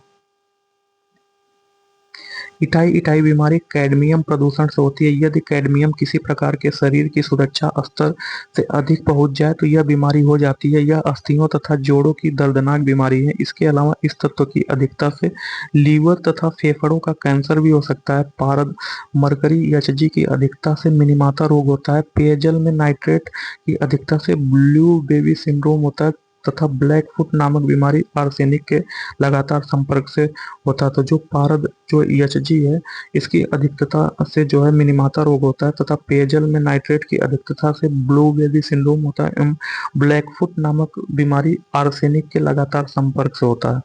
इटाई इटाई बीमारी कैडमियम प्रदूषण से होती है। यदि कैडमियम किसी प्रकार के शरीर की सुरक्षा स्तर से अधिक पहुंच जाए तो यह बीमारी हो जाती है। यह अस्थियों तथा जोड़ों की दर्दनाक बीमारी है। इसके अलावा इस तत्व की अधिकता से लीवर तथा फेफड़ों का कैंसर भी हो सकता है। पारद मरकरी एचजी की अधिकता से मिनीमाता रोग होता है। पेयजल में नाइट्रेट की अधिकता से ब्लू बेबी सिंड्रोम होता है, तथा ब्लैक फुट नामक बीमारी आर्सेनिक के लगातार संपर्क से होता है। तो जो पारद जो एचजी है, इसकी अधिकता से जो है मिनीमाता रोग होता है, तथा पेयजल में नाइट्रेट की अधिकता से ब्लू बेबी सिंड्रोम होता है एवं ब्लैक फुट नामक बीमारी आर्सेनिक के लगातार संपर्क से होता है।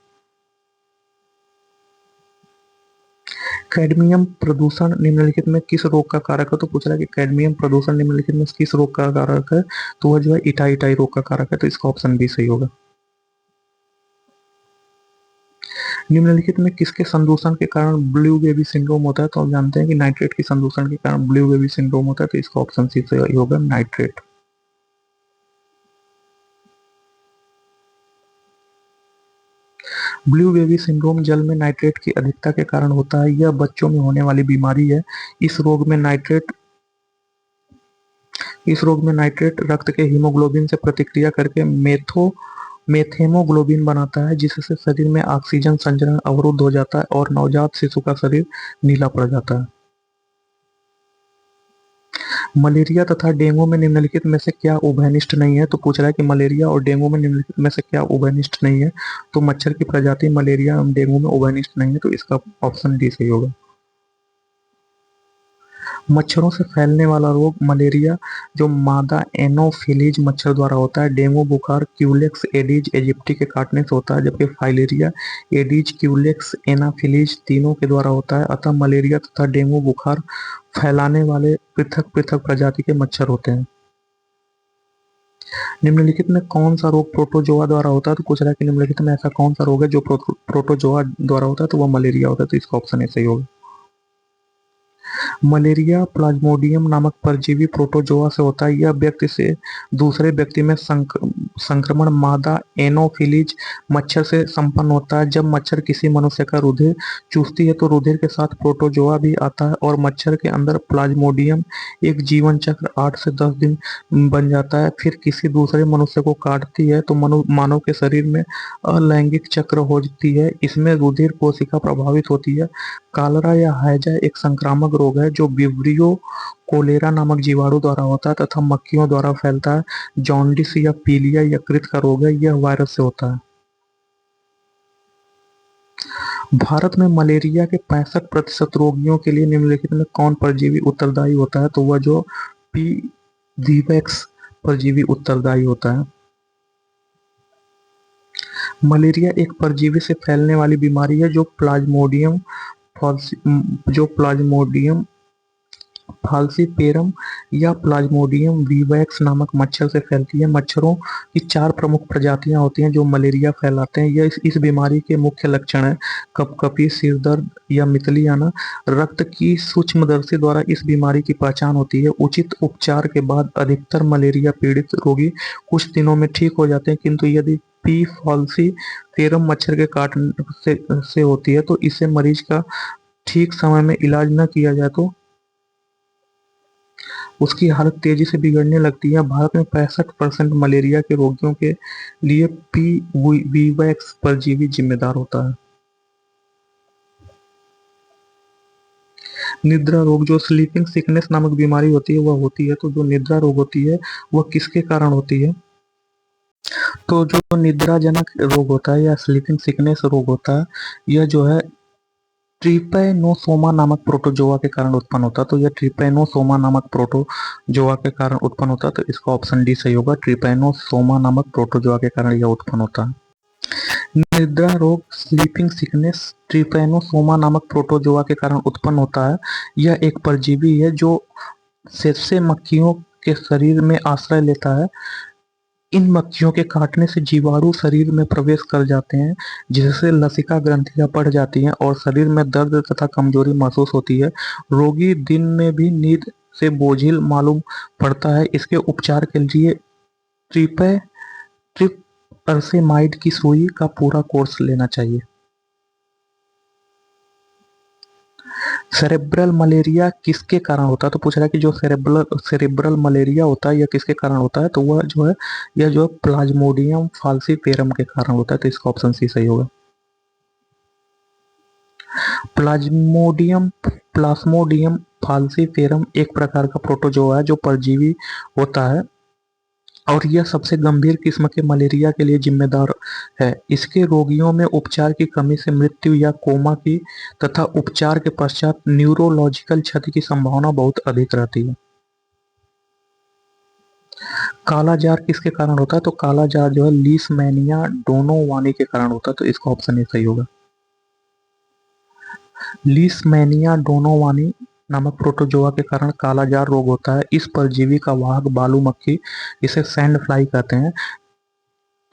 कैडमियम प्रदूषण निम्नलिखित में किस रोग का कारक है? तो पूछ रहा है कि कैडमियम प्रदूषण निम्नलिखित में किस रोग का कारक है? तो वह जो है इटाई इटाई रोग का कारक है। तो इसका ऑप्शन बी सही होगा। निम्नलिखित में किसके संदूषण के कारण ब्लू बेबी सिंड्रोम होता है? तो हम जानते हैं कि नाइट्रेट के संदूषण के कारण ब्लू बेबी सिंड्रोम होता है। तो इसका ऑप्शन सी सही होगा, नाइट्रेट। ब्लू बेबी सिंड्रोम जल में नाइट्रेट की अधिकता के कारण होता है। यह बच्चों में होने वाली बीमारी है। इस रोग में नाइट्रेट रक्त के हीमोग्लोबिन से प्रतिक्रिया करके मेथेमोग्लोबिन बनाता है, जिससे शरीर में ऑक्सीजन संचरण अवरुद्ध हो जाता है और नवजात शिशु का शरीर नीला पड़ जाता है। मलेरिया तथा डेंगू में निम्नलिखित में से क्या उभयनिष्ठ नहीं है? तो पूछ रहा है कि मलेरिया और डेंगू में निम्नलिखित में से क्या उभयनिष्ठ नहीं है? तो मच्छर की प्रजाति मलेरिया एवं डेंगू में उभयनिष्ठ नहीं है। तो इसका ऑप्शन डी सही होगा। मच्छरों से फैलने वाला रोग मलेरिया जो मादा एनोफिलीज मच्छर द्वारा होता है। डेंगू बुखार क्यूलेक्स एडीज इजिप्टी के काटने से होता है, जबकि फाइलेरिया एडीज क्यूलेक्स एनाफिलीज तीनों के द्वारा होता है। अतः मलेरिया तथा डेंगू बुखार फैलाने वाले पृथक पृथक प्रजाति के मच्छर होते हैं। निम्नलिखित में कौन सा रोग प्रोटोजोआ द्वारा होता है? तो पूछ रहा है कि निम्नलिखित में ऐसा कौन सा रोग है जो प्रोटोजोआ द्वारा होता है? तो वह मलेरिया होता है। तो इसका ऑप्शन ऐसा ही होगा। मलेरिया प्लाज्मोडियम नामक परजीवी प्रोटोजोआ से होता है। यह व्यक्ति से दूसरे व्यक्ति में संक्रमण मादा एनोफिलीज मच्छर से संपन्न होता है। जब मच्छर किसी मनुष्य का रुधिर चूसती है तो रुधिर के साथ प्रोटोजोआ भी आता है और मच्छर के अंदर प्लाज्मोडियम एक जीवन चक्र 8 से 10 दिन बन जाता है। फिर किसी दूसरे मनुष्य को काटती है तो मानव के शरीर में अलैंगिक चक्र होती है। इसमें रुधिर कोशिका प्रभावित होती है। कालरा या हैजा एक संक्रामक रोग है जो विब्रियो कोलेरा नामक जीवाणु द्वारा होता है तथा मक्खियों द्वारा फैलता है। जॉन्डिस या पीलिया यकृत का रोग है, यह वायरस से होता है। भारत में मलेरिया के 65% रोगियों के लिए निम्नलिखित में कौन परजीवी उत्तरदायी होता है? तो वह जो पी वीवैक्स परजीवी उत्तरदायी होता है। मलेरिया एक परजीवी से फैलने वाली बीमारी है जो प्लाज्मोडियम फाल्सीपेरम या प्लाज्मोडियम वीवैक्स नामक मच्छर से फैलती है। मच्छरों की 4 प्रमुख प्रजातियां होती हैं जो मलेरिया फैलाते हैं। यह इस बीमारी के मुख्य लक्षण है कपकपी, सिर दर्द या मितली आना। रक्त की सूक्ष्मदर्शी द्वारा इस बीमारी की पहचान होती है। उचित उपचार के बाद अधिकतर मलेरिया पीड़ित रोगी कुछ दिनों में ठीक हो जाते हैं, किंतु यदि पी फॉल्सीपेरम मच्छर के काटने से होती है तो इसे मरीज का ठीक समय में इलाज न किया जाए तो उसकी हालत तेजी से बिगड़ने लगती है। भारत में 65% मलेरिया के रोगियों के लिए पी वीवैक्स परजीवी जिम्मेदार होता है। निद्रा रोग, जो स्लीपिंग सिकनेस नामक बीमारी होती है वह होती है। तो जो निद्रा रोग होती है वह किसके कारण होती है? तो जो निद्राजनक रोग होता है या स्लीपिंग सिकनेस रोग होता है, यह जो है ट्रिपैनोसोमा नामक प्रोटोजोआ के कारण उत्पन्न होता है। तो यह ट्रिपैनोसोमा नामक प्रोटोजोआ के कारण उत्पन्न होता है। तो इसका ऑप्शन डी सही होगा। ट्रिपैनोसोमा नामक प्रोटोजोआ के कारण यह उत्पन्न होता है। निद्रा रोग स्लीपिंग सिकनेस ट्रिपैनोसोमा नामक प्रोटोजोआ के कारण उत्पन्न होता है। यह एक परजीवी है जो सेप्से मक्खियों के शरीर में आश्रय लेता है। इन मक्खियों के काटने से जीवाणु शरीर में प्रवेश कर जाते हैं, जिससे लसिका ग्रंथियां बढ़ जाती हैं और शरीर में दर्द तथा कमजोरी महसूस होती है। रोगी दिन में भी नींद से बोझिल मालूम पड़ता है। इसके उपचार के लिए ट्रिपरसेमाइड की सुई का पूरा कोर्स लेना चाहिए। सेरेब्रल मलेरिया किसके कारण होता है? तो पूछ रहा है कि जो सेरेब्रल मलेरिया होता है यह किसके कारण होता है? तो वह जो है यह जो प्लाज्मोडियम फाल्सीपेरम के कारण होता है। तो इसका ऑप्शन सी सही होगा। प्लाज्मोडियम फाल्सीपेरम एक प्रकार का प्रोटोजोआ है जो परजीवी होता है और यह सबसे गंभीर किस्म के मलेरिया के लिए जिम्मेदार है। इसके रोगियों में उपचार की कमी से मृत्यु या कोमा की तथा उपचार के पश्चात न्यूरोलॉजिकल क्षति की संभावना बहुत अधिक रहती है। काला जार किसके कारण होता है? तो काला जार जो है लीशमैनिया डोनोवानी के कारण होता है। तो इसका ऑप्शन ए सही होगा। लीशमैनिया डोनोवानी नामक प्रोटोजोआ के कारण काला जार रोग होता है। इस परजीवी का वाहक बालू मक्खी, इसे सैंड फ्लाई कहते हैं।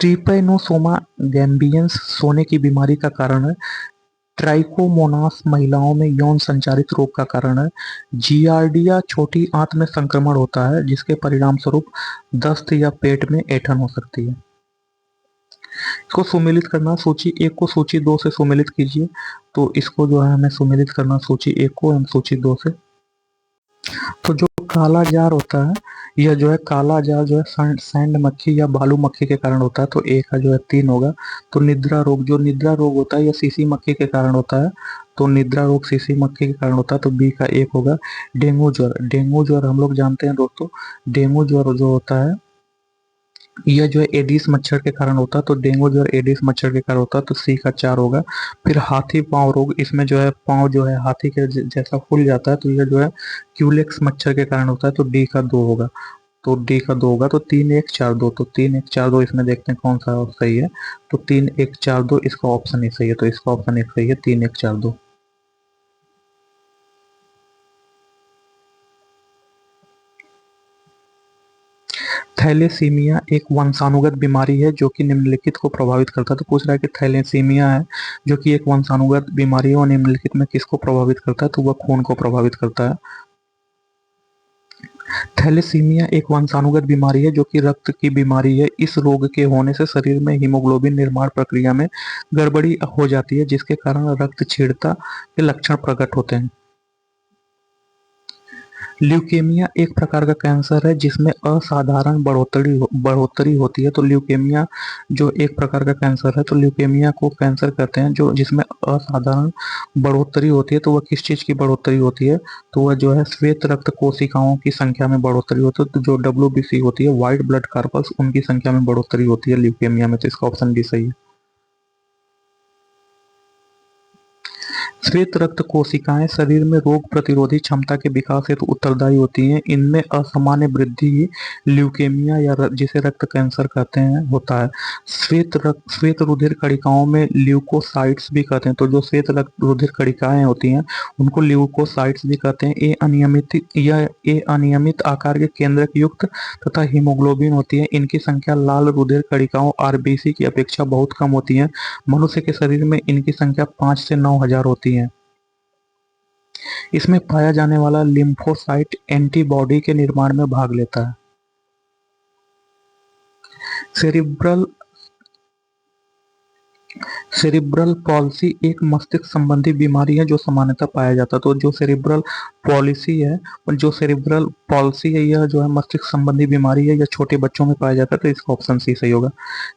ट्रिपैनोसोमा गैम्बियंस सोने की बीमारी का कारण है। ट्राइकोमोनास महिलाओं में यौन संचारित रोग का कारण है। जियार्डिया छोटी आंत में संक्रमण होता है जिसके परिणाम स्वरूप दस्त या पेट में ऐंठन हो सकती है। इसको सुमेलित करना, सूची 1 को सूची 2 से सुमेलित कीजिए। तो इसको जो है हमें सुमेलित करना सूची 1 को एवं सूची 2 से। तो जो काला जार होता है यह जो है काला जार जो है सैंड मक्खी या बालू मक्खी के कारण होता है। तो ए का जो है 3 होगा। तो निद्रा रोग, जो निद्रा रोग होता है यह सीसी मक्खी के कारण होता है। तो निद्रा रोग सीसी मक्खी के कारण होता है। तो बी का 1 होगा। डेंगू ज्वर हम लोग जानते हैं दोस्तों, डेंगू ज्वर जो होता है यह जो है एडिस मच्छर के कारण होता है। तो डेंगू ज्वर एडिस मच्छर के कारण होता है। तो सी का 4 होगा। फिर हाथी पांव रोग, इसमें जो है पांव जो है हाथी के जैसा फूल जाता है। तो यह जो है क्यूलेक्स मच्छर के कारण होता है। तो डी का 2 होगा। तो डी का 2 होगा। तो 3 1 4 2, तो 3 1 4 2 इसमें देखते हैं कौन सा सही है। तो 3 1 4 2 इसका ऑप्शन ही सही है। तो इसका ऑप्शन एक सही है, 3 1 4 2। थैलेसीमिया एक वंशानुगत बीमारी है जो कि निम्नलिखित को प्रभावित करता है। तो पूछ रहा है कि थैलेसीमिया है जो कि एक वंशानुगत बीमारी है और निम्नलिखित में किसको प्रभावित करता है? तो वह खून को प्रभावित करता है। थैलेसीमिया एक वंशानुगत बीमारी है जो कि रक्त की बीमारी है। इस रोग के होने से शरीर में हीमोग्लोबिन निर्माण प्रक्रिया में गड़बड़ी हो जाती है जिसके कारण रक्त क्षीणता के लक्षण प्रकट होते हैं। ल्यूकेमिया एक प्रकार का कैंसर है जिसमें असाधारण बढ़ोतरी होती है। तो ल्यूकेमिया जो एक प्रकार का कैंसर है, तो ल्यूकेमिया को कैंसर कहते हैं जो जिसमें असाधारण बढ़ोतरी होती है। तो वह किस चीज की बढ़ोतरी होती है? तो वह जो है श्वेत रक्त कोशिकाओं की संख्या में बढ़ोतरी होती है। तो जो WBC होती है, व्हाइट ब्लड कार्पल्स, उनकी संख्या में बढ़ोतरी होती है ल्यूकेमिया में। तो इसका ऑप्शन भी सही है। श्वेत रक्त कोशिकाएं शरीर में रोग प्रतिरोधी क्षमता के विकास हेतु उत्तरदायी होती हैं। इनमें असामान्य वृद्धि ल्यूकेमिया या जिसे रक्त कैंसर कहते हैं होता है। श्वेत रुधिर कणिकाओं में ल्यूकोसाइट्स भी कहते हैं। तो जो श्वेत रक्त रुधिर कणिकाएं होती हैं उनको ल्यूकोसाइट्स भी कहते हैं। ये अनियमित आकार के केंद्रक युक्त तथा हीमोग्लोबिन होती है। इनकी संख्या लाल रुधिर कणिकाओं आरबीसी की अपेक्षा बहुत कम होती है। मनुष्य के शरीर में इनकी संख्या 5 से 9,000 होती है। इसमें पाया जाने वाला लिम्फोसाइट एंटीबॉडी के निर्माण में भाग लेता है। सेरिब्रल सेरिब्रल पॉलिसी एक मस्तिष्क संबंधी बीमारी है जो सामान्यतः पाया जाता है। तो जो सेरिब्रल पॉलिसी है यह जो है मस्तिष्क संबंधी बीमारी है, यह छोटे बच्चों में पाया जाता है। तो इसका ऑप्शन सी सही होगा।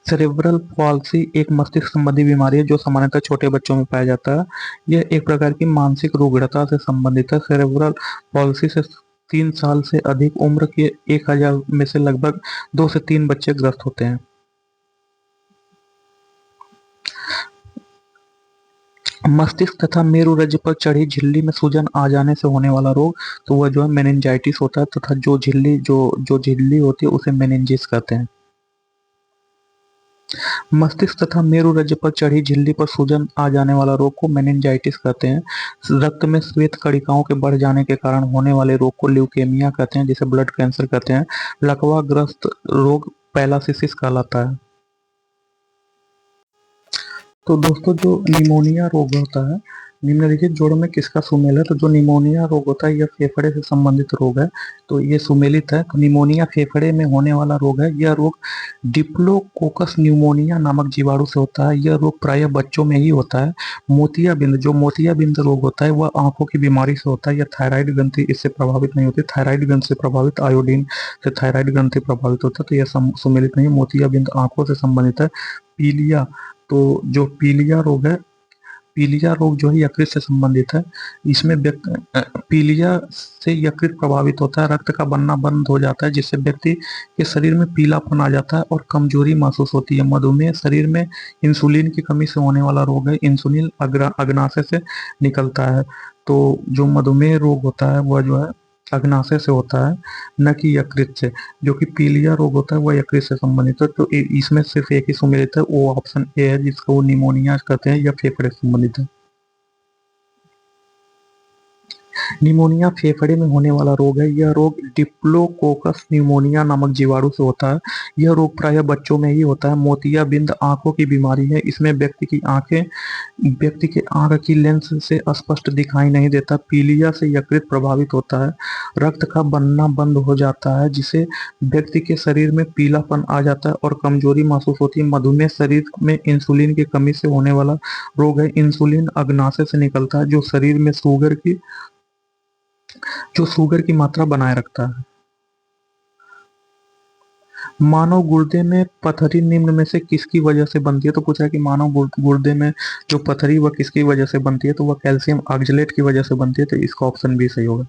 सेरिब्रल पॉलिसी एक मस्तिष्क संबंधी बीमारी है जो सामान्यतः छोटे बच्चों में पाया जाता है। यह एक प्रकार की मानसिक रुग्णता से संबंधित है। सेरिब्रल पॉलिसी से 3 साल से अधिक उम्र के 1,000 में से लगभग 2 से 3 बच्चे ग्रस्त होते हैं। मस्तिष्क तथा मेरुरज्जु पर चढ़ी झिल्ली में सूजन आ जाने से होने वाला रोग, तो वह जो है मेनिंजाइटिस होता है तथा जो झिल्ली होती है उसे मेनिंजिस कहते हैं। मस्तिष्क तथा मेरुरज्जु पर चढ़ी झिल्ली पर सूजन आ जाने वाला रोग को मेनिंजाइटिस कहते हैं। रक्त में श्वेत कणिकाओं के बढ़ जाने के कारण होने वाले रोग को ल्यूकेमिया कहते हैं, जिसे ब्लड कैंसर कहते हैं। लकवा ग्रस्त रोग पैलासिसिस कहलाता है। तो दोस्तों जो निमोनिया रोग होता है, निम्नलिखित जोड़ों में किसका सुमेल है? तो जो निमोनिया रोग होता है यह फेफड़े से संबंधित रोग है, तो ये सुमेलित है। तो निमोनिया फेफड़े में होने वाला रोग है। यह रोग डिप्लोकोकस न्यूमोनिया नामक जीवाणु से होता है। यह रोग प्रायः बच्चों में ही होता है। मोतियाबिंद रोग होता है वह आंखों की बीमारी से होता है। यह थायराइड ग्रंथि इससे प्रभावित नहीं होती। थायराइड ग्रंथि से प्रभावित, आयोडीन से थायराइड ग्रंथि प्रभावित होता है, तो यह सुमेलित नहीं। मोतियाबिंद आंखों से संबंधित है। पीलिया, तो जो पीलिया रोग है, पीलिया रोग जो है यकृत से संबंधित है। इसमें पीलिया से यकृत प्रभावित होता है, रक्त का बनना बंद हो जाता है जिससे व्यक्ति के शरीर में पीलापन आ जाता है और कमजोरी महसूस होती है। मधुमेह शरीर में इंसुलिन की कमी से होने वाला रोग है। इंसुलिन अग्नाशय से निकलता है। तो जो मधुमेह रोग होता है वह जो है अग्नाशय से होता है, न कि यकृत से। जो कि पीलिया रोग होता है वह यकृत से संबंधित है। तो इसमें सिर्फ एक ही सुमेलित है, वो ऑप्शन ए है जिसको वो निमोनिया कहते हैं या फेफड़े से संबंधित है। निमोनिया फेफड़े में होने वाला रोग है। यह रोग डिप्लोकोकस न्यूमोनिया नामक जीवाणु से होता है। यह रोग प्रायः बच्चों में ही होता है। मोतियाबिंद आंखों की बीमारी है। इसमें व्यक्ति के आंख की लेंस से स्पष्ट दिखाई नहीं देता। पीलिया से यकृत प्रभावित होता है, रक्त का बनना बंद हो जाता है जिससे व्यक्ति के शरीर में पीलापन आ जाता है और कमजोरी महसूस होती है। मधुमेह शरीर में इंसुलिन की कमी से होने वाला रोग है। इंसुलिन अग्नाशय से निकलता है जो शरीर में शुगर की मात्रा बनाए रखता है। मानव गुर्दे में पथरी निम्न में से किसकी वजह से बनती है? तो पूछा है कि मानव गुर्दे में जो पथरी वह किसकी वजह से बनती है? तो वह कैल्शियम ऑक्जेलेट की वजह से बनती है। तो इसका ऑप्शन बी सही होगा।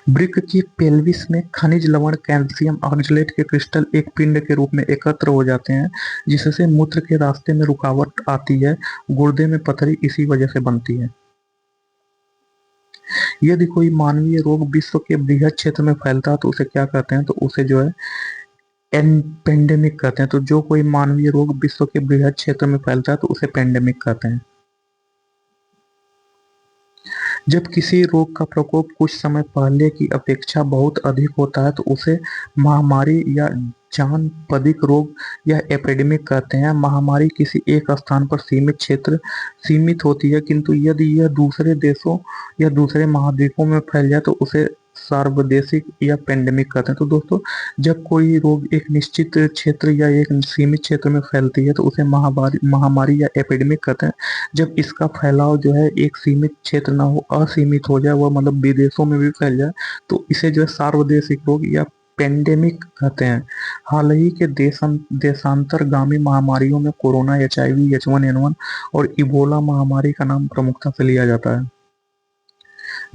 वृक्क की पेल्विस में खनिज लवण कैल्शियम ऑक्जेलेट के क्रिस्टल एक पिंड के रूप में एकत्र हो जाते हैं जिससे मूत्र के रास्ते में रुकावट आती है। गुर्दे में पथरी इसी वजह से बनती है। यदि कोई मानवीय रोग विश्व के बृहद क्षेत्र में फैलता है तो उसे क्या कहते हैं? तो उसे जो है पेंडेमिक कहते हैं। तो जो कोई मानवीय रोग विश्व के बृहद क्षेत्र में फैलता है तो उसे पेंडेमिक कहते हैं। जब किसी रोग का प्रकोप कुछ समय पहले की अपेक्षा बहुत अधिक होता है तो उसे महामारी या जानपदिक रोग या एपिडेमिक कहते हैं। महामारी किसी एक स्थान पर सीमित होती है, किंतु यदि यह दूसरे देशों या दूसरे महाद्वीपों में फैल जाए तो उसे सार्वदेशिक या पेंडेमिक कहते हैं। तो दोस्तों जब कोई रोग एक निश्चित क्षेत्र या एक सीमित क्षेत्र में फैलती है तो उसे महामारी या एपिडेमिक कहते हैं। जब इसका फैलाव जो है एक सीमित क्षेत्र ना हो, असीमित हो जाए, वह मतलब विदेशों में भी फैल जाए, तो इसे जो है सार्वदेशिक रोग या पेंडेमिक कहते हैं। हाल ही के देशांतरगामी महामारियों में कोरोना, HIV, H1N1 और इबोला महामारी का नाम प्रमुखता से लिया जाता है।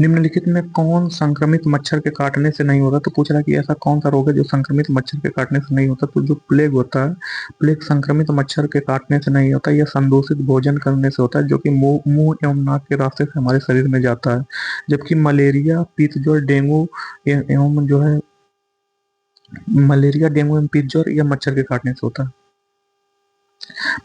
निम्नलिखित में कौन संक्रमित मच्छर के काटने से नहीं होता? तो पूछ रहा है कि ऐसा कौन सा रोग है जो संक्रमित मच्छर के काटने से नहीं होता? तो जो प्लेग होता है, प्लेग संक्रमित मच्छर के काटने से नहीं होता। यह संदूषित भोजन करने से होता है, जो कि मुंह एवं नाक के रास्ते से हमारे शरीर में जाता है। जबकि मलेरिया, पीतज्वर, डेंगू एवं जो है मलेरिया, डेंगू एवं पीतज्वर यह मच्छर के काटने से होता है।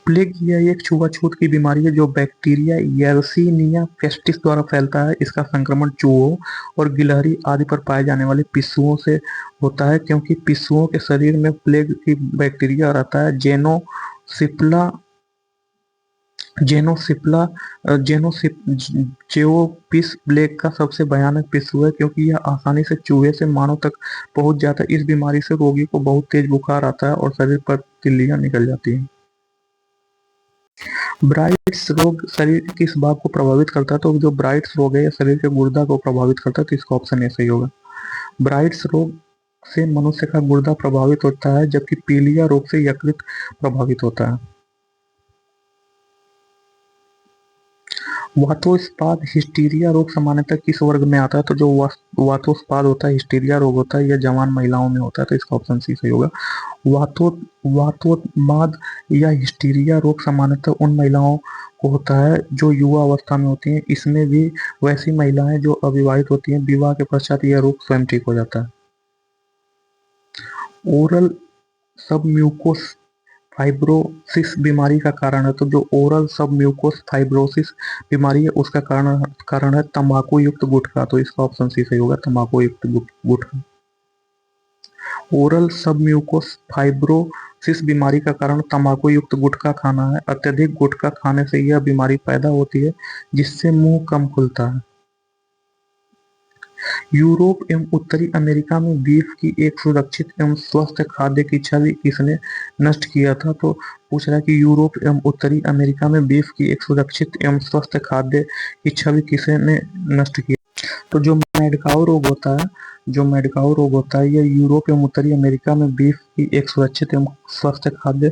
प्लेग यह एक छुआछूत की बीमारी है जो बैक्टीरिया यर्सीनिया पेस्टिस द्वारा फैलता है। इसका संक्रमण चूहों और गिलहरी आदि पर पाए जाने वाले पिस्सुओं से होता है, क्योंकि पिस्सुओं के शरीर में प्लेग की बैक्टीरिया रहता है। जेनोसिफिला जेनोसिफिला जेओपिस प्लेग का सबसे भयानक पिस्सू है, क्योंकि यह आसानी से चूहे से मानव तक पहुंच जाता है। इस बीमारी से रोगी को बहुत तेज बुखार आता है और शरीर पर तिल्लियां निकल जाती हैं। ब्राइट्स रोग शरीर के किस भाग को प्रभावित करता है? तो जो ब्राइट्स रोग है, यह शरीर के गुर्दा को प्रभावित करता है, तो इसका ऑप्शन ए सही होगा। ब्राइट्स रोग से मनुष्य का गुर्दा प्रभावित होता है, जबकि पीलिया रोग से यकृत प्रभावित होता है। वातोस्पाद हिस्टीरिया रोग सामान्यतः किस वर्ग में आता है? तो जो वातोस्पाद होता है, हिस्टीरिया रोग होता है, यह जवान महिलाओं में होता है, तो इसका ऑप्शन सी सही होगा। वातो वातोन्माद या हिस्टीरिया रोग सामान्यतः उन महिलाओं को होता है जो युवा अवस्था में होती हैं। इसमें भी वैसी महिलाएं जो अविवाहित होती हैं, विवाह के पश्चात यह रोग स्वयं ठीक हो जाता है। ओरल सबम्यूकोस फाइब्रोसिस बीमारी का कारण है? तो जो ओरल सबम्यूकोस फाइब्रोसिस बीमारी है, उसका कारण है तंबाकू युक्त गुटखा, तो इसका ऑप्शन सी सही होगा, तंबाकू युक्त गुटखा। ओरल सबम्यूकोस फाइब्रोसिस बीमारी का कारण तंबाकू युक्त गुटखा खाना है। अत्यधिक गुटखा खाने से यह बीमारी पैदा होती है, जिससे मुंह कम खुलता है। यूरोप एवं उत्तरी अमेरिका में बीफ की एक सुरक्षित एवं स्वस्थ खाद्य की छवि किसने नष्ट किया था? तो पूछ रहा है कि यूरोप एवं उत्तरी अमेरिका में बीफ की एक सुरक्षित एवं स्वस्थ खाद्य की छवि किसने नष्ट किया? तो जो मेडकाउ रोग होता है, यह यूरोप एवं उत्तरी अमेरिका में बीफ की एक सुरक्षित एवं स्वस्थ खाद्य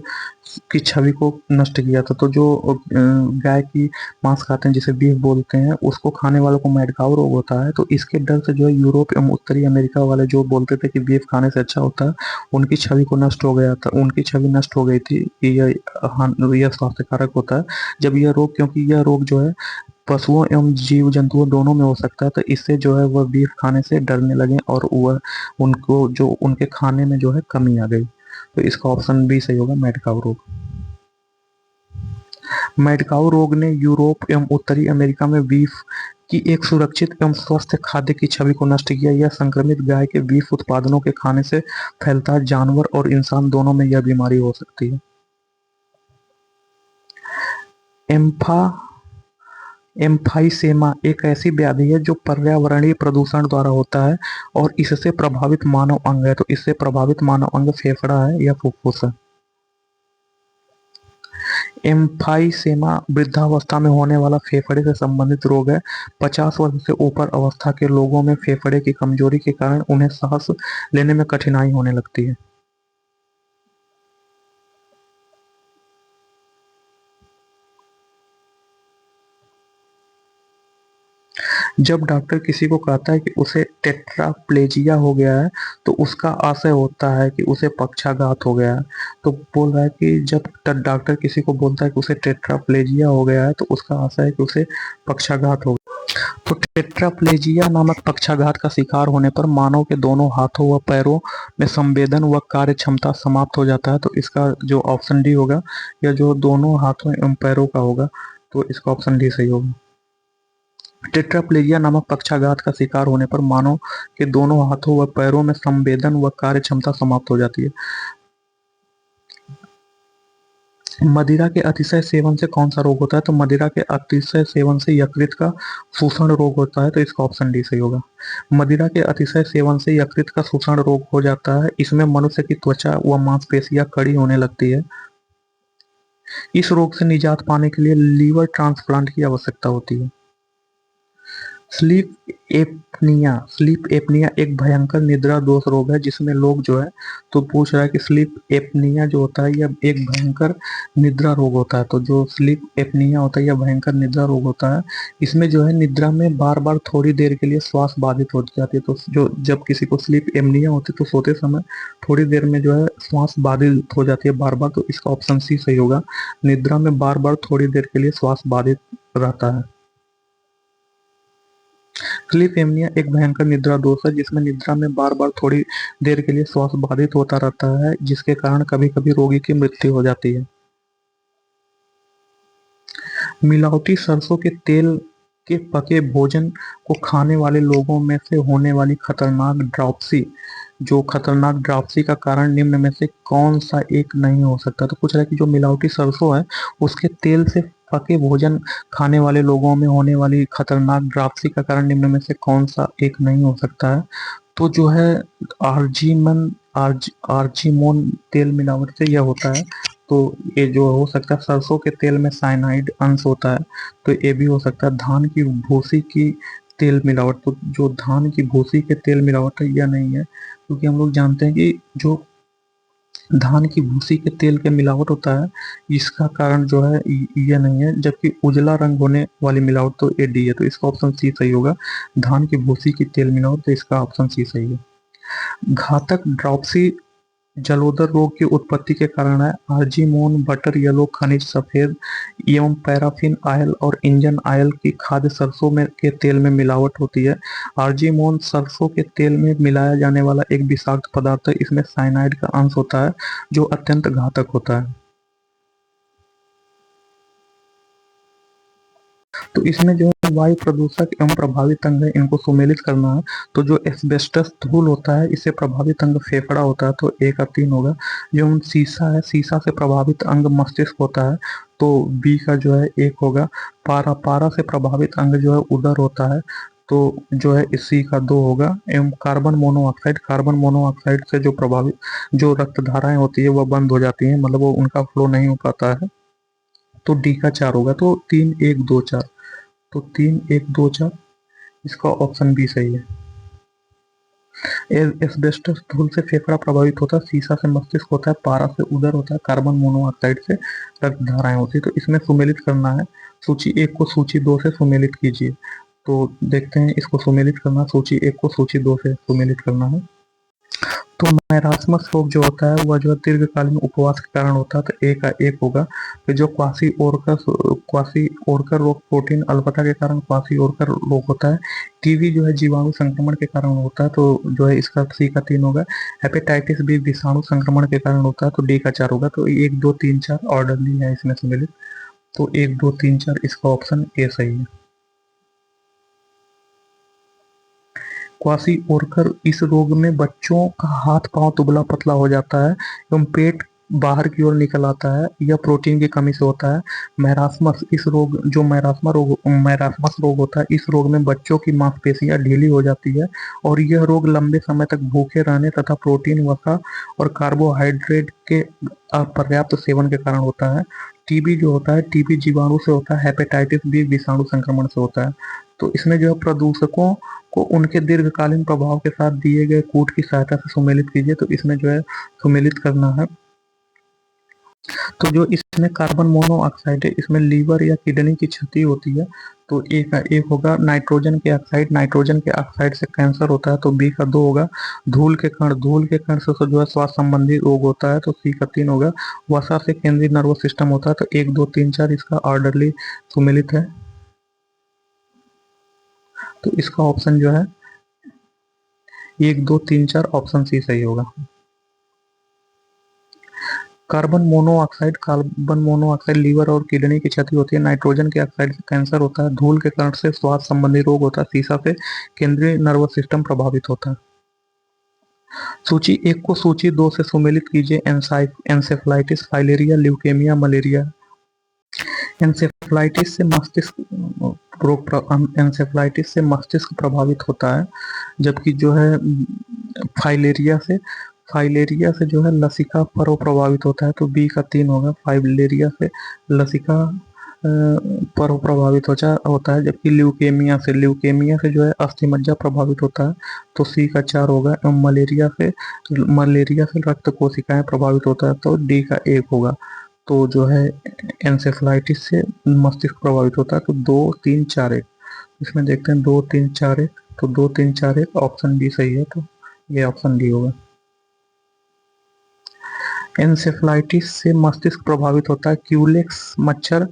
की छवि को नष्ट किया था। तो जो गाय की मांस खाते हैं, जिसे बीफ बोलते हैं, उसको खाने वालों को मेडकाउ रोग होता है। तो इसके डर से जो है यूरोप एवं उत्तरी अमेरिका वाले जो बोलते थे कि बीफ खाने से अच्छा होता है, उनकी छवि को नष्ट हो गया था, उनकी छवि नष्ट हो गई थी कि यह स्वास्थ्यकारक होता है। जब यह रोग, क्योंकि यह रोग जो है पशुओं एवं जीव जंतुओं दोनों में हो सकता है, तो इससे जो है वह बीफ खाने से डरने लगे और वह उनको जो उनके खाने में जो है कमी आ गई। तो इसका ऑप्शन बी सही होगा, मेडकाउ रोग। मेडकाउ रोग ने यूरोप एवं उत्तरी अमेरिका में बीफ की एक सुरक्षित एवं स्वस्थ खाद्य की छवि को नष्ट किया। यह संक्रमित गाय के बीफ उत्पादों के खाने से फैलता है। जानवर और इंसान दोनों में यह बीमारी हो सकती है। एम्फा एम्फाइसेमा एक ऐसी व्याधि है जो पर्यावरणीय प्रदूषण द्वारा होता है और इससे प्रभावित मानव अंग है। तो इससे प्रभावित मानव अंग फेफड़ा है या फुफ्फुस है। एम्फाइसेमा वृद्धावस्था में होने वाला फेफड़े से संबंधित रोग है। 50 वर्ष से ऊपर अवस्था के लोगों में फेफड़े की कमजोरी के कारण उन्हें सांस लेने में कठिनाई होने लगती है। जब डॉक्टर किसी को कहता है कि उसे टेट्राप्लेजिया हो गया है, तो उसका आशय होता है कि उसे पक्षाघात हो गया है। तो बोल रहा है कि जब डॉक्टर किसी को बोलता है कि उसे टेट्राप्लेजिया हो गया है, तो उसका आशय है कि उसे पक्षाघात हो गया। तो टेट्राप्लेजिया नामक पक्षाघात का शिकार होने पर मानव के दोनों हाथों व पैरों में संवेदन व कार्य क्षमता समाप्त हो जाता है। तो इसका जो ऑप्शन डी होगा, या जो दोनों हाथों एवं पैरों का होगा, तो इसका ऑप्शन डी सही होगा। टेट्राप्लेजिया नामक पक्षाघात का शिकार होने पर मानव के दोनों हाथों व पैरों में संवेदन व कार्य क्षमता समाप्त हो जाती है। मदिरा के अतिशय सेवन से कौन सा रोग होता है? तो मदिरा के अतिशय सेवन से यकृत का शोषण रोग होता है, तो इसका ऑप्शन डी सही होगा। मदिरा के अतिशय सेवन से यकृत का शोषण रोग हो जाता है। इसमें मनुष्य की त्वचा व मांसपेशियां कड़ी होने लगती है। इस रोग से निजात पाने के लिए लीवर ट्रांसप्लांट की आवश्यकता होती है। स्लीप स्लीप एपनिया एक भयंकर निद्रा दोष रोग है जिसमें लोग जो है, तो पूछ रहा है कि स्लीप एपनिया जो होता है यह एक भयंकर निद्रा रोग होता है। तो जो स्लीप एपनिया होता है यह भयंकर निद्रा रोग होता है। इसमें जो है निद्रा में बार बार थोड़ी देर के लिए श्वास बाधित हो जाती है। तो जो जब किसी को स्लीप एपनिया होती है तो सोते समय थोड़ी देर में जो है श्वास बाधित हो जाती है बार बार। तो इसका ऑप्शन सी सही होगा, निद्रा में बार बार थोड़ी देर के लिए श्वास बाधित रहता है। स्लीप एपनिया एक भयंकर निद्रा दोष है जिसमें निद्रा में बार बार थोड़ी देर के लिए श्वास बाधित होता रहता है, जिसके कारण कभी कभी रोगी की मृत्यु हो जाती है। मिलावटी सरसों के तेल के पके भोजन को खाने वाले लोगों में से होने वाली खतरनाक ड्रापसी का कारण निम्न में से कौन सा एक नहीं हो सकता। तो पूछ रहा है कि जो मिलावटी सरसों है उसके तेल से पके भोजन खाने वाले लोगों में होने वाली खतरनाक ड्रापसी का कारण निम्न में से कौन सा एक नहीं हो सकता है। तो जो है आर्जीमोन तेल मिलावट से यह होता है। तो ये जो हो सकता है सरसों के तेल में साइनाइड अंश होता है, तो ये भी हो सकता है। धान की भूसी की तेल मिलावट, तो जो धान की भूसी के तेल मिलावट है यह नहीं है, क्योंकि हम लोग जानते हैं कि जो धान की भूसी के तेल के मिलावट होता है इसका कारण जो है यह नहीं है। जबकि उजला रंग होने वाली मिलावट तो ये डी है, तो इसका ऑप्शन सी सही होगा, धान की भूसी की तेल मिलावट, तो इसका ऑप्शन सी सही है। घातक ड्रॉपसी जलोदर रोग की उत्पत्ति के कारण है। आर्जीमोन बटर येलो खनिज सफेद एवं पैराफिन ऑयल और इंजन ऑयल की खाद्य सरसों में के तेल में मिलावट होती है। आर्जीमोन सरसों के तेल में मिलाया जाने वाला एक विषाक्त पदार्थ है, इसमें साइनाइड का अंश होता है जो अत्यंत घातक होता है। तो इसमें जो है वायु प्रदूषक एवं प्रभावित अंग है, इनको सुमेलित करना है। तो जो एस्बेस्टस धूल होता है इससे प्रभावित अंग फेफड़ा होता है, तो ए का 3 होगा। जो सीसा है, सीसा से प्रभावित अंग मस्तिष्क होता है, तो बी का जो है 1 होगा। पारा से प्रभावित अंग जो है उदर होता है, तो जो है इसी का 2 होगा। एवं कार्बन मोनोऑक्साइड से जो रक्त धाराएं होती है वह बंद हो जाती है, मतलब वो उनका फ्लो नहीं हो पाता है, तो डी का 4 होगा। तो 3 1 2 4, तो 3 1 2 4, इसका ऑप्शन बी सही है। एस्बेस्टस धूल से फेफड़ा प्रभावित होता है, सीसा से मस्तिष्क होता है, पारा से उदर होता है, कार्बन मोनोऑक्साइड से रक्त धाराएं होती है। तो इसमें सुमेलित करना है, सूची 1 को सूची 2 से सुमेलित कीजिए। तो देखते हैं इसको सुमेलित करना, सूची 1 को सूची 2 से सुमेलित करना है। तो मैरास्मस रोग जो होता है वह जो है दीर्घकालीन उपवास के कारण होता है, तो ए का 1 होगा। फिर जो क्वासी ओरकर रोग प्रोटीन अल्पता के कारण क्वासी ओरकर रोग होता है। टीबी जो है जीवाणु संक्रमण के कारण होता है, तो जो है इसका सी का 3 होगा। हेपेटाइटिस बी विषाणु संक्रमण के कारण होता है, तो डी का 4 होगा। तो 1 2 3 4 ऑर्डरली है इसमें सम्मिलित, तो 1 2 3 4 इसका ऑप्शन ए सही है। क्वासी ओरकर इस रोग में बच्चों का हाथ पांव दुबला पतला हो जाता है एवं पेट बाहर की ओर निकल आता है, यह प्रोटीन की कमी से होता है। मैरास्मस रोग होता है, इस रोग में बच्चों की मांसपेशियां ढीली हो जाती है और यह रोग लंबे समय तक भूखे रहने तथा प्रोटीन, वसा और कार्बोहाइड्रेट के अपर्याप्त सेवन के कारण होता है। टीबी जो होता है, टीबी जीवाणु से होता है, हेपेटाइटिस बी विषाणु संक्रमण से होता है। तो इसमें जो है प्रदूषकों को उनके दीर्घकालीन प्रभाव के साथ दिए गए कूट की सहायता से सुमेलित कीजिए। तो इसमें जो है सुमेलित करना है। तो जो इसमें कार्बन मोनोऑक्साइड है, इसमें लीवर या किडनी की क्षति होती है, तो ए का 1 होगा। नाइट्रोजन के ऑक्साइड से कैंसर होता है, तो बी का 2 होगा। धूल के कण से जो है श्वास संबंधी रोग होता है, तो सी का 3 होगा। वसा से केंद्रीय नर्वस सिस्टम होता है, तो 1 2 3 4 इसका ऑर्डरली सुमेलित है। तो इसका ऑप्शन जो है 1 2 3 4 ऑप्शन सी सही होगा। कार्बन मोनोऑक्साइड लीवर और किडनी की क्षति होती है। नाइट्रोजन के ऑक्साइड से कैंसर होता है। धूल के कण से श्वास संबंधी रोग होता है। सीसा से केंद्रीय नर्वस सिस्टम प्रभावित होता है। सूची 1 को सूची 2 से सुमेलित कीजिए। एंसेफ्लाइटिस, फाइलेरिया, ल्यूकेमिया, मलेरिया। एंसेफ्लाइटिस से मस्तिष्क प्रभावित होता है, जबकि जो है फाइलेरिया से जो है लसिका पर्व प्रभावित होता है, तो बी का 3 होगा। फाइलेरिया से लसिका पर प्रभावित होता है, जबकि ल्यूकेमिया से जो है अस्थि मज्जा प्रभावित होता है, तो सी का 4 होगा। एवं मलेरिया से रक्त कोशिकाएं प्रभावित होता है, तो डी का 1 होगा। तो जो है एंसेफ्लाइटिस से मस्तिष्क प्रभावित होता है, तो 2 3 4 1। इसमें देखते हैं 2 3 4 1, तो 2 3 4 1 ऑप्शन डी सही है, तो ये ऑप्शन डी होगा। एंसेफ्लाइटिस से मस्तिष्क प्रभावित होता है। क्यूलेक्स मच्छर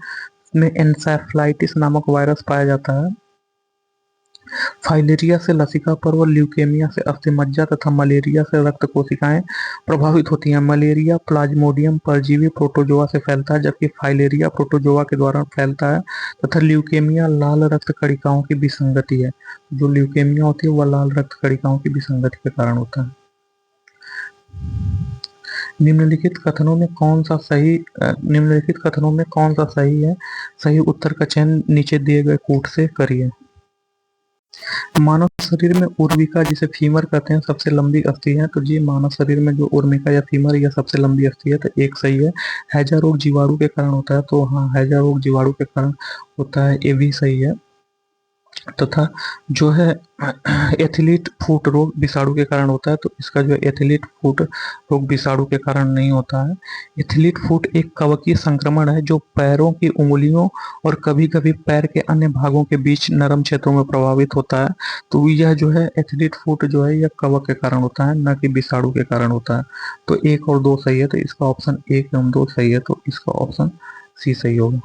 में एंसेफ्लाइटिस नामक वायरस पाया जाता है। फाइलेरिया से लसिका पर्व, ल्यूकेमिया से अस्थिमज्जा तथा मलेरिया से रक्त कोशिकाएं प्रभावित होती हैं। मलेरिया प्लाज्मोडियम परजीवी प्रोटोजोआ से फैलता है, जबकि फाइलेरिया प्रोटोजोआ के द्वारा फैलता है, तथा ल्यूकेमिया लाल रक्त कणिकाओं की विसंगति है। जो ल्यूकेमिया होती है वह लाल रक्त कणिकाओं की विसंगति के कारण होता है। निम्नलिखित कथनों में कौन सा सही है? सही उत्तर का चयन नीचे दिए गए कूट से करिए। मानव शरीर में उर्विका, जिसे फीमर कहते हैं, सबसे लंबी अस्थि है। तो जी मानव शरीर में जो उर्मिका या फीमर या सबसे लंबी अस्थि है, तो एक सही है। हैजा रोग जीवाणु के कारण होता है, तो हाँ हैजा रोग जीवाणु के कारण होता है, ये भी सही है। तथा जो है एथलीट फुट रोग विषाणु के कारण होता है, तो इसका जो है एथलीट फुट रोग विषाणु के कारण नहीं होता है। एथलीट फुट एक कवकीय संक्रमण है जो पैरों की उंगलियों और कभी कभी पैर के अन्य भागों के बीच नरम क्षेत्रों में प्रभावित होता है। तो यह जो है एथलीट फुट जो है यह कवक के कारण होता है, न कि विषाणु के कारण होता है। तो 1 और 2 सही है, तो इसका ऑप्शन 1 एवं 2 सही है, तो इसका ऑप्शन सी सही होगा।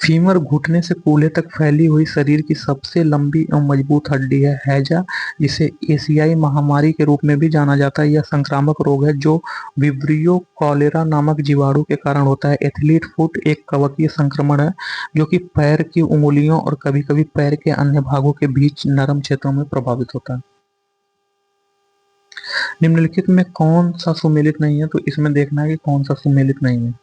फीमर घुटने से कूल्हे तक फैली हुई शरीर की सबसे लंबी एवं मजबूत हड्डी है। हैजा, जिसे एशियाई महामारी के रूप में भी जाना जाता है, यह संक्रामक रोग है जो विब्रियो कॉलेरा नामक जीवाणु के कारण होता है। एथलीट फुट एक कवकीय संक्रमण है जो कि पैर की उंगलियों और कभी कभी पैर के अन्य भागों के बीच नरम क्षेत्रों में प्रभावित होता है। निम्नलिखित में कौन सा सुमेलित नहीं है? तो इसमें देखना है कि कौन सा सुमेलित नहीं है।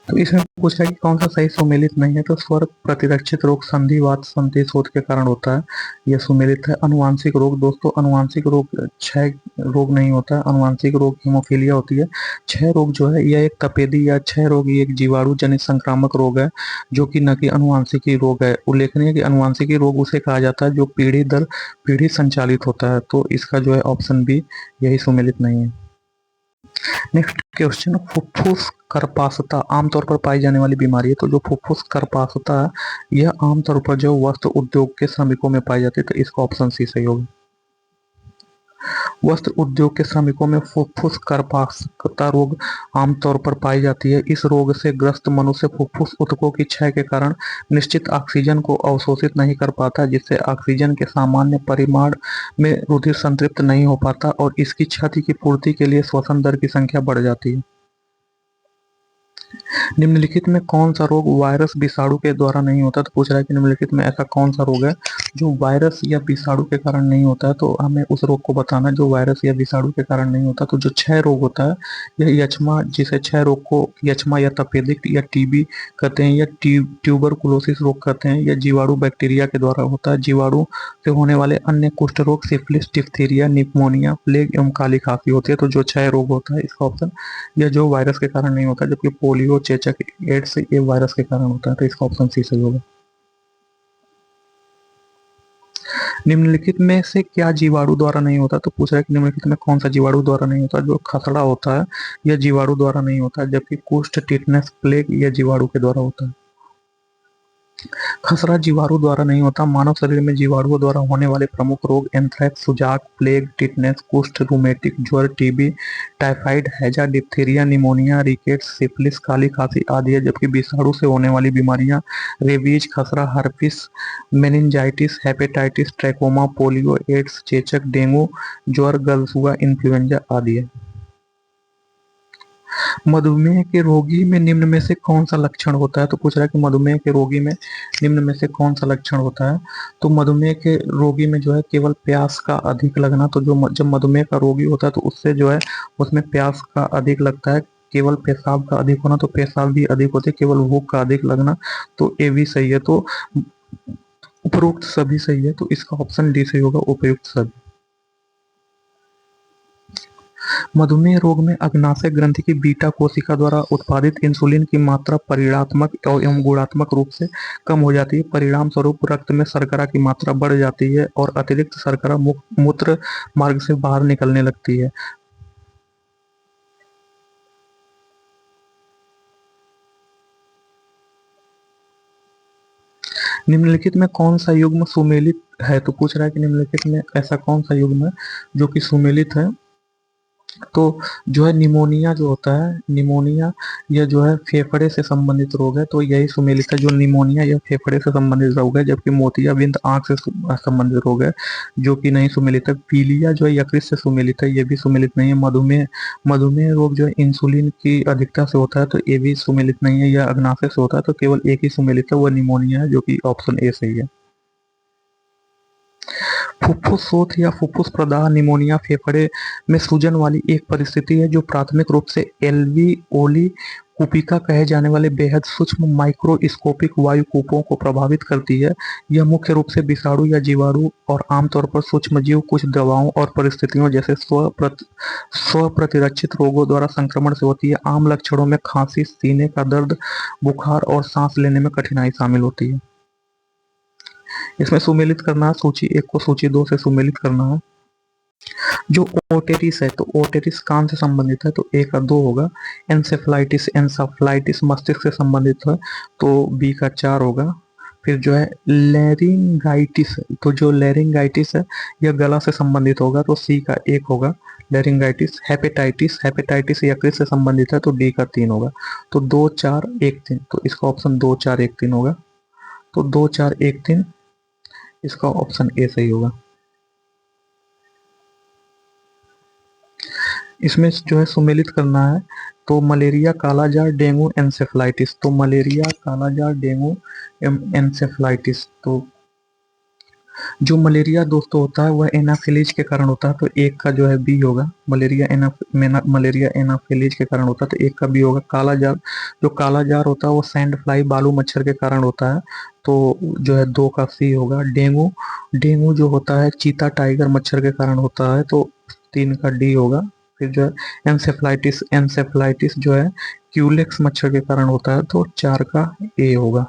तो इसमें पूछ रहा है कि कौन सा सही सुमेलित नहीं है? तो स्वर प्रतिरक्षित रोग संधिवात संधिशोथ के कारण होता है, यह सुमेलित है। अनुवांशिक रोग, दोस्तों अनुवांशिक रोग 6 रोग नहीं होता है। अनुवांशिक रोग हीमोफीलिया होती है। 6 रोग जो है यह एक तपेदी या 6 रोग ये एक जीवाणु जनित संक्रामक रोग है, जो कि न कि अनुवांशिकी रोग है। उल्लेखनीय है कि अनुवांशिकी रोग उसे कहा जाता है जो पीढ़ी दर पीढ़ी संचालित होता है। तो इसका जो है ऑप्शन बी यही सुमेलित नहीं है। नेक्स्ट क्वेश्चन, फुफ्फुस करपासता आमतौर पर पाई जाने वाली बीमारी है। तो जो फुफ्फुस करपासता है यह आमतौर पर जो वस्त्र उद्योग के श्रमिकों में पाई जाती है, तो इसका ऑप्शन सी सही होगा। वस्त्र उद्योग के श्रमिकों में फुफ्फुस करपासता रोग आमतौर पर पाई जाती है। इस रोग से ग्रस्त मनुष्य फुफ्फुस ऊतकों की क्षय के कारण निश्चित ऑक्सीजन को अवशोषित नहीं कर पाता, जिससे ऑक्सीजन के सामान्य परिमाण में रुधिर संतृप्त नहीं हो पाता और इसकी क्षति की पूर्ति के लिए श्वसन दर की संख्या बढ़ जाती है। निम्नलिखित में कौन सा रोग वायरस विषाणु के द्वारा नहीं होता? तो पूछ रहा है कि निम्नलिखित में ऐसा कौन सा रोग है जो वायरस या विषाणु के कारण नहीं होता है? तो हमें उस रोग को बताना जो वायरस या विषाणु के कारण नहीं होता। तो जो क्षय रोग होता है यह यक्ष्मा, जिसे क्षय रोग को यक्ष्मा या तपेदिक या टीबी कहते हैं या ट्यूबरकुलोसिस रोग कहते हैं, यह जीवाणु बैक्टीरिया के द्वारा होता है। जीवाणु से होने वाले अन्य कुष्ठ रोग सिफिलिस, डिप्थीरिया, निमोनिया, प्लेग एवं काली खांसी होती है। तो जो क्षय रोग होता है इसका ऑप्शन यह जो वायरस के कारण नहीं होता, जबकि पोलियो, चेचक, एड्स ये वायरस के कारण होता है। तो इसका ऑप्शन सी सही होगा। निम्नलिखित में से क्या जीवाणु द्वारा नहीं होता? तो पूछ रहा है कि निम्नलिखित में कौन सा जीवाणु द्वारा नहीं होता? जो खसड़ा होता है यह जीवाणु द्वारा नहीं होता, जबकि कुष्ठ, टिटनेस, प्लेग यह जीवाणु के द्वारा होता है। खसरा जीवाणु द्वारा नहीं होता। मानव शरीर में जीवाणुओं द्वारा होने वाले प्रमुख रोग एंथ्रेक्स, सुजाक, प्लेग, टिटनेस, कुष्ठ, रूमेटिक ज्वर, टीबी, टाइफाइड, हैजा, डिप्थीरिया, निमोनिया, रिकेट्स, सिफिलिस, काली खांसी आदि है, जबकि विषाणु से होने वाली बीमारियां रेबीज, खसरा, herpes, meningitis, hepatitis, trachoma, polio, AIDS, चेचक, डेंगू, ज्वर, गलसुआ, इन्फ्लुएंजा आदि है। मधुमेह के रोगी में निम्न में से कौन सा लक्षण होता है? तो पूछ रहा है कि मधुमेह के रोगी में निम्न में से कौन सा लक्षण होता है? तो मधुमेह के रोगी में जो है केवल प्यास का अधिक लगना। तो जब मधुमेह का रोगी होता है तो उससे जो है उसमें प्यास का अधिक लगता है। केवल पेशाब का अधिक होना, तो पेशाब भी अधिक होते, केवल भूख का अधिक लगना, तो ये भी सही है। तो उपरोक्त सभी सही है, तो इसका ऑप्शन डी सही होगा, उपयुक्त सभी। मधुमेह रोग में अग्नाशय ग्रंथि की बीटा कोशिका द्वारा उत्पादित इंसुलिन की मात्रा परिमाणात्मक एवं गुणात्मक रूप से कम हो जाती है। परिणाम स्वरूप रक्त में शर्करा की मात्रा बढ़ जाती है और अतिरिक्त शर्करा मूत्र मार्ग से बाहर निकलने लगती है। निम्नलिखित में कौन सा युग्म सुमेलित है? तो पूछ रहा है कि निम्नलिखित में ऐसा कौन सा युग्म है जो कि सुमेलित है। तो जो है निमोनिया जो होता है, निमोनिया यह जो है फेफड़े से संबंधित रोग है, तो यही सुमेलित है। जो निमोनिया यह फेफड़े से संबंधित रोग है, जबकि मोतियाबिंद आंख से संबंधित रोग है, जो कि नहीं सुमेलित है। पीलिया जो है यकृत से सुमेलित है, ये भी सुमेलित नहीं है। मधुमेह मधुमेह रोग जो है इंसुलिन की अधिकता से होता है, तो ये भी सुमेलित नहीं है। यह अग्नाशय से होता है, तो केवल एक ही सुमेलित है, वह निमोनिया है, जो कि ऑप्शन ए सही है। फुफ्फुस शोथ या फुफ्फुस प्रदाह निमोनिया फेफड़े में सूजन वाली एक परिस्थिति है जो प्राथमिक रूप से एल्विओली कुपिका कहे जाने वाले बेहद सूक्ष्म माइक्रोस्कोपिक वायु कूपों को प्रभावित करती है। यह मुख्य रूप से विषाणु या जीवाणु और आमतौर पर सूक्ष्मजीव, कुछ दवाओं और परिस्थितियों जैसे स्वप्रतिरक्षित रोगों द्वारा संक्रमण से होती है। आम लक्षणों में खांसी, सीने का दर्द, बुखार और सांस लेने में कठिनाई शामिल होती है। इसमें सुमेलित करना है, सूची एक को सूची दो से सुमेलित करना है। जो ओटेरिस है, तो ओटेरिस कान से संबंधित है, तो ए का दो होगा। एंसेफ्लाइटिस, एंसेफ्लाइटिस मस्तिष्क से संबंधित है, तो बी का चार होगा। फिर जो है लैरिंगाइटिस, तो जो लैरिंगाइटिस है यह गला से संबंधित होगा, तो सी का एक होगा लैरिंगाइटिस। हेपेटाइटिस, हेपेटाइटिस यकृत से संबंधित है, तो डी का तीन होगा। तो दो चार एक तीन, तो इसका ऑप्शन दो चार एक तीन होगा। तो दो चार एक तीन, इसका ऑप्शन ए सही होगा। इसमें जो है सुमेलित करना है, तो मलेरिया, कालाजार, डेंगू, एंसेफ्लाइटिस। तो मलेरिया, कालाजार, डेंगू, एंसेफ्लाइटिस। तो जो मलेरिया दोस्तों होता है वह एनाफिलीज के कारण होता है, तो एक का जो है बी होगा। मलेरिया एनाफिलीज के कारण होता है, तो एक का बी होगा। कालाजार, जो कालाजार होता है वो सैंड फ्लाई बालू मच्छर के कारण होता है, तो जो है दो का सी होगा। डेंगू, डेंगू जो होता है चीता टाइगर मच्छर के कारण होता है, तो तीन का डी होगा। फिर जो है एंसेफ्लाइटिस, एंसेफ्लाइटिस जो है क्यूलेक्स मच्छर के कारण होता है, तो चार का ए होगा।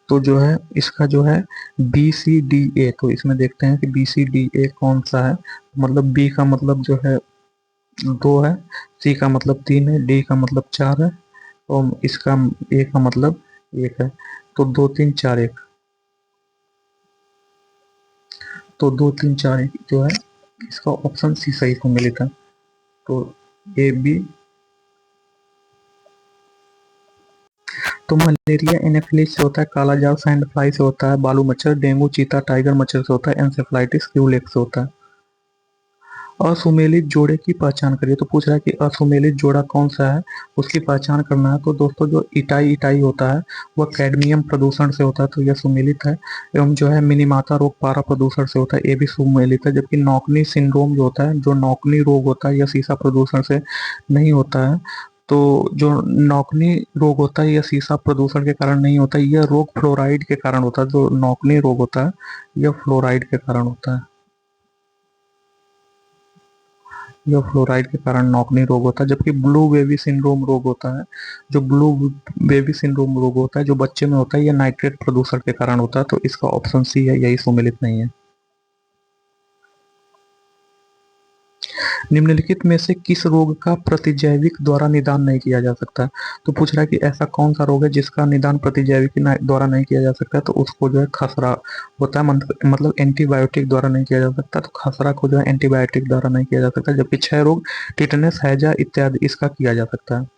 तो जो है इसका जो है बी सी डी ए, तो इसमें देखते हैं कि बी सी डी ए कौन सा है। मतलब बी का मतलब जो है दो है, सी का मतलब तीन है, डी का मतलब चार है, और इसका ए का मतलब एक है। तो दो तीन चार एक, तो दो तीन चार एक जो है इसका ऑप्शन सी सही को मिला था। तो ए बी। तो मलेरिया एनाफिलिस से होता है, कालाजार सैंड फ्लाई से होता है, बालू मच्छर, डेंगू चीता टाइगर मच्छर से होता है, एंसेफ्लाइटिस क्यूलेक्स से होता है। असुमेलित जोड़े की पहचान करिए, तो पूछ रहा है कि असुमेलित जोड़ा कौन सा है, उसकी पहचान करना है। तो दोस्तों जो इटाई इटाई होता है वह कैडमियम प्रदूषण से होता है, तो यह सुमेलित है। एवं जो है मिनीमाता रोग पारा प्रदूषण से होता है, ये भी सुमेलित है। जबकि नौकनी सिंड्रोम जो होता है, जो नौकनी रोग होता है, यह सीसा प्रदूषण से नहीं होता है। तो जो नौकनी रोग होता है यह सीसा प्रदूषण के कारण नहीं होता है, यह रोग फ्लोराइड के कारण होता है। जो नौकनी रोग होता है यह फ्लोराइड के कारण होता है, यह फ्लोराइड के कारण नौकनी रोग होता है। जबकि ब्लू बेबी सिंड्रोम रोग होता है, जो ब्लू बेबी सिंड्रोम रोग होता है जो बच्चे में होता है, यह नाइट्रेट प्रदूषण के कारण होता है, तो इसका ऑप्शन सी है, यही सुमेलित नहीं है। निम्नलिखित में से किस रोग का प्रतिजैविक द्वारा निदान नहीं किया जा सकता? तो पूछ रहा है कि ऐसा कौन सा रोग है जिसका निदान प्रतिजैविक द्वारा नहीं किया जा सकता, तो उसको जो है खसरा होता है, मतलब एंटीबायोटिक द्वारा नहीं किया जा सकता, तो खसरा को जो है एंटीबायोटिक द्वारा नहीं किया जा सकता। जबकि क्षय रोग, टिटनेस, हैजा इत्यादि इसका किया जा सकता है।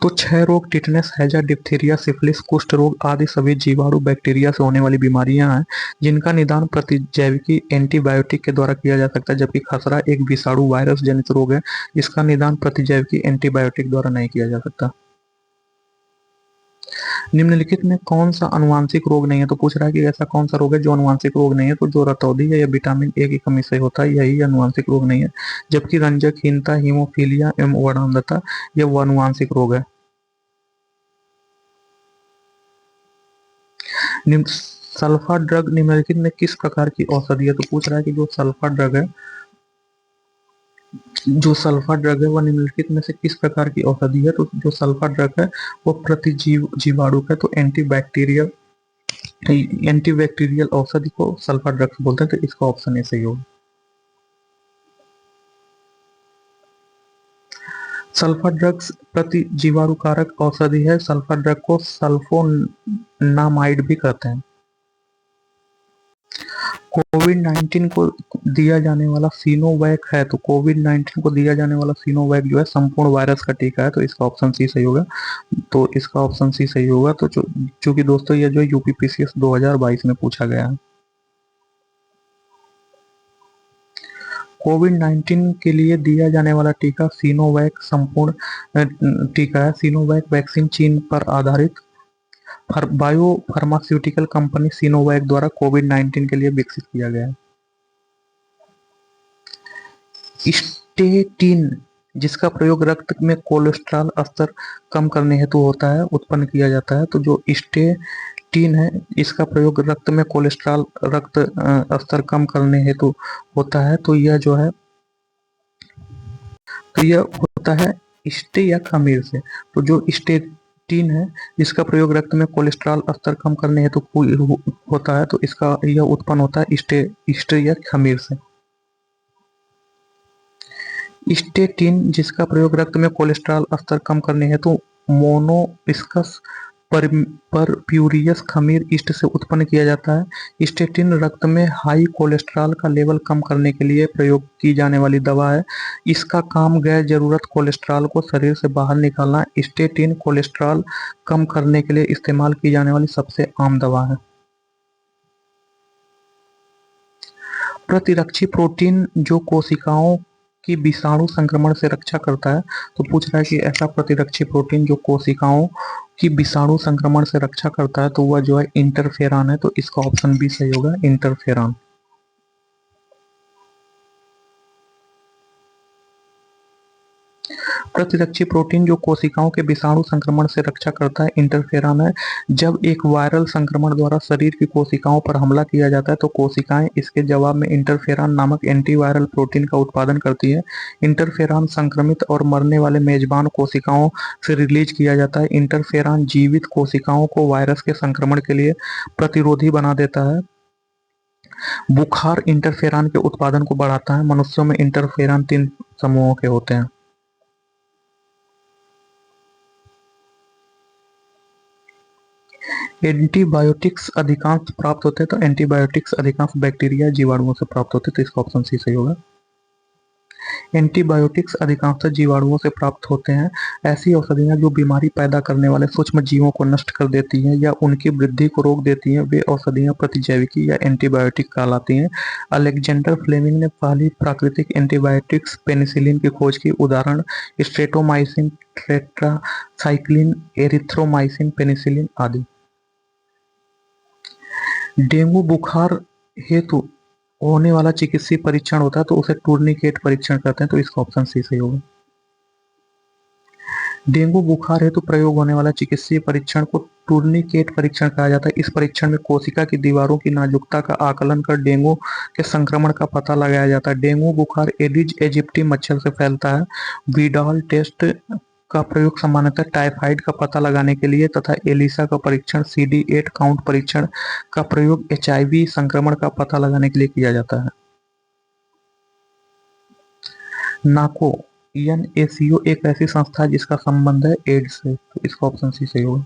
तो क्षय रोग, टिटनेस, हैजा, डिप्थीरिया, सिफिलिस, कुष्ठ रोग आदि सभी जीवाणु बैक्टीरिया से होने वाली बीमारियां हैं जिनका निदान प्रतिजैविकी एंटीबायोटिक के द्वारा किया जा सकता है। जबकि खसरा एक विषाणु वायरस जनित रोग है जिसका निदान प्रतिजैविकी एंटीबायोटिक द्वारा नहीं किया जा सकता। निम्नलिखित में कौन सा अनुवांशिक रोग नहीं है? तो पूछ रहा है कि ऐसा कौन सा रोग है जो अनुवांशिक रोग नहीं है, तो जो रतौंधी है या विटामिन ए की कमी से होता है, यही अनुवांशिक रोग नहीं है। जबकि रंजकहीनता, हीमोफीलिया एवं वर्णांधता यह वो अनुवांशिक रोग है। सल्फा ड्रग निम्नलिखित में किस प्रकार की औषधि है? तो पूछ रहा है कि जो सल्फा ड्रग है जो सल्फा ड्रग है वह निम्नलिखित में से किस प्रकार की औषधि है? तो जो सल्फा ड्रग है वो जीवाणु है, तो एंटीबैक्टीरियल औषधि को सल्फा ड्रग्स बोलते हैं, तो इसका ऑप्शन ए सही होगा। सल्फा ड्रग्स प्रतिजीवाणुकारक औषधि है। सल्फा ड्रग को सल्फोनामाइड भी कहते हैं। कोविड-19 को दिया जाने वाला सिनोवैक है, तो कोविड-19 को दिया जाने वाला सिनोवैक जो है संपूर्ण वायरस का टीका है, तो इसका ऑप्शन सी सही होगा। तो इसका ऑप्शन सी सही होगा। तो चूंकि दोस्तों ये जो यूपीपीसीएस 2022 में पूछा गया है। कोविड-19 के लिए दिया जाने वाला टीका सिनोवैक संपूर्ण टीका है। सिनोवैक वैक्सीन चीन पर आधारित बायो फार्मास्यूटिकल कंपनी सिनोवैक द्वारा कोविड-19 के लिए विकसित किया गया है। स्टेटिन, जिसका प्रयोग रक्त में कोलेस्ट्रॉल स्तर कम करने हेतु होता है, उत्पन्न किया जाता है। तो जो स्टेटिन है इसका प्रयोग रक्त में कोलेस्ट्रॉल स्तर कम करने हेतु होता है। तो यह जो है तो यह होता है स्टे या खमीर से। तो जो स्टेटिन है जिसका प्रयोग रक्त में कोलेस्ट्रॉल स्तर कम करने हेतु होता है, तो इसका यह उत्पन्न होता है स्टे या खमीर से। स्टेटिन, जिसका प्रयोग रक्त में कोलेस्ट्रॉल स्तर कम करने हेतु मोनोस्कस परप्यूरियस खमीर ईस्ट से उत्पन्न किया जाता है। स्टेटिन रक्त में हाई कोलेस्ट्रॉल का लेवल कम करने के लिए प्रयोग की जाने वाली दवा है। इसका काम गैर जरूरत कोलेस्ट्रॉल को शरीर से बाहर निकालना। स्टेटिन कोलेस्ट्रॉल कम करने के लिए इस्तेमाल की जाने वाली सबसे आम दवा है। प्रतिरक्षी प्रोटीन जो कोशिकाओं की विषाणु संक्रमण से रक्षा करता है। तो पूछ रहा है कि ऐसा प्रतिरक्षी प्रोटीन जो कोशिकाओं की विषाणु संक्रमण से रक्षा करता है, तो वह जो है इंटरफेरॉन है। तो इसका ऑप्शन बी सही होगा, इंटरफेरॉन। प्रतिरक्षी प्रोटीन जो कोशिकाओं के विषाणु संक्रमण से रक्षा करता है, इंटरफेरॉन है। जब एक वायरल संक्रमण द्वारा शरीर की कोशिकाओं पर हमला किया जाता है, तो कोशिकाएं इसके जवाब में इंटरफेरॉन नामक एंटीवायरल प्रोटीन का उत्पादन करती है। इंटरफेरॉन संक्रमित और मरने वाले मेजबान कोशिकाओं से रिलीज किया जाता है। इंटरफेरॉन जीवित कोशिकाओं को वायरस के संक्रमण के लिए प्रतिरोधी बना देता है। बुखार इंटरफेरॉन के उत्पादन को बढ़ाता है। मनुष्यों में इंटरफेरॉन 3 समूहों के होते हैं। एंटीबायोटिक्स अधिकांश प्राप्त होते हैं, तो एंटीबायोटिक्स अधिकांश बैक्टीरिया जीवाणुओं से प्राप्त होते हैं, तो इसका ऑप्शन सी सही होगा। एंटीबायोटिक्स अधिकांशतः जीवाणुओं से प्राप्त होते हैं। ऐसी औषधियां जो बीमारी पैदा करने वाले सूक्ष्म जीवों को नष्ट कर देती हैं या उनकी वृद्धि को रोक देती हैं, वे औषधियां प्रतिजैविकी या एंटीबायोटिक कहलाती हैं। अलेक्जेंडर फ्लेमिंग ने पहली प्राकृतिक एंटीबायोटिक्स पेनिसिलिन की खोज की। उदाहरण स्ट्रेप्टोमाइसिन, टेट्रासाइक्लिन, एरिथ्रोमाइसिन, पेनिसिलिन आदि। डेंगू बुखार हेतु होने वाला चिकित्सीय परीक्षण होता है, तो उसे टूर्निकेट परीक्षण कहते हैं, तो इसका ऑप्शन सी सही होगा। डेंगू बुखार हेतु प्रयोग होने वाला चिकित्सीय परीक्षण को टूर्निकेट परीक्षण कहा जाता है। इस परीक्षण में कोशिका की दीवारों की नाजुकता का आकलन कर डेंगू के संक्रमण का पता लगाया जाता है। डेंगू बुखार एडिज एजिप्टी मच्छर से फैलता है। विडाल टेस्ट का प्रयोग सामान्यतः टाइफाइड का पता लगाने के लिए तथा एलिसा का परीक्षण CD8 काउंट परीक्षण का प्रयोग HIV संक्रमण का पता लगाने के लिए किया जाता है। नाको NACO एक ऐसी संस्था है जिसका संबंध है एड्स से, तो इसका ऑप्शन सी सही होगा।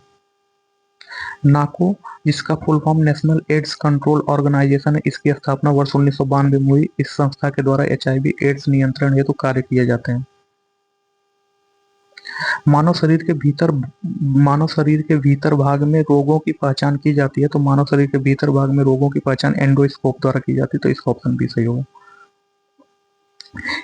नाको, जिसका full form National AIDS Control Organisation है, इसकी स्थापना वर्ष 1992 में हुई। इस संस्था के द्वारा HIV एड्स नियंत्रण हेतु कार्य किए जाते हैं। मानव शरीर के भीतर भाग में रोगों की पहचान की जाती है, तो मानव शरीर के भीतर भाग में रोगों की पहचान एंडोस्कोप द्वारा की जाती है, तो इसका ऑप्शन भी सही होगा।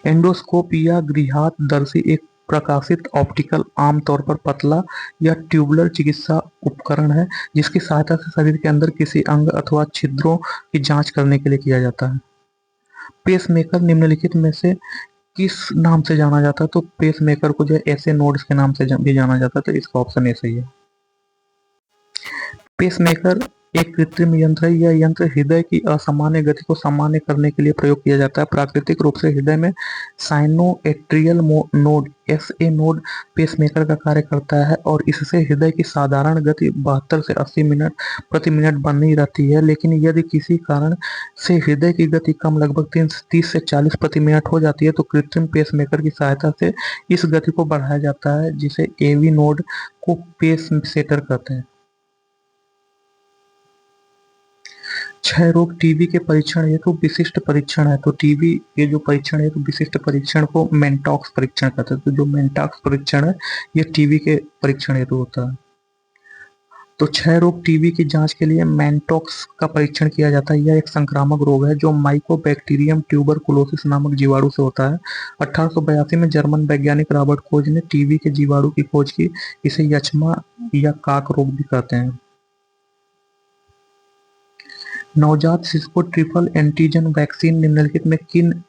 एंडोस्कोप या गृहातदर्शी एक प्रकाशित ऑप्टिकल, आमतौर पर पतला या ट्यूबुलर चिकित्सा उपकरण है, जिसकी सहायता से शरीर के अंदर किसी अंग अथवा छिद्रों की जांच करने के लिए किया जाता है। पेसमेकर निम्नलिखित में से किस नाम से जाना जाता है? तो पेसमेकर को जो है ऐसे नोड्स के नाम से भी जाना जाता है, तो इसका ऑप्शन ए सही है। पेसमेकर एक कृत्रिम यंत्र है। यह यंत्र हृदय की असामान्य गति को सामान्य करने के लिए प्रयोग किया जाता है। प्राकृतिक रूप से हृदय में sinoatrial node SA node pacemaker का कार्य करता है और इससे हृदय की साधारण गति 72 से 80 मिनट प्रति मिनट बनी रहती है। लेकिन यदि किसी कारण से हृदय की गति कम लगभग 30 से 40 प्रति मिनट हो जाती है तो कृत्रिम पेसमेकर की सहायता से इस गति को बढ़ाया जाता है, जिसे एवी नोड को पेस सेटर कहते हैं। क्षय रोग टीबी के परीक्षण हेतु विशिष्ट परीक्षण है। तो टीबी के जो परीक्षण है तो विशिष्ट परीक्षण को मेंटॉक्स परीक्षण कहते हैं। तो जो मेंटॉक्स परीक्षण है ये टीबी के परीक्षण हेतु होता है। तो क्षय रोग टीबी की जांच के लिए मेंटॉक्स का परीक्षण किया जाता है। यह एक संक्रामक रोग है जो माइकोबैक्टीरियम ट्यूबरकुलोसिस नामक जीवाणु से होता है। 1882 में जर्मन वैज्ञानिक रॉबर्ट कोच ने टीबी के जीवाणु की खोज की। इसे यक्ष्मा या काक रोग भी कहते हैं। नवजात शिशु को ट्रिपल एंटीजन वैक्सीन निम्नलिखित में किन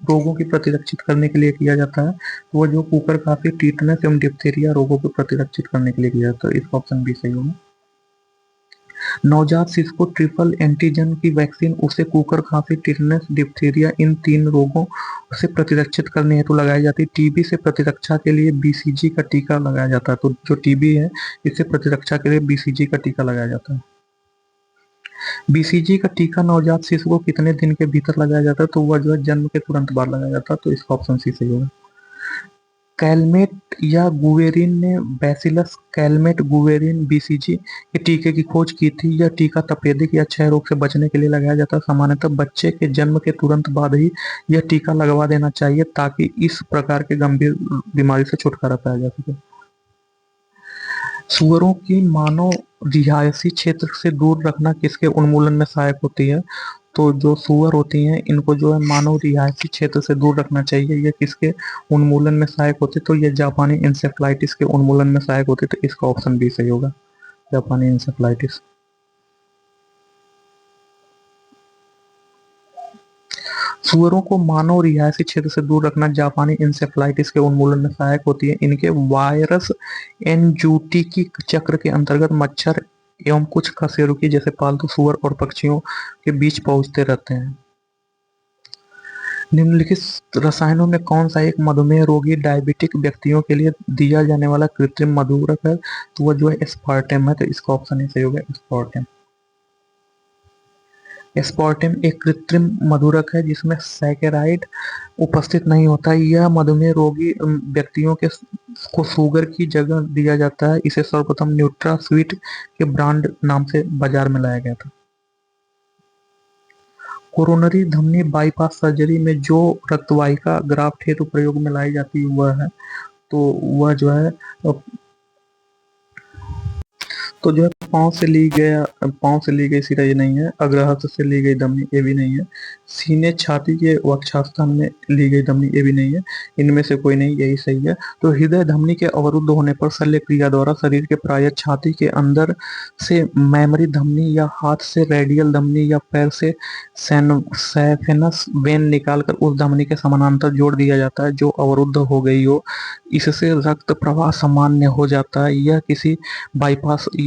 रोगों की प्रतिरक्षित करने के लिए किया जाता है? तो वो जो कुकर खांसी, टीटनस एवं डिप्थीरिया रोगों को प्रतिरक्षित करने के लिए किया जाता है। इसका ऑप्शन बी सही होगा। नवजात शिशु को ट्रिपल एंटीजन की वैक्सीन उसे कुकर खांसी, टिटनेस, डिप्थीरिया इन 3 रोगों से प्रतिरक्षित करने हेतु लगाई जाती है। टीबी से प्रतिरक्षा के लिए बीसीजी का टीका लगाया जाता है। तो जो टीबी है इससे प्रतिरक्षा के लिए बीसीजी का टीका लगाया जाता है। बीसीजी का टीका नवजात शिशु को कितने दिन के भीतर लगाया जाता है? तो वह जो है जन्म के तुरंत बाद लगाया जाता है। तो इसका ऑप्शन सी सही होगा। कैलमेट या गुवेरिन ने बैसिलस कैलमेट गुवेरिन बीसीजी के टीके की खोज की थी। यह टीका तपेदिक या क्षय रोग से बचने के लिए लगाया जाता है। सामान्यतः बच्चे के जन्म के तुरंत बाद ही यह टीका लगवा देना चाहिए ताकि इस प्रकार के गंभीर बीमारी से छुटकारा पाया जा सके। सूअरों की मानव रिहायशी क्षेत्र से दूर रखना किसके उन्मूलन में सहायक होती है? तो जो सूअर होती हैं इनको जो है मानव रिहायशी क्षेत्र से दूर रखना चाहिए। ये किसके उन्मूलन में सहायक होती है? तो ये जापानी इंसेफ्लाइटिस के उन्मूलन में सहायक होती है। तो इसका ऑप्शन बी सही होगा, जापानी इंसेफ्लाइटिस। सूअरों को मानव रिहायशी क्षेत्र से दूर रखना जापानी इंसेफ्लाइटिस के उन्मूलन में सहायक होती है। इनके वायरस एनजूटी चक्र के अंतर्गत मच्छर एवं कुछ कशेरुकी जैसे पालतू सूअर और पक्षियों के बीच पहुंचते रहते हैं। निम्नलिखित रसायनों में कौन सा एक मधुमेह रोगी डायबिटिक व्यक्तियों के लिए दिया जाने वाला कृत्रिम मधुरक है? तो वह जो है एस्पार्टेम है। तो इसका ऑप्शन ही सही होगा, एस्पार्टेम। एस्पार्टेम एक कृत्रिम मधुरक है जिसमें सैकेराइड उपस्थित नहीं होता। यह मधुमेह रोगी व्यक्तियों को शुगर की जगह दिया जाता है। इसे सर्वप्रथम न्यूट्रा स्वीट के ब्रांड नाम से बाजार में लाया गया था। कोरोनरी धमनी बाईपास सर्जरी में जो रक्तवाहिका ग्राफ्ट हेतु प्रयोग में लाई जाती है वह है, तो वह जो है तो जो है पाँव से ली गई सिरा ये नहीं है। अग्रहस्त से ली गई धमनी ये भी नहीं है। सीने छाती के वक्षस्थान में ली गई धमनी ये भी नहीं है। इनमें से कोई नहीं, यही सही है। तो हृदय धमनी के अवरुद्ध होने पर शल्य क्रिया द्वारा शरीर के प्राय छाती के अंदर से मेमोरी धमनी या हाथ से रेडियल धमनी या पैर से सैफेनस वेन निकालकर उस धमनी के समानांतर जोड़ दिया जाता है जो अवरुद्ध हो गई हो। इससे रक्त प्रवाह सामान्य हो जाता है।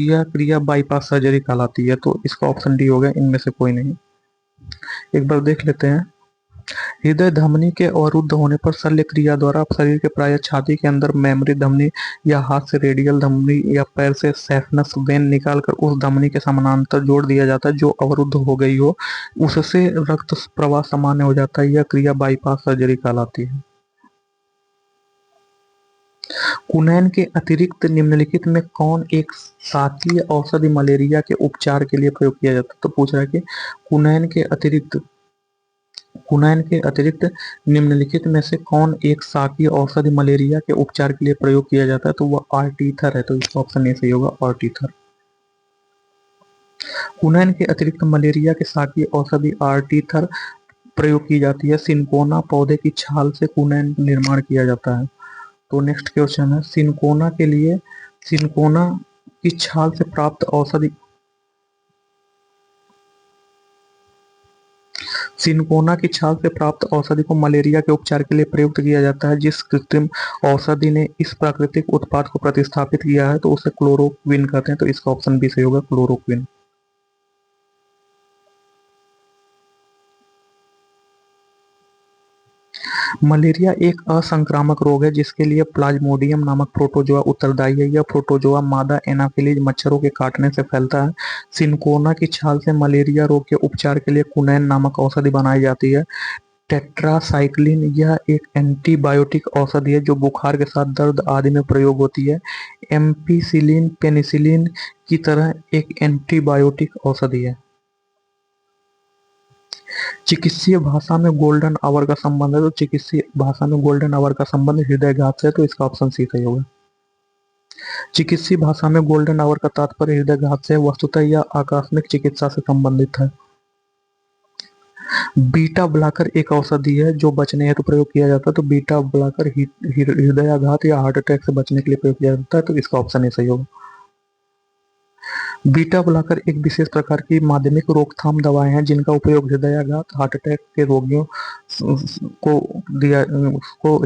यह क्रिया बाईपास सर्जरी कहलाती है। तो इसका ऑप्शन डी हो गया, इनमें से कोई नहीं। एक बार देख लेते हैं। हृदय धमनी के अवरुद्ध होने पर शल्य क्रिया द्वारा शरीर के प्राय छाती के अंदर मेमोरी धमनी या हाथ से रेडियल धमनी या पैर से सैफनस वेन निकालकर उस धमनी के समानांतर जोड़ दिया जाता है जो अवरुद्ध हो गई हो। उससे रक्त प्रवाह सामान्य हो जाता है। यह क्रिया बाईपास सर्जरी कहलाती है। कुनैन के अतिरिक्त निम्नलिखित में कौन एक शाकीय औषधि मलेरिया के उपचार के लिए प्रयोग किया जाता है? तो पूछ रहा है कि कुनैन के अतिरिक्त निम्नलिखित में से कौन एक शाकीय औषधि मलेरिया के उपचार के लिए प्रयोग किया जाता है? तो वह आर्टीथर है। तो इसका ऑप्शन ए सही होगा, आर्टीथर। कुनैन के अतिरिक्त मलेरिया के शाकीय औषधि आर्टीथर प्रयोग की जाती है। सिनकोना पौधे की छाल से कुनैन निर्माण किया जाता है। तो नेक्स्ट क्वेश्चन है, सिनकोना की छाल से प्राप्त औषधि सिनकोना की छाल से प्राप्त औषधि को मलेरिया के उपचार के लिए प्रयुक्त किया जाता है। जिस कृत्रिम औषधि ने इस प्राकृतिक उत्पाद को प्रतिस्थापित किया है तो उसे क्लोरोक्विन कहते हैं। तो इसका ऑप्शन बी सही होगा, क्लोरोक्विन। मलेरिया एक असंक्रामक रोग है जिसके लिए प्लाज्मोडियम नामक प्रोटोजोआ उत्तरदायी है। यह प्रोटोजोआ मादा एनाफिलीज मच्छरों के काटने से फैलता है। सिनकोना की छाल से मलेरिया रोग के उपचार के लिए कुनैन नामक औषधि बनाई जाती है। टेट्रासाइक्लिन यह एक एंटीबायोटिक औषधि है जो बुखार के साथ दर्द आदि में प्रयोग होती है। एम्पिसिलिन पेनिसिलिन की तरह एक एंटीबायोटिक औषधि है। चिकित्सीय भाषा में गोल्डन आवर का संबंध है, तो चिकित्सीय भाषा में गोल्डन आवर का संबंध हृदयघात से है, तो इसका ऑप्शन सी सही होगा। चिकित्सीय भाषा में गोल्डन आवर का तात्पर्य हृदयघात से वस्तुतः यह आकस्मिक चिकित्सा से संबंधित है। बीटा ब्लॉकर एक औषधि है जो बचने हेतु प्रयोग किया जाता है, तो बीटा ब्लॉकर हृदयाघात या हार्ट अटैक से बचने के लिए प्रयोग किया जाता है, तो इसका ऑप्शन ए सही होगा। बीटा ब्लॉकर एक विशेष प्रकार की माध्यमिक रोकथाम दवाएं हैं जिनका उपयोग हृदयाघात, हार्ट अटैक के रोगियों को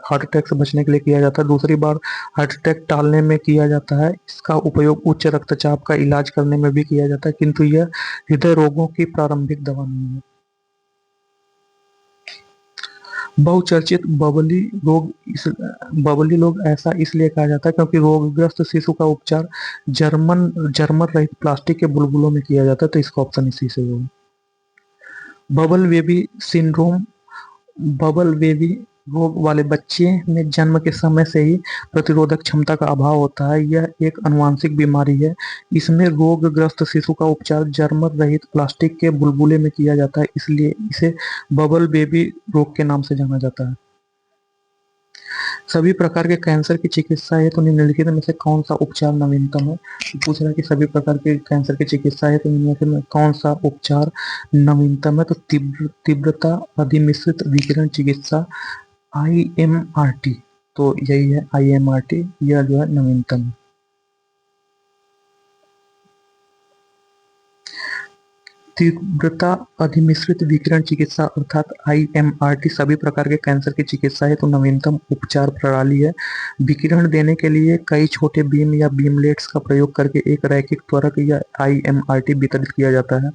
हार्ट अटैक से बचने के लिए किया जाता है। दूसरी बार हार्ट अटैक टालने में किया जाता है। इसका उपयोग उच्च रक्तचाप का इलाज करने में भी किया जाता है, किंतु यह हृदय रोगों की प्रारंभिक दवा नहीं है। बहुचर्चित बबली रोग ऐसा इसलिए कहा जाता है क्योंकि रोगग्रस्त शिशु का उपचार जर्मन रहित प्लास्टिक के बुलबुलों में किया जाता है, तो इसका ऑप्शन इसी से होगा। Bubble baby syndrome bubble baby रोग वाले बच्चे में जन्म के समय से ही प्रतिरोधक क्षमता का अभाव होता है। यह एक आनुवंशिक बीमारी है। इसमें रोगग्रस्त शिशु का उपचार जर्मन रहित प्लास्टिक के बुलबुले में किया जाता है, इसलिए इसे बबल बेबी रोग के नाम से जाना जाता है। सभी प्रकार के कैंसर की चिकित्सा हेतु निम्नलिखित में से कौन सा उपचार नवीनतम है? पूछ रहा है कि सभी प्रकार के कैंसर की चिकित्सा हेतु निम्नलिखित में कौन सा उपचार नवीनतम है? तो तीव्रता अधिमिश्रित विकिरण चिकित्सा IMRT, तो यही है IMRT, यह जो है नवीनतम है। तीव्रता अधिमिश्रित विकिरण चिकित्सा अर्थात IMRT सभी प्रकार के कैंसर की चिकित्सा हेतु नवीनतम उपचार प्रणाली है। विकिरण देने के लिए कई छोटे बीम या बीमलेट्स का प्रयोग करके एक रैखिक त्वरक या IMRT वितरित किया जाता है।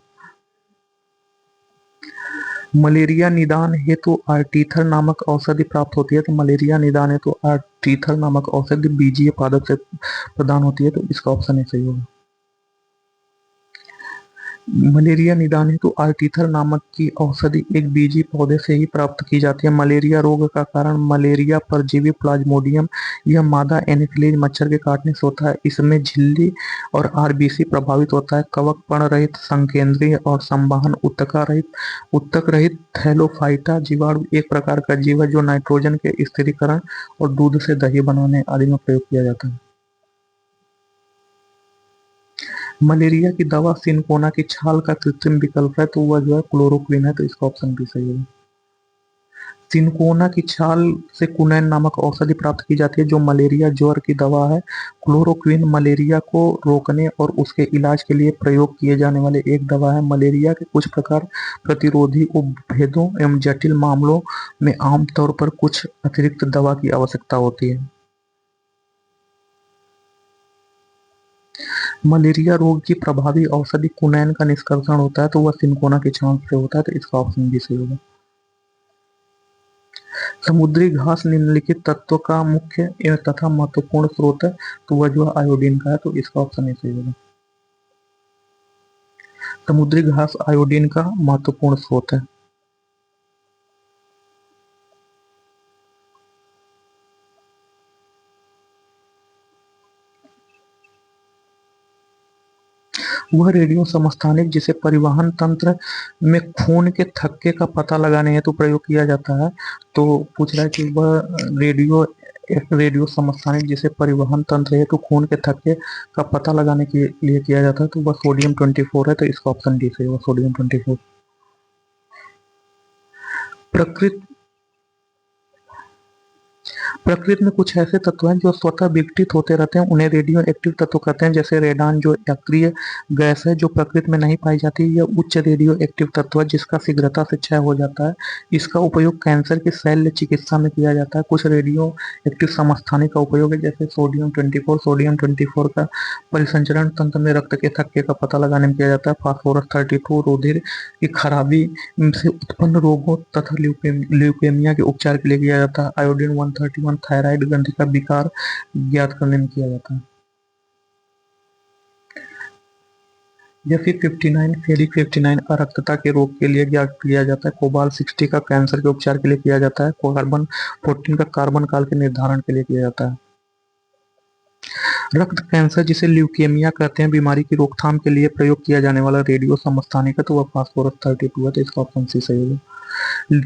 मलेरिया निदान हेतु आर्टीथर नामक औषधि प्राप्त होती है, तो मलेरिया निदान हेतु आर्टीथर नामक औषधि बीजीय पादप से प्रदान होती है, तो इसका ऑप्शन ए सही होगा। मलेरिया निदान हेतु आर्टीथर नामक की औषधि एक बीजी पौधे से ही प्राप्त की जाती है। मलेरिया रोग का कारण मलेरिया परजीवी प्लाज्मोडियम यह मादा एनाफिलीज मच्छर के काटने से होता है। इसमें झिल्ली और RBC प्रभावित होता है। कवक पण रहित, संकेंद्रीय और संवहन उत्तक रहित थैलोफाइटा जीवाणु एक प्रकार का जीव है जो नाइट्रोजन के स्थिरीकरण और दूध से दही बनाने आदि में प्रयोग किया जाता है। मलेरिया की दवा सिनकोना की छाल का कृत्रिम विकल्प है, तो वह जो है क्लोरोक्विन है, तो इसका ऑप्शन भी सही है। सिनकोना की छाल से कुनैन नामक औषधि प्राप्त की जाती है जो मलेरिया ज्वर की दवा है। क्लोरोक्विन मलेरिया को रोकने और उसके इलाज के लिए प्रयोग किए जाने वाले एक दवा है। मलेरिया के कुछ प्रकार प्रतिरोधी उपभेदों एवं जटिल मामलों में आमतौर पर कुछ अतिरिक्त दवा की आवश्यकता होती है। मलेरिया रोग की प्रभावी औषधि कुनैन का निष्कर्षण होता है, तो वह सिनकोना की छाल से होता है, तो इसका ऑप्शन भी सही होगा। समुद्री घास निम्नलिखित तत्व का मुख्य तथा महत्वपूर्ण स्रोत है, तो वह जो है आयोडीन का है, तो इसका ऑप्शन ए सही होगा। समुद्री घास आयोडीन का महत्वपूर्ण स्रोत है। वह रेडियो समस्थानिक जिसे परिवहन तंत्र में खून के थक्के का पता लगाने हेतु प्रयोग किया जाता है, तो पूछ रहा है कि वह रेडियो समस्थानिक जिसे परिवहन तंत्र हेतु खून के थक्के का पता लगाने के लिए किया जाता है, तो वह सोडियम 24 है, तो इसका ऑप्शन डी सही होगा, सोडियम 24। प्रकृति में कुछ ऐसे तत्व हैं जो स्वतः विघटित होते रहते हैं, उन्हें रेडियो एक्टिव तत्व कहते हैं। जैसे रेडान जो सक्रिय गैस है जो प्रकृति में नहीं पाई जाती, यह उच्च रेडियो एक्टिव तत्व है जिसका शीघ्रता से क्षय हो जाता है। इसका उपयोग कैंसर की शल्य चिकित्सा में किया जाता है। कुछ रेडियो एक्टिव समस्थानिक का उपयोग है, जैसे सोडियम 24 का परिसंचरण तंत्र में रक्त के थक्के का पता लगाने में किया जाता है। फास्फोरस 32 रुधिर की खराबी से उत्पन्न रोगों तथा ल्यूकेमिया के उपचार के लिए किया जाता है। आयोडीन 131 थायराइड ग्रंथि का विकार ज्ञात करने में किया जाता है। जैसे 59 फेरिक 59 अरक्तता के रोग के लिए ज्ञात किया जाता है। कोबाल्ट 60 का कैंसर के उपचार के लिए किया जाता है। कार्बन 14 का कार्बन काल के निर्धारण के लिए किया जाता है। रक्त कैंसर जिसे ल्यूकेमिया कहते हैं, बीमारी की रोकथाम के लिए प्रयोग किया जाने वाला रेडियो समस्थानिक है, तो वह फास्फोरस 32 है, तो इसका ऑप्शन सी सही होगा।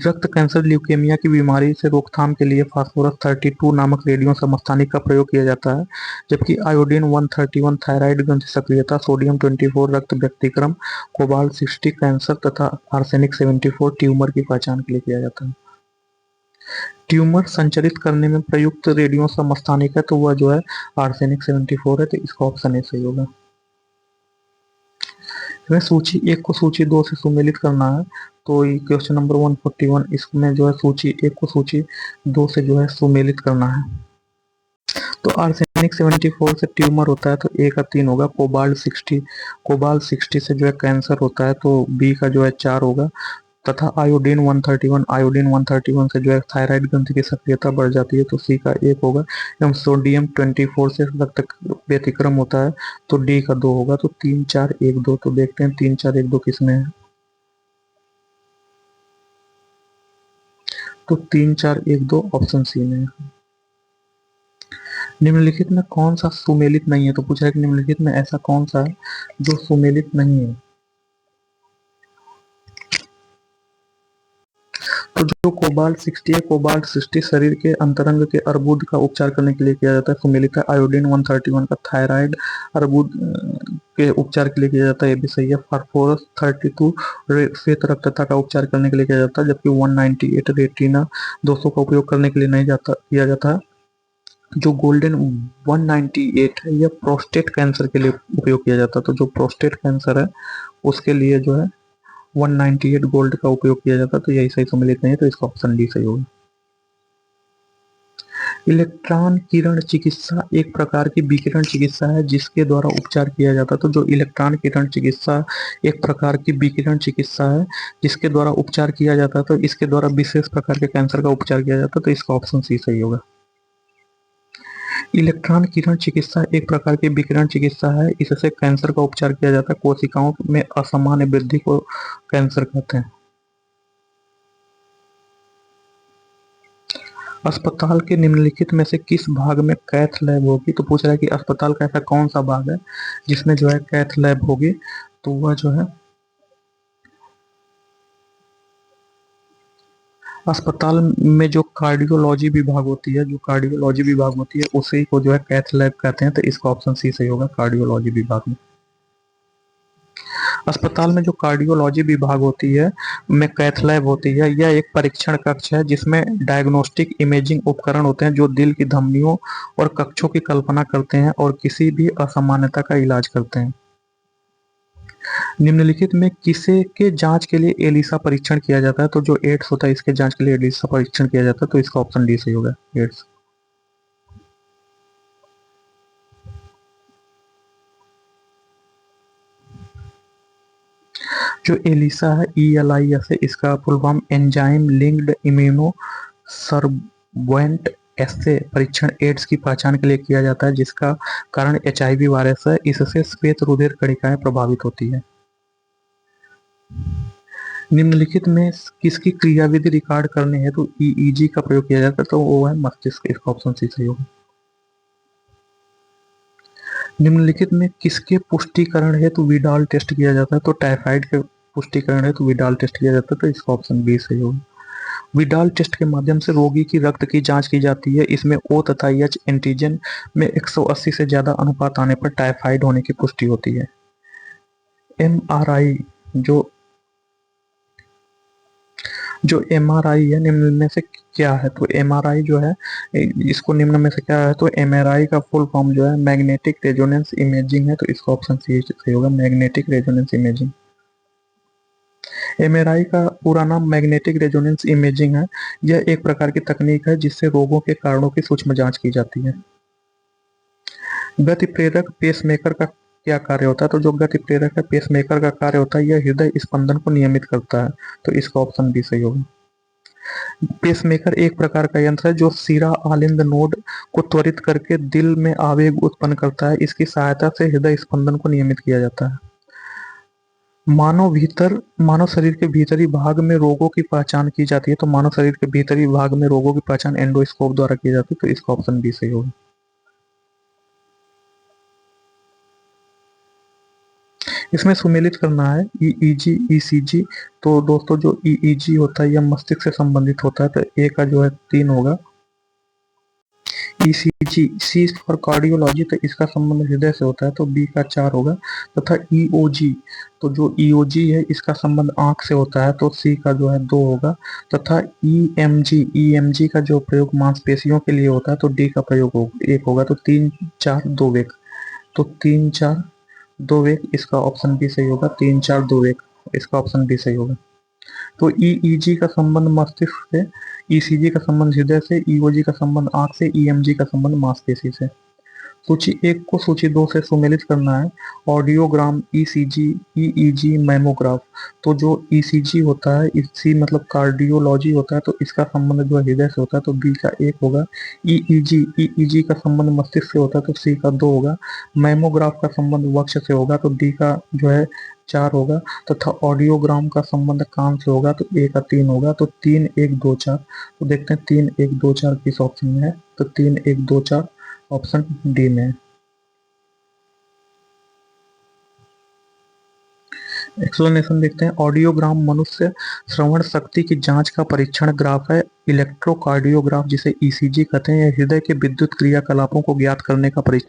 रक्त कैंसर ल्यूकेमिया की बीमारी से रोकथाम के लिए फास्फोरस 32 नामक रेडियो समस्थानिक का प्रयोग किया जाता है। जबकि आयोडीन 131 थायराइड ग्रंथि सक्रियता, सोडियम 24 रक्त व्यक्तिक्रम, कोबाल्ट 60 कैंसर तथा आर्सेनिक 74 ट्यूमर की पहचान के लिए किया जाता है। ट्यूमर संचरित करने में प्रयुक्त रेडियो समस्थानिक है, तो वह जो है आर्सेनिक 74 है, तो इसका ऑप्शन ए सही होगा। हमें सूची 1 को सूची 2 से सुमेलित करना है, तो ये क्वेश्चन नंबर 141, इसमें जो है सूची 1 को सूची 2 से जो है सुमेलित करना है। तो आर्सेनिक 74 से ट्यूमर होता है, तो ए का 3 होगा। कोबाल्ट 60 से जो है कैंसर होता है, तो बी का जो है 4 होगा। तथा आयोडीन 131 से जो है थायराइड ग्रंथि की सक्रियता बढ़ जाती है, तो सी का 1 होगा। एवं सोडियम 24 से रक्त व्यतिक्रम होता है, तो डी का 2 होगा। तो 3 4 1 2, तो देखते हैं 3 4 1 2 किसमें है। तो 3 4 1 2 ऑप्शन सी में है। निम्नलिखित में कौन सा सुमेलित नहीं है, तो पूछा है कि निम्नलिखित में ऐसा कौन सा है जो सुमेलित नहीं है। तो जो कोबाल्ट 60 है, कोबाल्ट 60 शरीर के अंतरंग के अर्बुद का उपचार करने के लिए किया जाता है, सुमेलित है। आयोडीन 131 का थायराइड अर्बुद के उपचार के लिए किया जाता है, ये भी सही है। फास्फोरस 32 श्वेत रक्तता का उपचार करने के लिए किया जाता है, जबकि 198 रेटिना 200 का उपयोग करने के लिए नहीं किया जाता है। जो गोल्डन 198 है, यह प्रोस्टेट कैंसर के लिए उपयोग किया जाता है, तो जो प्रोस्टेट कैंसर है उसके लिए जो है 198 गोल्ड का उपयोग किया जाता है, तो यही सही सम्मिलित नहीं है, तो इसका ऑप्शन डी सही होगा। इलेक्ट्रॉन किरण चिकित्सा एक प्रकार की विकिरण चिकित्सा है जिसके द्वारा उपचार किया जाता है। तो जो इलेक्ट्रॉन किरण चिकित्सा एक प्रकार की विकिरण चिकित्सा है जिसके द्वारा उपचार किया जाता है, तो इसके द्वारा विशेष प्रकार के कैंसर का उपचार किया जाता है, तो इसका ऑप्शन सी सही होगा। इलेक्ट्रॉन किरण चिकित्सा एक प्रकार की विकिरण चिकित्सा है, इससे कैंसर का उपचार किया जाता है। कोशिकाओं में असामान्य वृद्धि को कैंसर कहते हैं। अस्पताल के निम्नलिखित में से किस भाग में कैथ लैब होगी, तो पूछ रहा है कि अस्पताल का ऐसा कौन सा भाग है जिसमें जो है कैथ लैब होगी, तो वह जो है अस्पताल में जो कार्डियोलॉजी विभाग होती है, उसी को जो है कैथ लैब कहते हैं, तो इसका ऑप्शन सी सही होगा, कार्डियोलॉजी विभाग में। अस्पताल में जो कार्डियोलॉजी विभाग होती है में कैथ लैब होती है, यह एक परीक्षण कक्ष है जिसमें डायग्नोस्टिक इमेजिंग उपकरण होते हैं जो दिल की धमनियों और कक्षों की कल्पना करते हैं और किसी भी असामान्यता का इलाज करते हैं। निम्नलिखित में किसे के जांच के लिए एलिसा परीक्षण किया जाता है, तो जो एड्स होता है इसके जांच के लिए एलिसा परीक्षण किया जाता है, तो इसका ऑप्शन डी सही होगा, एड्स। जो एलिसा है ELIS है, इसका full form enzyme linked immuno servant ऐसे परीक्षण एड्स की पहचान के लिए किया जाता है जिसका कारण HIV वायरस है, इससे श्वेत रुधिर कणिकाएं प्रभावित होती है। निम्नलिखित में किसकी क्रियाविधि रिकॉर्ड करने हेतु EEG का प्रयोग किया जाता है, तो वो है मस्तिष्क, इसका ऑप्शन सी सही होगा। निम्नलिखित में किसके पुष्टिकरण हेतु विडाल टेस्ट किया जाता है, तो टाइफाइड के पुष्टिकरण हेतु विडाल टेस्ट किया जाता है, तो इसका ऑप्शन बी सही होगा। विडाल टेस्ट के माध्यम से रोगी की रक्त की जांच की जाती है, इसमें O तथा H एंटीजन में 180 से ज्यादा अनुपात आने पर टाइफाइड होने की पुष्टि होती है। MRI जो जो एमआरआई है निम्न में से क्या है? तो एमआरआई जो है, इसको निम्न में से क्या है? तो एमआरआई का फुल फॉर्म जो है मैग्नेटिक रेजोनेंस इमेजिंग है। तो इसका ऑप्शन सी सही होगा, मैग्नेटिक रेजोनेंस इमेजिंग। एमआरआई का पूरा नाम मैग्नेटिक रेजोनेंस इमेजिंग है। यह एक प्रकार की तकनीक है जिससे रोगों के कारणों की सूक्ष्म जांच की जाती है। गति प्रेरक पेसमेकर का क्या कार्य होता है? तो जो गति प्रेरक है पेसमेकर का कार्य होता है, यह हृदय स्पंदन को नियमित करता है। तो इसका ऑप्शन बी सही होगा। पेसमेकर एक प्रकार का यंत्र है जो शिरा आलिंद नोड को त्वरित करके दिल में आवेग उत्पन्न करता है। इसकी सहायता से हृदय स्पंदन को नियमित किया जाता है। मानव शरीर के भीतरी भाग में रोगों की पहचान की जाती है। तो मानव शरीर के भीतरी भाग में रोगों की पहचान एंडोस्कोप द्वारा की जाती है। तो इसका ऑप्शन बी सही होगा। इसमें सुमेलित करना है ईईजी ईसीजी। तो दोस्तों जो ईईजी होता है यह मस्तिष्क से संबंधित होता है। तो ए का जो है 3 होगा। ईसीजी सी फॉर कार्डियोलॉजी, तो इसका संबंध हृदय से होता है। तो बी का 4 होगा। तथा ईओजी, तो जो ईओजी है इसका संबंध आंख से होता है। तो सी का जो है 2 होगा। तथा ईएमजी का जो प्रयोग मांसपेशियों के लिए होता है। तो डी का प्रयोग 1 होगा। तो 3 4 2 वेग। तो 3 4 2 वेग, इसका ऑप्शन बी सही होगा। 3 4 2 वेग, इसका ऑप्शन बी सही होगा। तो ईईजी का संबंध मस्तिष्क से, ईसीजी का संबंध हृदय से, ईओजी का संबंध आंख से, ईएमजी का संबंध मांसपेशी से। सूची 1 को सूची 2 से सुमेलित करना है। Audiogram, ECG, EEG, mammograph. तो जो ईसीजी होता है, इसी मतलब कार्डियोलॉजी होता है, तो इसका संबंध जो है हृदय से होता है। तो बी का 1 होगा। ईईजी का संबंध मस्तिष्क से होता है। तो सी का 2 होगा। मैमोग्राफ का संबंध वक्ष से होगा। तो डी का जो है 4 होगा। तथा ऑडियोग्राम का संबंध कान से होगा। तो ए का 3 होगा। तो 3 1 2 4। तो देखते हैं 3 1 2 4 किस ऑप्शन में है। तो 3 1 2 4 ऑप्शन डी में। एक्सप्लेनेशन देखते हैं। ऑडियोग्राम मनुष्य श्रवण शक्ति की जांच का परीक्षण ग्राफ है। इलेक्ट्रोकार्डियोग्राफ जिसे ईसीजी कहते हैं, यह हृदय के विद्युत क्रियाकलापों को ज्ञात करने का परीक्षण